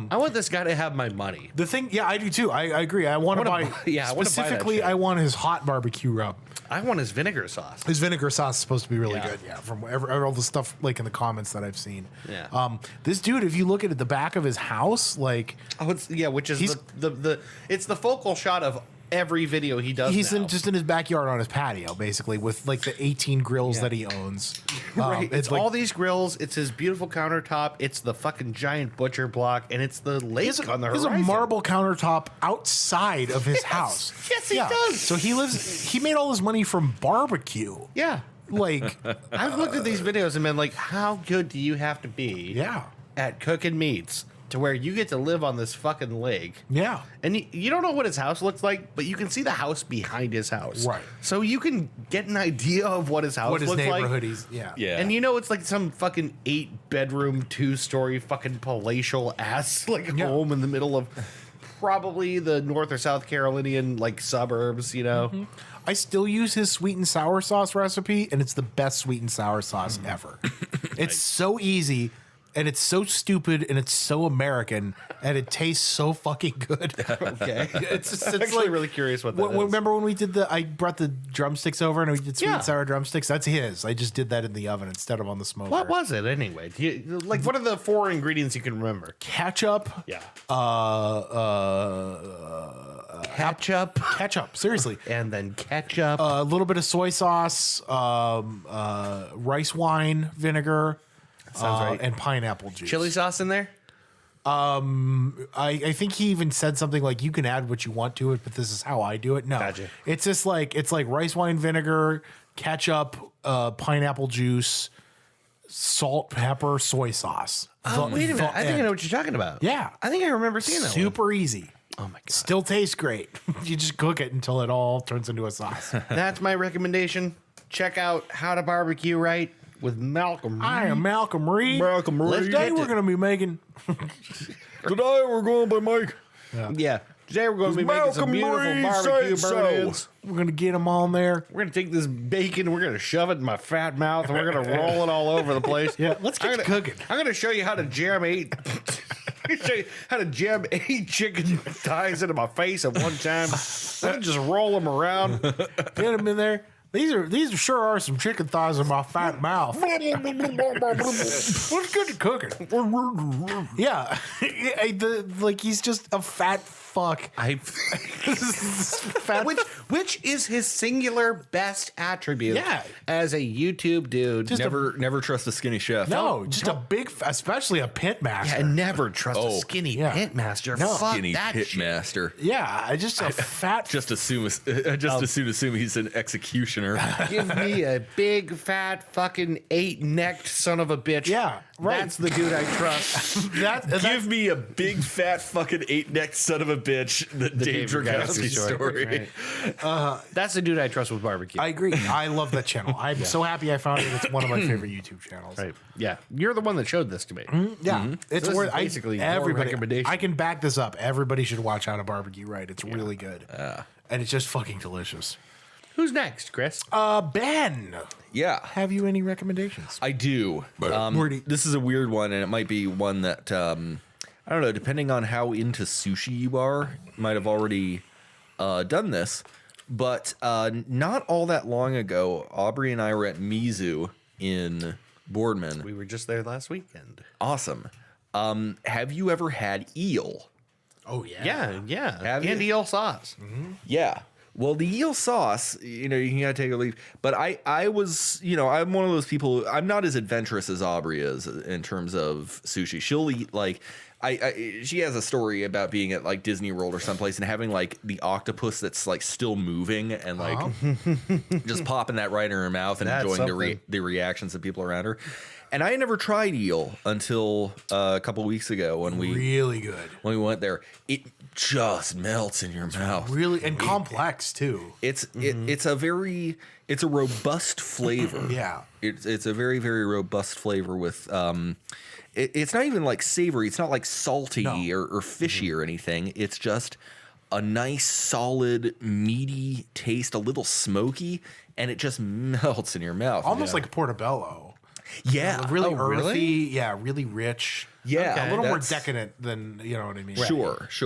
I want this guy to have my money. The thing, yeah, I do too. I agree. I want to buy. I wanna buy that specifically, shit. I want his hot barbecue rub. I want his vinegar sauce. His vinegar sauce is supposed to be really Yeah. good. Yeah, from all the stuff like in the comments that I've seen. Yeah. This dude, if you look at the back of his house, like Oh, it's which is He's- the it's the focal shot of every video he does. he's now. just in his backyard on his patio, basically, with like the 18 grills that he owns. Right. It's like, all these grills. It's his beautiful countertop. It's the fucking giant butcher block, and it's the lake on the there's horizon. a marble countertop outside of his house. Yes, he does. So he made all his money from barbecue. Yeah. Like, I've looked at these videos and been like, how good do you have to be yeah. at cooking meats to where you get to live on this fucking lake? Yeah. And you don't know what his house looks like, but you can see the house behind his house. Right. So you can get an idea of what his house What his looks like. neighborhood is. Yeah. Yeah. And you know it's like some fucking 8-bedroom, 2-story fucking palatial ass like Yeah. home in the middle of probably the North or South Carolinian like suburbs, you know. Mm-hmm. I still use his sweet and sour sauce recipe, and it's the best sweet and sour sauce ever. It's so easy, and it's so stupid, and it's so American, and it tastes so fucking good. Okay. It's I'm actually really curious what that is. Remember when we did I brought the drumsticks over and we did sweet Yeah. and sour drumsticks? That's his. I just did that in the oven instead of on the smoker. What was it anyway? Do you, like, what are the 4 ingredients you can remember? Ketchup. Yeah. Ketchup. Seriously. And then ketchup. A little bit of soy sauce, rice wine vinegar, Sounds right. and pineapple juice. Chili sauce in there? I think he even said something like you can add what you want to it, but this is how I do it. No, Gotcha. it's just like rice wine vinegar, ketchup, pineapple juice, salt, pepper, soy sauce. Oh, wait a minute. I think I know what you're talking about. Yeah. I think I remember seeing that one. Super easy. Oh, my God. Still tastes great. You just cook it until it all turns into a sauce. That's my recommendation. Check out How to Barbecue Right with Malcolm. I am Malcolm Reed. Malcolm Reed. Today we're going to be making. Today we're going to make. Yeah. Today we're going to be making some Malcolm beautiful Reed barbecue said so. burn-ins. We're going to get them on there. We're going to take this bacon, we're going to shove it in my fat mouth, and we're going to roll it all over the place. Yeah, let's get you cooking. I'm going to show you how to jam 8. Show you how to jam 8 chicken thighs into my face at one time. Then just roll them around. Get them in there. These sure are some chicken thighs in my fat mouth. What's good to cooking? Yeah, he's just a fat fuck. Fat. Which is his singular best attribute? Yeah. As a YouTube dude. Just Never trust a skinny chef. No, just a big, especially a pit master. Yeah, and never trust a skinny yeah. pit master. No. Fuck Skinny that pit shit. master. Yeah, just a fat. Just assume as soon assume he's an executioner. Give me a big, fat, fucking 8-necked son of a bitch. Yeah, right. That's the dude I trust. Give me a big fat fucking 8-necked son of a bitch. The Dave Dragowski story. Right. That's the dude I trust with barbecue. I agree. I love that channel. I'm so happy I found it. It's one of my favorite YouTube channels. Right. Yeah. You're the one that showed this to me. Yeah, it's So this worth is basically your everybody. recommendation. I can back this up. Everybody should watch How to Barbecue Right. It's really good, and it's just fucking delicious. Who's next, Chris? Ben, Yeah, have you any recommendations? I do. This is a weird one, and it might be one that I don't know. Depending on how into sushi you are, you might have already done this. But not all that long ago, Aubrey and I were at Mizu in Boardman. We were just there last weekend. Awesome. Have you ever had eel? Oh yeah, Yeah. Have you? And eel sauce. Yeah. Well, the eel sauce, you can gotta take or leave. But I was, I'm one of those people. I'm not as adventurous as Aubrey is in terms of sushi. She'll eat like, she has a story about being at like Disney World or someplace and having like the octopus that's like still moving and like just popping that right in her mouth and That's enjoying the reactions of people around her. And I had never tried eel until a couple weeks ago when we when we went there. It just melts in your mouth. Really, and complex too. It's a robust flavor. Yeah. It's a very, very robust flavor with it's not even like savory. It's not like salty or fishy or anything. It's just a nice, solid, meaty taste, a little smoky, and it just melts in your mouth. Almost like portobello. Yeah. Really Oh, earthy. really? Yeah, really rich. Yeah. A little more That's- decadent than, you know what I mean? Sure. It's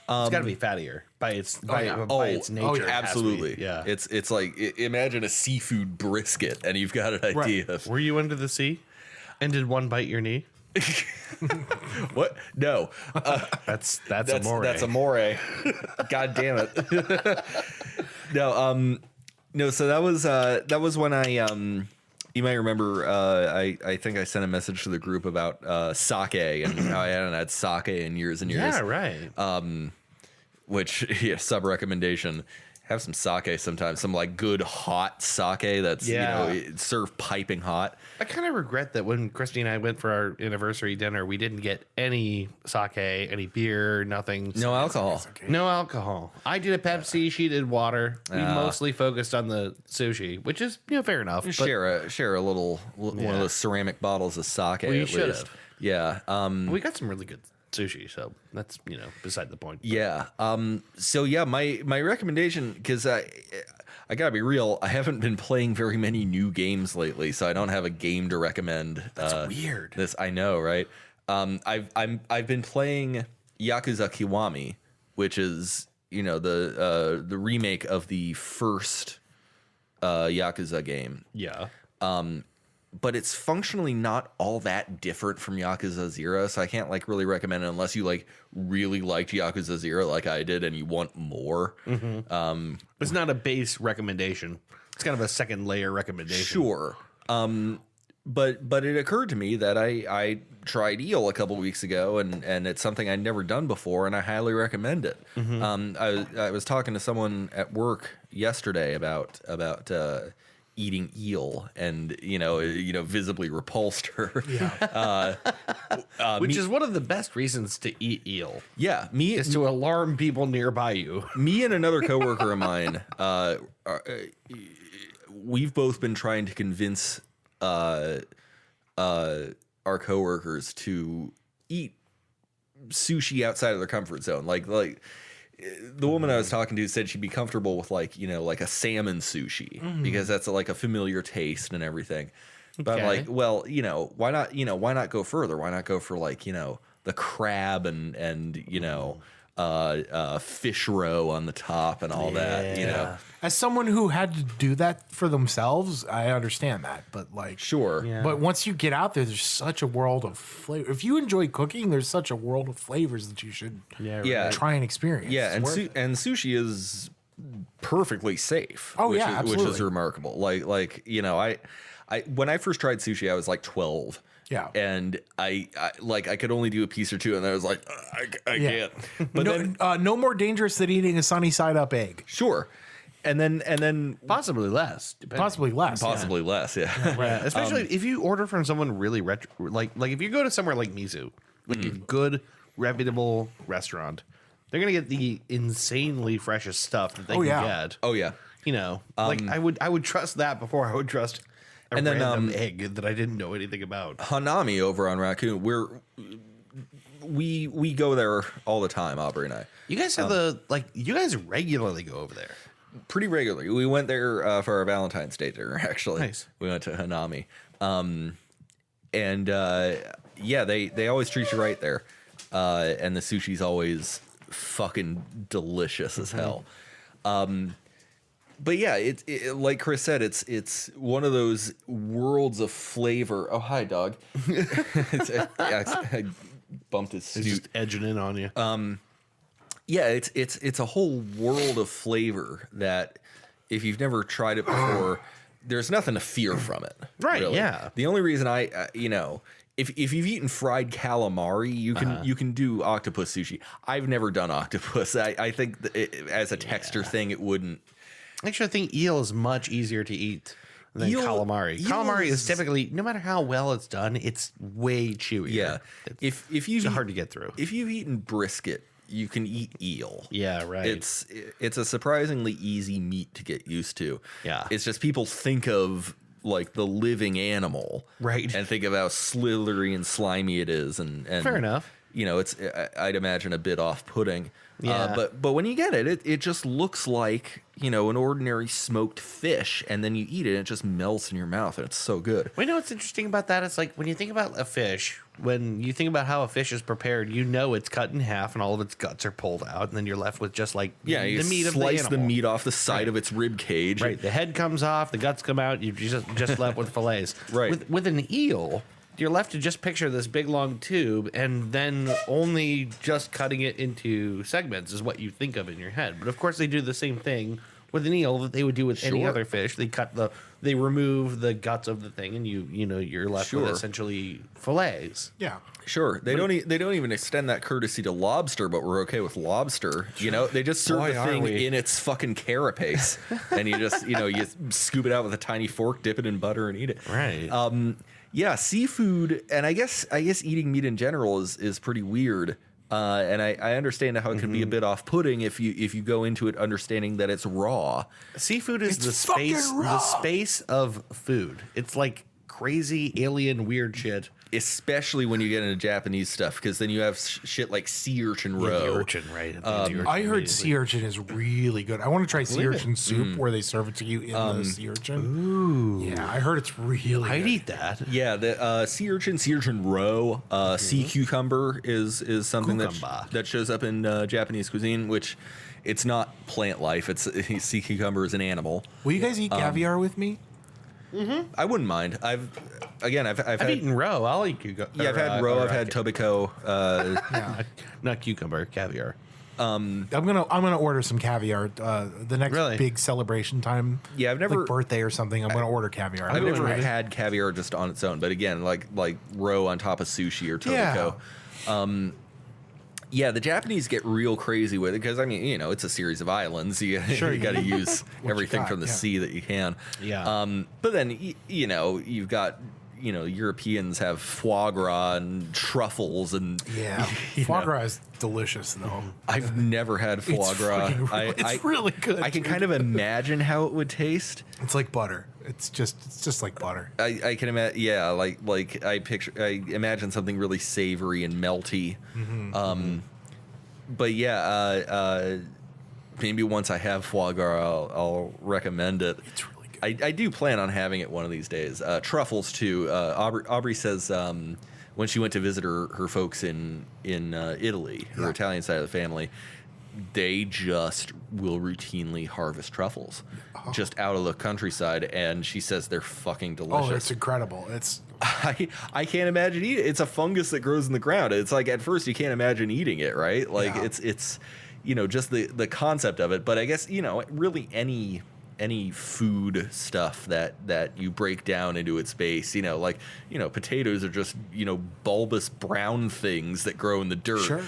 got to be fattier by its yeah. its nature. Oh, it yeah, has to be. Absolutely. Yeah. It's like imagine a seafood brisket and you've got an idea of Were you under the sea? And did one bite your knee? what? No. That's amore. That's amore. God damn it. No, so that was when I you might remember I think I sent a message to the group about sake and how I hadn't had sake in years and years. Yeah, right. Which sub recommendation. Have some sake sometimes, some like good hot sake that's it's served piping hot. I kind of regret that when Christy and I went for our anniversary dinner, we didn't get any sake, any beer, nothing. No alcohol. No alcohol. I did a Pepsi. She did water. We mostly focused on the sushi, which is fair enough. But Share a little one of those ceramic bottles of sake. We at should least. have. Yeah. we got some really good sushi, so that's beside the point. Yeah. So yeah, my recommendation, because I gotta be real, I haven't been playing very many new games lately, so I don't have a game to recommend. That's weird. This I know, right? I've been playing Yakuza Kiwami, which is the remake of the first Yakuza game. Yeah. But it's functionally not all that different from Yakuza 0, so I can't like really recommend it unless you like really liked Yakuza 0 like I did and you want more. It's not a base recommendation. It's kind of a second layer recommendation. Sure. But it occurred to me that I tried eel a couple weeks ago and it's something I'd never done before and I highly recommend it. I was talking to someone at work yesterday about eating eel and visibly repulsed her. Which is one of the best reasons to eat eel. Yeah, Is to alarm people nearby you. me and another coworker of mine we've both been trying to convince our coworkers to eat sushi outside of their comfort zone. Like the woman I was talking to said she'd be comfortable with like a salmon sushi because that's like a familiar taste and everything. But I'm like, well, why not go further? Why not go for like, the crab and fish roe on the top and all that, As someone who had to do that for themselves, I understand that. But like, Sure. Yeah. But once you get out there, there's such a world of flavor. If you enjoy cooking, there's such a world of flavors that you should Yeah. try and experience. Yeah, It's and worth it. and sushi is perfectly safe. Oh, which yeah, is, which is absolutely. remarkable. Like I when I first tried sushi, I was like 12. Yeah. and I could only do a piece or two, and I was like, I can't. But then no more dangerous than eating a sunny side up egg. sure, and then Possibly less. depending. Possibly less. possibly less. Yeah. Yeah, especially if you order from someone really like if you go to somewhere like Mizu, like a good reputable restaurant, they're gonna get the insanely freshest stuff that they Oh, can yeah. get. Oh yeah. Like I would trust that before I would trust a And then, random egg that I didn't know anything about. Hanami over on Raccoon. We go there all the time, Aubrey and I. You guys have you guys regularly go over there. Pretty regularly. We went there for our Valentine's Day dinner, actually. Nice. We went to Hanami. They always treat you right there. And the sushi's always fucking delicious as hell. But yeah, it like Chris said, it's one of those worlds of flavor. Oh, hi, dog. I bumped his It's snoot. just edging in on you. Yeah, it's a whole world of flavor that if you've never tried it before, there's nothing to fear from it. Right, really. yeah. The only reason if you've eaten fried calamari, you can do octopus sushi. I've never done octopus. I think as a texture thing, it wouldn't. Actually, I think eel is much easier to eat than calamari. Calamari is typically, no matter how well it's done, it's way chewier. Yeah. If you've hard to get through. If you've eaten brisket, you can eat eel. Yeah, right. It's a surprisingly easy meat to get used to. Yeah. It's just people think of like the living animal, right, and think of how slithery and slimy it is, and fair enough. It's I'd imagine a bit off-putting. Yeah. But when you get it, it just looks like an ordinary smoked fish, and then you eat it, and it just melts in your mouth, and it's so good. Well, you know what's interesting about that? It's like when you think about a fish, when you think about how a fish is prepared, it's cut in half, and all of its guts are pulled out, and then you're left with just like you the meat of the slice animal. the meat off the side of its rib cage. Right, the head comes off, the guts come out, you're just left with fillets. Right. With an eel, you're left to just picture this big long tube, and then only just cutting it into segments is what you think of in your head. But of course, they do the same thing with an eel that they would do with any other fish. They remove the guts of the thing, and you're left with essentially fillets. Yeah. Sure, they don't even extend that courtesy to lobster, but we're okay with lobster. They just serve the thing in its fucking carapace, and you just you scoop it out with a tiny fork, dip it in butter, and eat it. Right. Yeah, seafood, and I guess eating meat in general is pretty weird. And I understand how it can be a bit off-putting if you go into it understanding that it's raw. Seafood is It's fucking raw. the space of food. It's like crazy alien weird shit. Especially when you get into Japanese stuff, because then you have shit like sea urchin roe. The urchin, right? I heard sea urchin is really good. I want to try sea urchin soup where they serve it to you in the sea urchin. Ooh. Yeah, I heard it's really I'd good. eat that. Yeah, the sea urchin roe, sea cucumber is something Cucumber. that shows up in Japanese cuisine, which it's not plant life. It's sea cucumber is an animal. Will you guys eat caviar with me? I wouldn't mind. I've I've eaten roe. I'll eat cucumber. Yeah, I've had roe. I've had tobiko. Not cucumber, caviar. I'm gonna order some caviar. The next big celebration time. Yeah, I've never like birthday or something. I'm gonna order caviar. I've never had caviar just on its own, but again, like roe on top of sushi or tobiko. Yeah. Yeah, the Japanese get real crazy with it because it's a series of islands. You got to use everything from the sea that you can. Yeah. But then you've got Europeans have foie gras and truffles and Foie gras is delicious though. I've never had foie gras. It's really good. I can kind of imagine how it would taste. It's like butter. It's just like butter. I can imagine. Yeah, like I imagine something really savory and melty. But yeah, maybe once I have foie gras, I'll recommend it. It's really good. I do plan on having it one of these days. Truffles too. Aubrey says when she went to visit her folks in Italy, her Italian side of the family, they just will routinely harvest truffles just out of the countryside, and she says they're fucking delicious. Oh, it's incredible. It's I can't imagine eating it. It's a fungus that grows in the ground. It's like at first you can't imagine eating it, right? Like it's just the concept of it. But I guess really any food stuff that you break down into its base, potatoes are just bulbous brown things that grow in the dirt. Sure.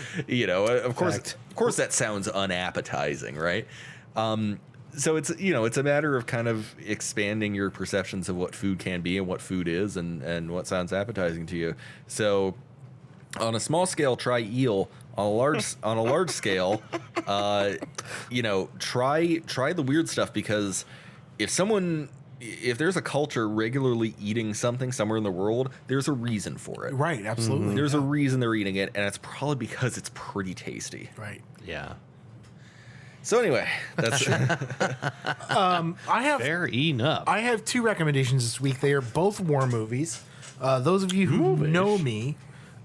Of course that sounds unappetizing, right? So it's it's a matter of kind of expanding your perceptions of what food can be and what food is and what sounds appetizing to you. So on a small scale, try eel. On a large scale, try the weird stuff, because if there's a culture regularly eating something somewhere in the world, there's a reason for it. right. Absolutely. There's a reason they're eating it, and it's probably because it's pretty tasty. Right. Yeah. So anyway, that's Fair enough. I have two recommendations this week. They are both war movies. Those of you who know me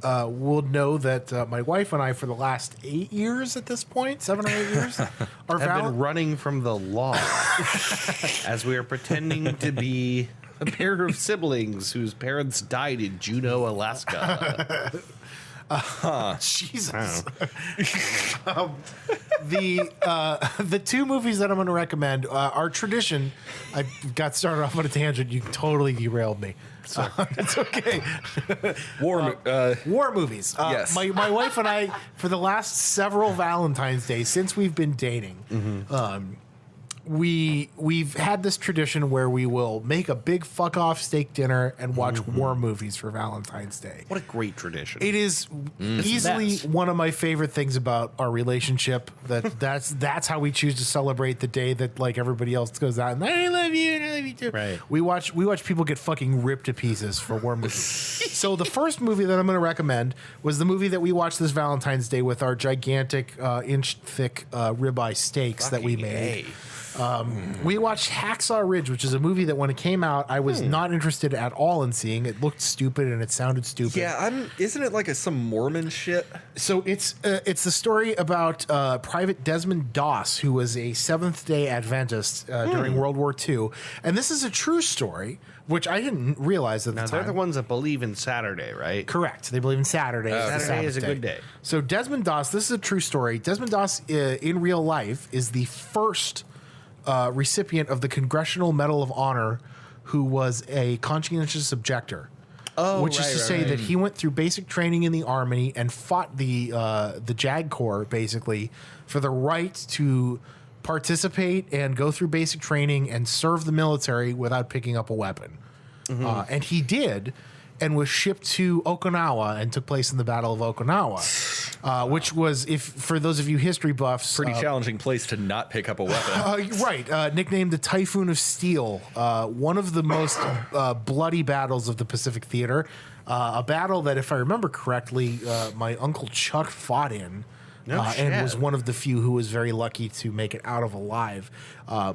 will know that my wife and I, for the last 8 years at this point, 7 or 8 years, are I've been running from the law as we are pretending to be a pair of siblings whose parents died in Juneau, Alaska. Jesus. the two movies that I'm going to recommend are tradition. I got started off on a tangent. You totally derailed me. It's okay. War movies. Yes. My wife and I, for the last several Valentine's days since we've been dating, we've had this tradition where we will make a big fuck off steak dinner and watch war movies for Valentine's Day. What a great tradition. It is easily one of my favorite things about our relationship. That's how we choose to celebrate the day that like everybody else goes out and I love you and I love you too. Right. We watch people get fucking ripped to pieces for war movies. So the first movie that I'm going to recommend was the movie that we watched this Valentine's Day with our gigantic inch thick ribeye steaks that we made. We watched Hacksaw Ridge, which is a movie that when it came out, I was not interested at all in seeing. It looked stupid and it sounded stupid. Yeah, isn't it like some Mormon shit? So it's the story about Private Desmond Doss, who was a Seventh-day Adventist during World War II. And this is a true story, which I didn't realize at the Now, time. they're the ones that believe in Saturday, right? Correct. They believe in Saturday. as the Saturday Sabbath is a good day. So Desmond Doss, this is a true story. Desmond Doss, in real life, is the first recipient of the Congressional Medal of Honor who was a conscientious objector. Which is to say that he went through basic training in the Army and fought the JAG Corps, basically, for the right to participate and go through basic training and serve the military without picking up a weapon. And he did, and was shipped to Okinawa and took place in the Battle of Okinawa, which was, if for those of you history buffs, Pretty challenging place to not pick up a weapon. nicknamed the Typhoon of Steel, one of the most bloody battles of the Pacific Theater, a battle that, if I remember correctly, my uncle Chuck fought in. And was one of the few who was very lucky to make it out of alive.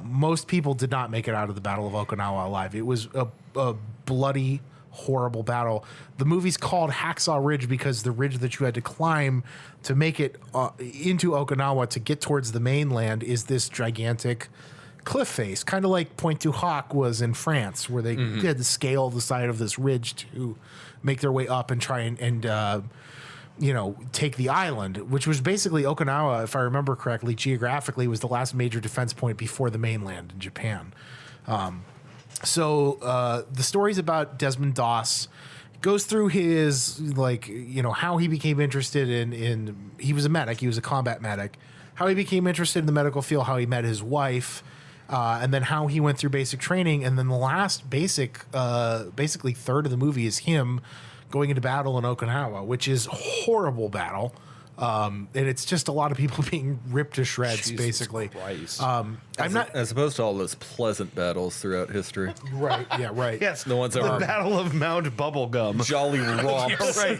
Most people did not make it out of the Battle of Okinawa alive. It was a bloody, horrible battle. The movie's called Hacksaw Ridge because the ridge that you had to climb to make it into Okinawa to get towards the mainland is this gigantic cliff face, kind of like Pointe du Hoc was in France, where they had to scale the side of this ridge to make their way up and try and take the island, which was basically Okinawa, if I remember correctly, geographically was the last major defense point before the mainland in Japan. So the story's about Desmond Doss. Goes through his, how he became interested in he was a medic, he was a combat medic, how he became interested in the medical field, how he met his wife, and then how he went through basic training. And then the last basically third of the movie is him going into battle in Okinawa, which is a horrible battle. And it's just a lot of people being ripped to shreds, basically. As opposed to all those pleasant battles throughout history. Right. Yeah. Right. Yes, The ones that the were Battle of Mount Bubblegum. jolly romps. Right.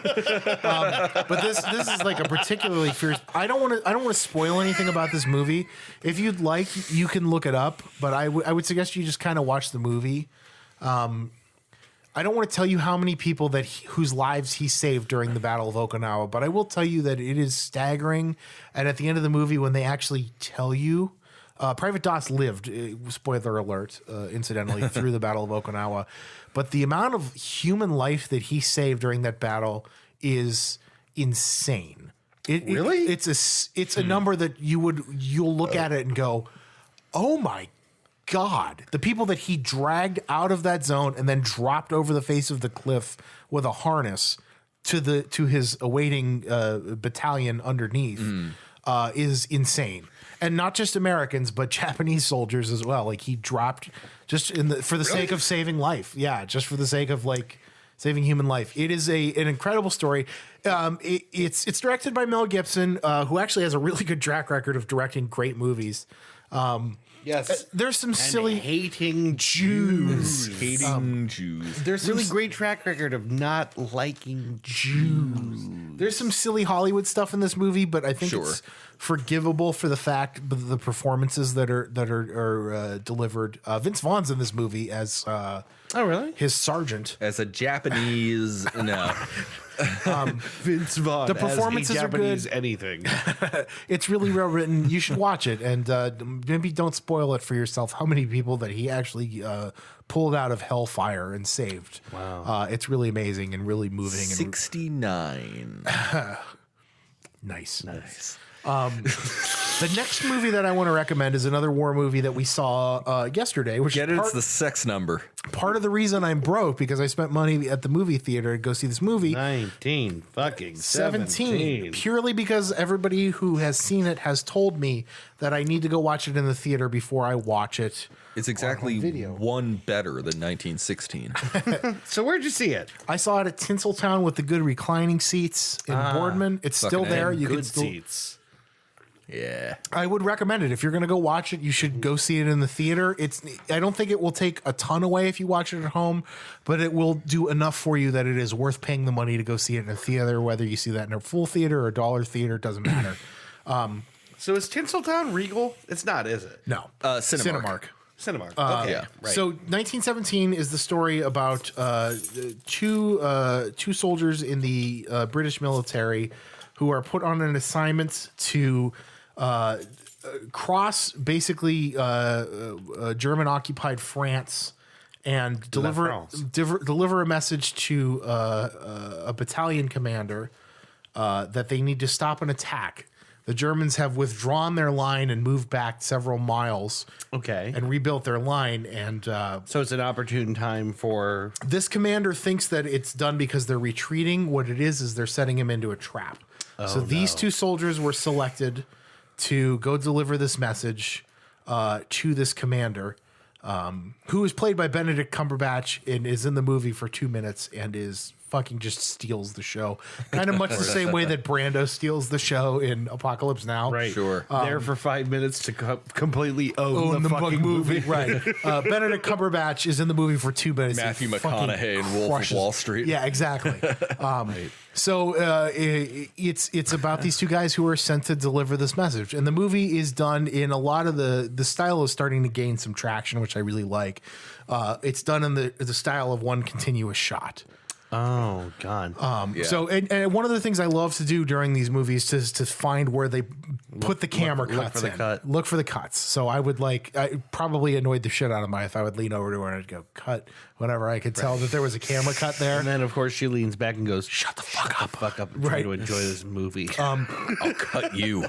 But this is like a particularly fierce. I don't want to spoil anything about this movie. If you'd like, you can look it up. But I would suggest you just kind of watch the movie. I don't want to tell you how many people whose lives he saved during the Battle of Okinawa, but I will tell you that it is staggering. And at the end of the movie, when they actually tell you, Private Doss lived, spoiler alert, incidentally, through the Battle of Okinawa. But the amount of human life that he saved during that battle is insane. Really? It's a number that you'll look at it and go, oh my God, the people that he dragged out of that zone and then dropped over the face of the cliff with a harness to his awaiting battalion underneath is insane. And not just Americans, but Japanese soldiers as well. Like he dropped just for the sake of saving life. Yeah, just for the sake of saving human life. It is an incredible story. It's directed by Mel Gibson, who actually has a really good track record of directing great movies. Yes. There's some silly hating Jews. Hating Jews. There's really great track record of not liking Jews. There's some silly Hollywood stuff in this movie, but I think it's forgivable for the fact of the performances that are delivered. Vince Vaughn's in this movie as his sergeant. As a Japanese, no. Vince Vaughn. The performances as a Japanese are good. Anything. It's really well written. You should watch it, and maybe don't spoil it for yourself. How many people that he actually pulled out of hellfire and saved? Wow, it's really amazing and really moving. 69. Nice. The next movie that I want to recommend is another war movie that we saw yesterday, which Get it? is It's the sex number. part of the reason I'm broke because I spent money at the movie theater to go see this movie. 19 fucking 17 purely because everybody who has seen it has told me that I need to go watch it in the theater before I watch it. It's exactly one better than 1916. So where'd you see it? I saw it at Tinseltown with the good reclining seats in Boardman. It's still Fucking there. A. You Good can still. seats. Yeah. I would recommend it if you're going to go watch it. You should go see it in the theater. I don't think it will take a ton away if you watch it at home, but it will do enough for you that it is worth paying the money to go see it in a theater. Whether you see that in a full theater or a dollar theater, doesn't matter. So is Tinseltown Regal? It's not, is it? No, Cinemark. Cinemark. Okay. yeah. Right. So 1917 is the story about two soldiers in the British military who are put on an assignment to cross basically German occupied France and deliver a message to a battalion commander that they need to stop an attack. The Germans have withdrawn their line and moved back several miles. Okay. And rebuilt their line. And So it's an opportune time for. this commander thinks that it's done because they're retreating. What it is they're setting him into a trap. So these two soldiers were selected to go deliver this message to this commander, who is played by Benedict Cumberbatch and is in the movie for 2 minutes and is fucking just steals the show. Kind of much the same way that Brando steals the show in Apocalypse Now. Right. Sure. There for 5 minutes to completely own the fucking movie. Right. Benedict Cumberbatch is in the movie for 2 minutes. Matthew He fucking McConaughey in Wolf of crushes- Wall Street. Yeah, exactly. So it's about these two guys who are sent to deliver this message, and the movie is done in a lot of the style is starting to gain some traction, which I really like. It's done in the style of one continuous shot. Oh, God. Yeah. So, and one of the things I love to do during these movies is to find where they put the camera look cuts for the in. cut. Look for the cuts. So I would I probably annoyed the shit out of my if I would lean over to her and I'd go cut whenever I could tell that there was a camera cut there. And then, of course, she leans back and goes, "Shut the fuck up, and try Right. to enjoy this movie." I'll cut you.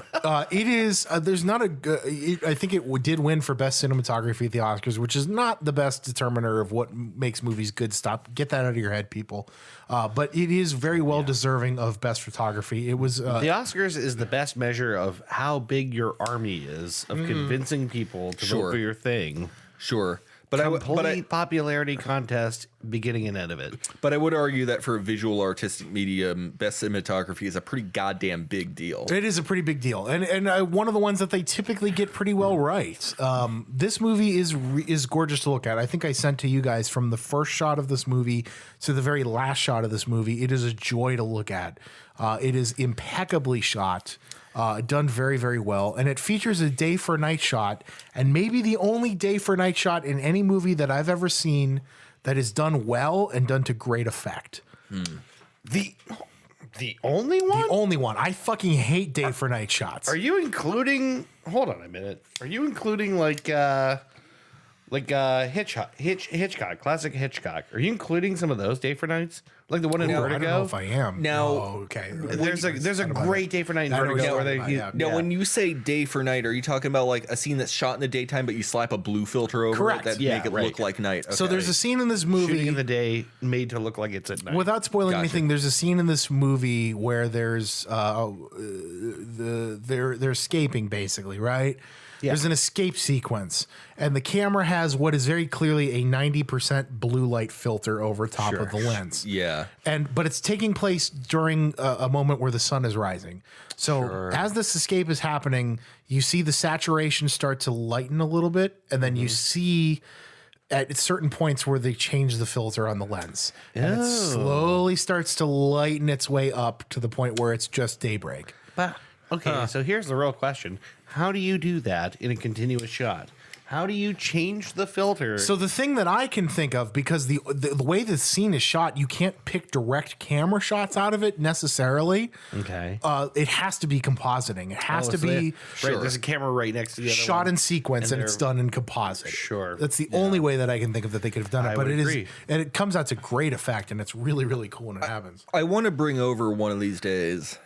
It is. There's not a. I think it did win for best cinematography at the Oscars, which is not the best determiner of what makes movies good. Stop. Get that out of your head, people. But it is very well deserving of best photography. It was. the Oscars is the best measure of how big your army is of convincing people to Sure. vote for your thing. Sure. But Complete popularity contest, beginning and end of it. But I would argue that for a visual artistic medium, best cinematography is a pretty goddamn big deal. It is a pretty big deal, and one of the ones that they typically get pretty well right. This movie is gorgeous to look at. I think I sent to you guys from the first shot of this movie to the very last shot of this movie. It is a joy to look at. It is impeccably shot. Done very, very well. And it features a day for night shot, and maybe the only day for night shot in any movie that I've ever seen that is done well and done to great effect. The only one? The only one. I fucking hate day for night shots. Are you including? Hold on a minute. Are you including Hitchcock, classic Hitchcock? Are you including some of those day for nights, like the one in I Vertigo? don't know if I am. Now- Oh, okay. There's a great day for night in I know what Vertigo you're where they. talking about, Now, when you say day for night, are you talking about like a scene that's shot in the daytime, but you slap a blue filter over Correct. it that Yeah, make it right. look like night? So Okay. there's a scene in this shooting movie. in the day made to look like it's at night. Without spoiling Gotcha. anything, there's a scene in this movie where there's they're escaping basically, right? Yeah. There's an escape sequence, and the camera has what is very clearly a 90% blue light filter over top of the lens. Yeah. But it's taking place during a moment where the sun is rising. So as this escape is happening, you see the saturation start to lighten a little bit, and then you see at certain points where they change the filter on the lens, and it slowly starts to lighten its way up to the point where it's just daybreak. But okay, so here's the real question: how do you do that in a continuous shot? How do you change the filter? So the thing that I can think of, because the way the scene is shot, you can't pick direct camera shots out of it necessarily. okay, It has to be compositing. It has to so be right. There's a camera right next to the other shot one. in sequence, and it's they're- done in composite. Sure. That's the only way that I can think of that they could have done it. I But would it is, agree. and it comes out to great effect, and it's really, really cool when it happens. I want to bring over one of these days,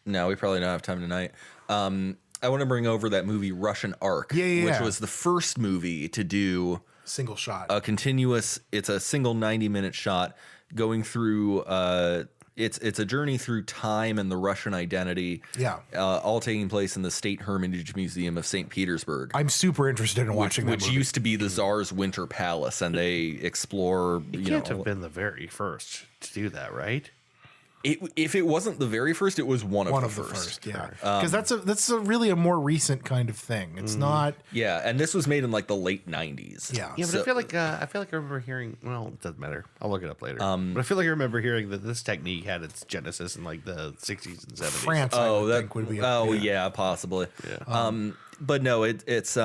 No, we probably don't have time tonight. I want to bring over that movie Russian Ark, which was the first movie to do Single shot. a continuous. It's a single 90-minute shot going through. It's a journey through time and the Russian identity. Yeah. All taking place in the State Hermitage Museum of St. Petersburg. I'm super interested in watching that which movie. used to be the Tsar's Winter Palace, and they explore. It can't have been the very first to do that, right? If it wasn't the very first, it was one of the first. Yeah, because that's really a more recent kind of thing. It's not. Yeah, and this was made in like the late 90s. Yeah. Yeah, but I feel like I remember hearing. Well, it doesn't matter. I'll look it up later. But I feel like I remember hearing that this technique had its genesis in like the 60s and 70s. France, I would think would be. Yeah, possibly. Yeah. But no, it's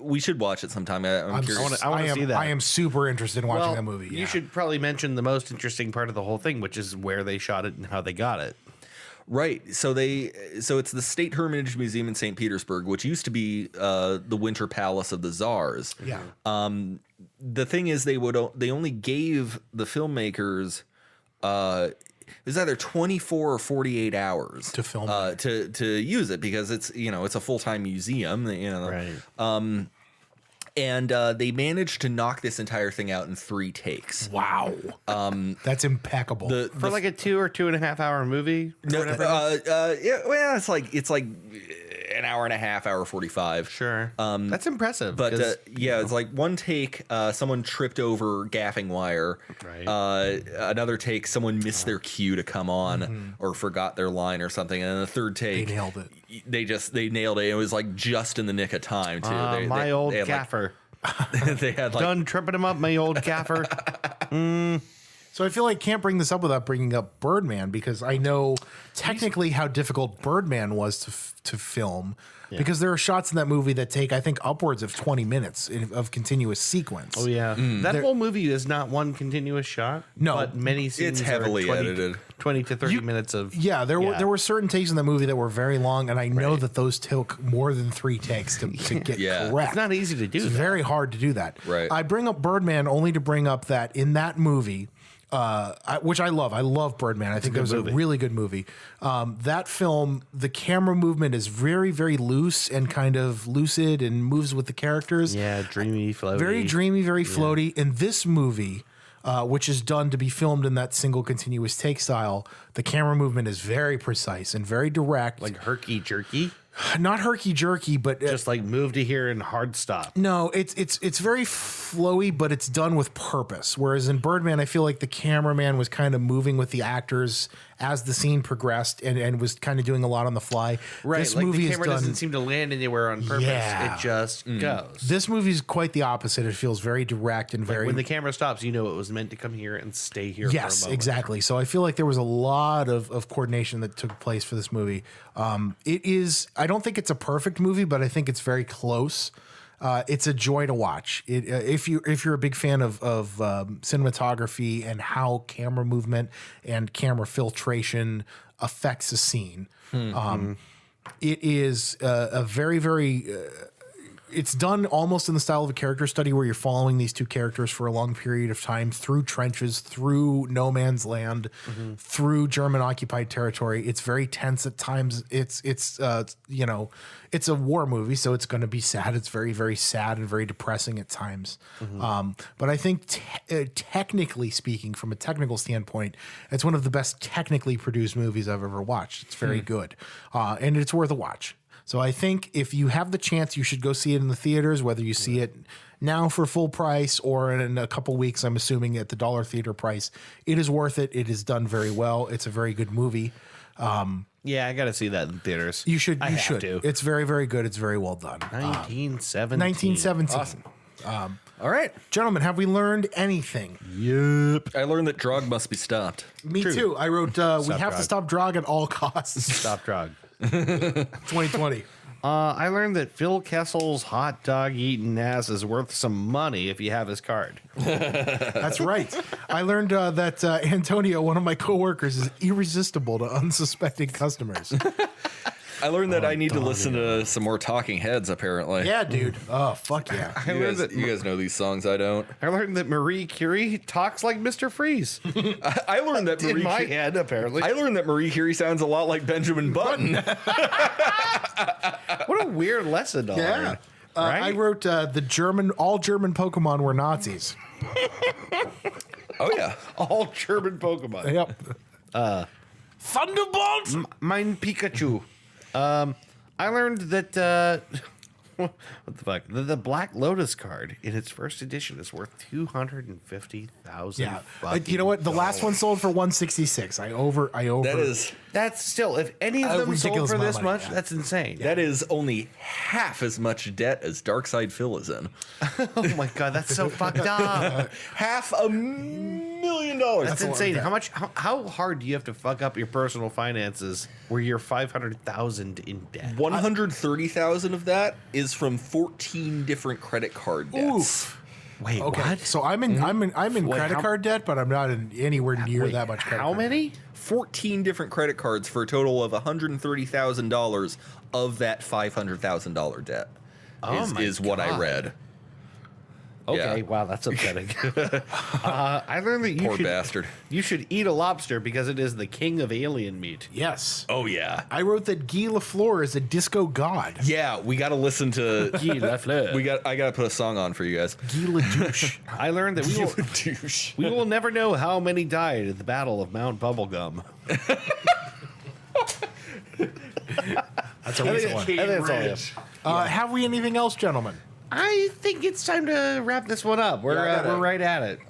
we should watch it sometime. I'm curious. I want to see that. I am super interested in watching that movie. Yeah. You should probably mention the most interesting part of the whole thing, which is where they shot it and how they got it. Right. So it's the State Hermitage Museum in St. Petersburg, which used to be the Winter Palace of the Tsars. Yeah. The thing is, they only gave the filmmakers it was either 24 or 48 hours To film to use it, because it's a full-time museum, Right. And they managed to knock this entire thing out in 3 takes. Wow. That's impeccable. For like a 2 or 2.5 hour movie. Yeah, it's like an hour and a half, hour 45. Sure. That's impressive. But it's like one take, someone tripped over gaffing wire. Right. Another take, someone missed their cue to come on or forgot their line or something. And then the third take, they nailed it. They nailed it. It was like just in the nick of time too. My old gaffer. They had like Done tripping him up, my old gaffer. So I feel like can't bring this up without bringing up Birdman, because I know technically how difficult Birdman was to film, because there are shots in that movie that take, I think, upwards of 20 minutes of continuous sequence. Oh yeah, that whole movie is not one continuous shot. No. but many scenes. It's heavily are 20, edited. 20 to 30 minutes of. Yeah, there were certain takes in the movie that were very long, and I know that those took more than 3 takes to get correct. It's not easy to do. It's that. very hard to do that. Right. I bring up Birdman only to bring up that in that movie, which I love. I love Birdman. I think it was a really good movie. That film, the camera movement is very, very loose and kind of lucid and moves with the characters. Yeah, dreamy, floaty. Very dreamy, very floaty. In this movie, which is done to be filmed in that single continuous take style, the camera movement is very precise and very direct. like herky jerky. Not herky jerky, but Just like move to here and hard stop. no, it's very flowy, but it's done with purpose. Whereas in Birdman, I feel like the cameraman was kind of moving with the actors as the scene progressed and was kind of doing a lot on the fly. Right, This like movie the camera is doesn't done. seem to land anywhere on purpose. Yeah. It just goes. This movie is quite the opposite. It feels very direct and very. When the camera stops, you know it was meant to come here and stay here. Yes, for a moment. exactly. So I feel like there was a lot of coordination that took place for this movie. It is. I don't think it's a perfect movie, but I think it's very close. It's a joy to watch. If you're a big fan of cinematography and how camera movement and camera filtration affects a scene, it is a very, very. It's done almost in the style of a character study where you're following these two characters for a long period of time through trenches, through no man's land, through German occupied territory. It's very tense at times. It's it's a war movie, so it's going to be sad. It's very, very sad and very depressing at times. But I think technically speaking, from a technical standpoint, it's one of the best technically produced movies I've ever watched. It's very good. And it's worth a watch. So I think if you have the chance, you should go see it in the theaters, whether you see it now for full price or in a couple weeks, I'm assuming at the dollar theater price. It is worth it. It is done very well. It's a very good movie. Yeah, I got to see that in theaters. You should. I You have should. to. It's very, very good. It's very well done. 1917. 1917. Awesome. all right. Gentlemen, have we learned anything? Yep. I learned that drug must be stopped. Me too. I wrote, we have to stop drug at all costs. Stop drug. 2020. I learned that Phil Kessel's hot dog eating ass is worth some money if you have his card. That's right. I learned that Antonio, one of my coworkers, is irresistible to unsuspecting customers. I learned that I need to listen to some more Talking Heads, apparently. Yeah, dude. Oh, fuck yeah. You guys know these songs, I don't. I learned that Marie Curie talks like Mr. Freeze. I learned that In my head, apparently. I learned that Marie Curie sounds a lot like Benjamin Button. What a weird lesson to learn. Right? I wrote all German Pokemon were Nazis. Oh, yeah. All German Pokemon. Yep. Thunderbolt! Mine Pikachu. I learned that what the fuck? The Black Lotus card in its first edition is worth $250,000. Yeah. You know what? The last one sold for 166. I over. That's still, if any of them sold ridiculous for amount this of money, much, yeah. that's insane. That is only half as much debt as Darkside Phil is in. Oh my god, that's so fucked up. $500,000. That's insane. How hard do you have to fuck up your personal finances where you're $500,000 in debt? 130,000 of that is from 14 different credit card debts. Oof. Wait, Okay. what? So I'm in Wait, credit card debt, but I'm not in anywhere near that much credit How card many? 14 different credit cards for a total of $130,000 of that $500,000 debt. Oh my is what I God. read. Okay, Yeah. wow, that's upsetting. I learned that Poor bastard. you should eat a lobster because it is the king of alien meat. Yes. Oh yeah. I wrote that Guy Lafleur is a disco god. Yeah, we got to listen to. Guy Lafleur. I got to put a song on for you guys. Guy Ledouche. I learned that Douche. we will never know how many died at the Battle of Mount Bubblegum. That's a recent one. I think that's all I have. Have we anything else, gentlemen? I think it's time to wrap this one up. We're right at it.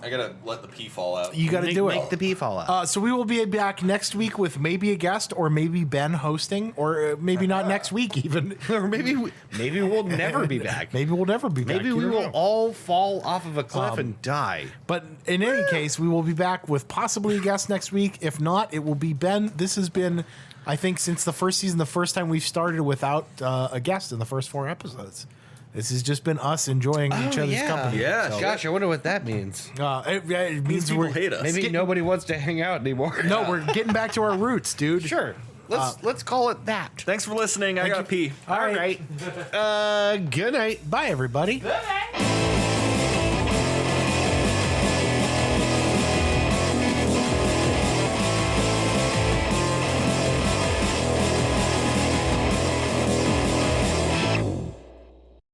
I gotta let the pee fall out. You got to do it. Make the pee fall out. So we will be back next week with maybe a guest, or maybe Ben hosting, or maybe not next week even. Or maybe we'll never be back. Maybe we'll never be back. Maybe You we don't will know. all fall off of a cliff and die. But in any case, we will be back with possibly a guest next week. If not, it will be Ben. This has been, I think, since the first season, the first time we've started without a guest in the first 4 episodes. This has just been us enjoying each other's company. Yeah, So, Gosh, I wonder what that means. it means People we're hate us. Maybe nobody wants to hang out anymore. no, we're getting back to our roots, dude. Sure. Let's call it that. Thanks for listening. I gotta pee. All right. Good night. Bye, everybody. Good night.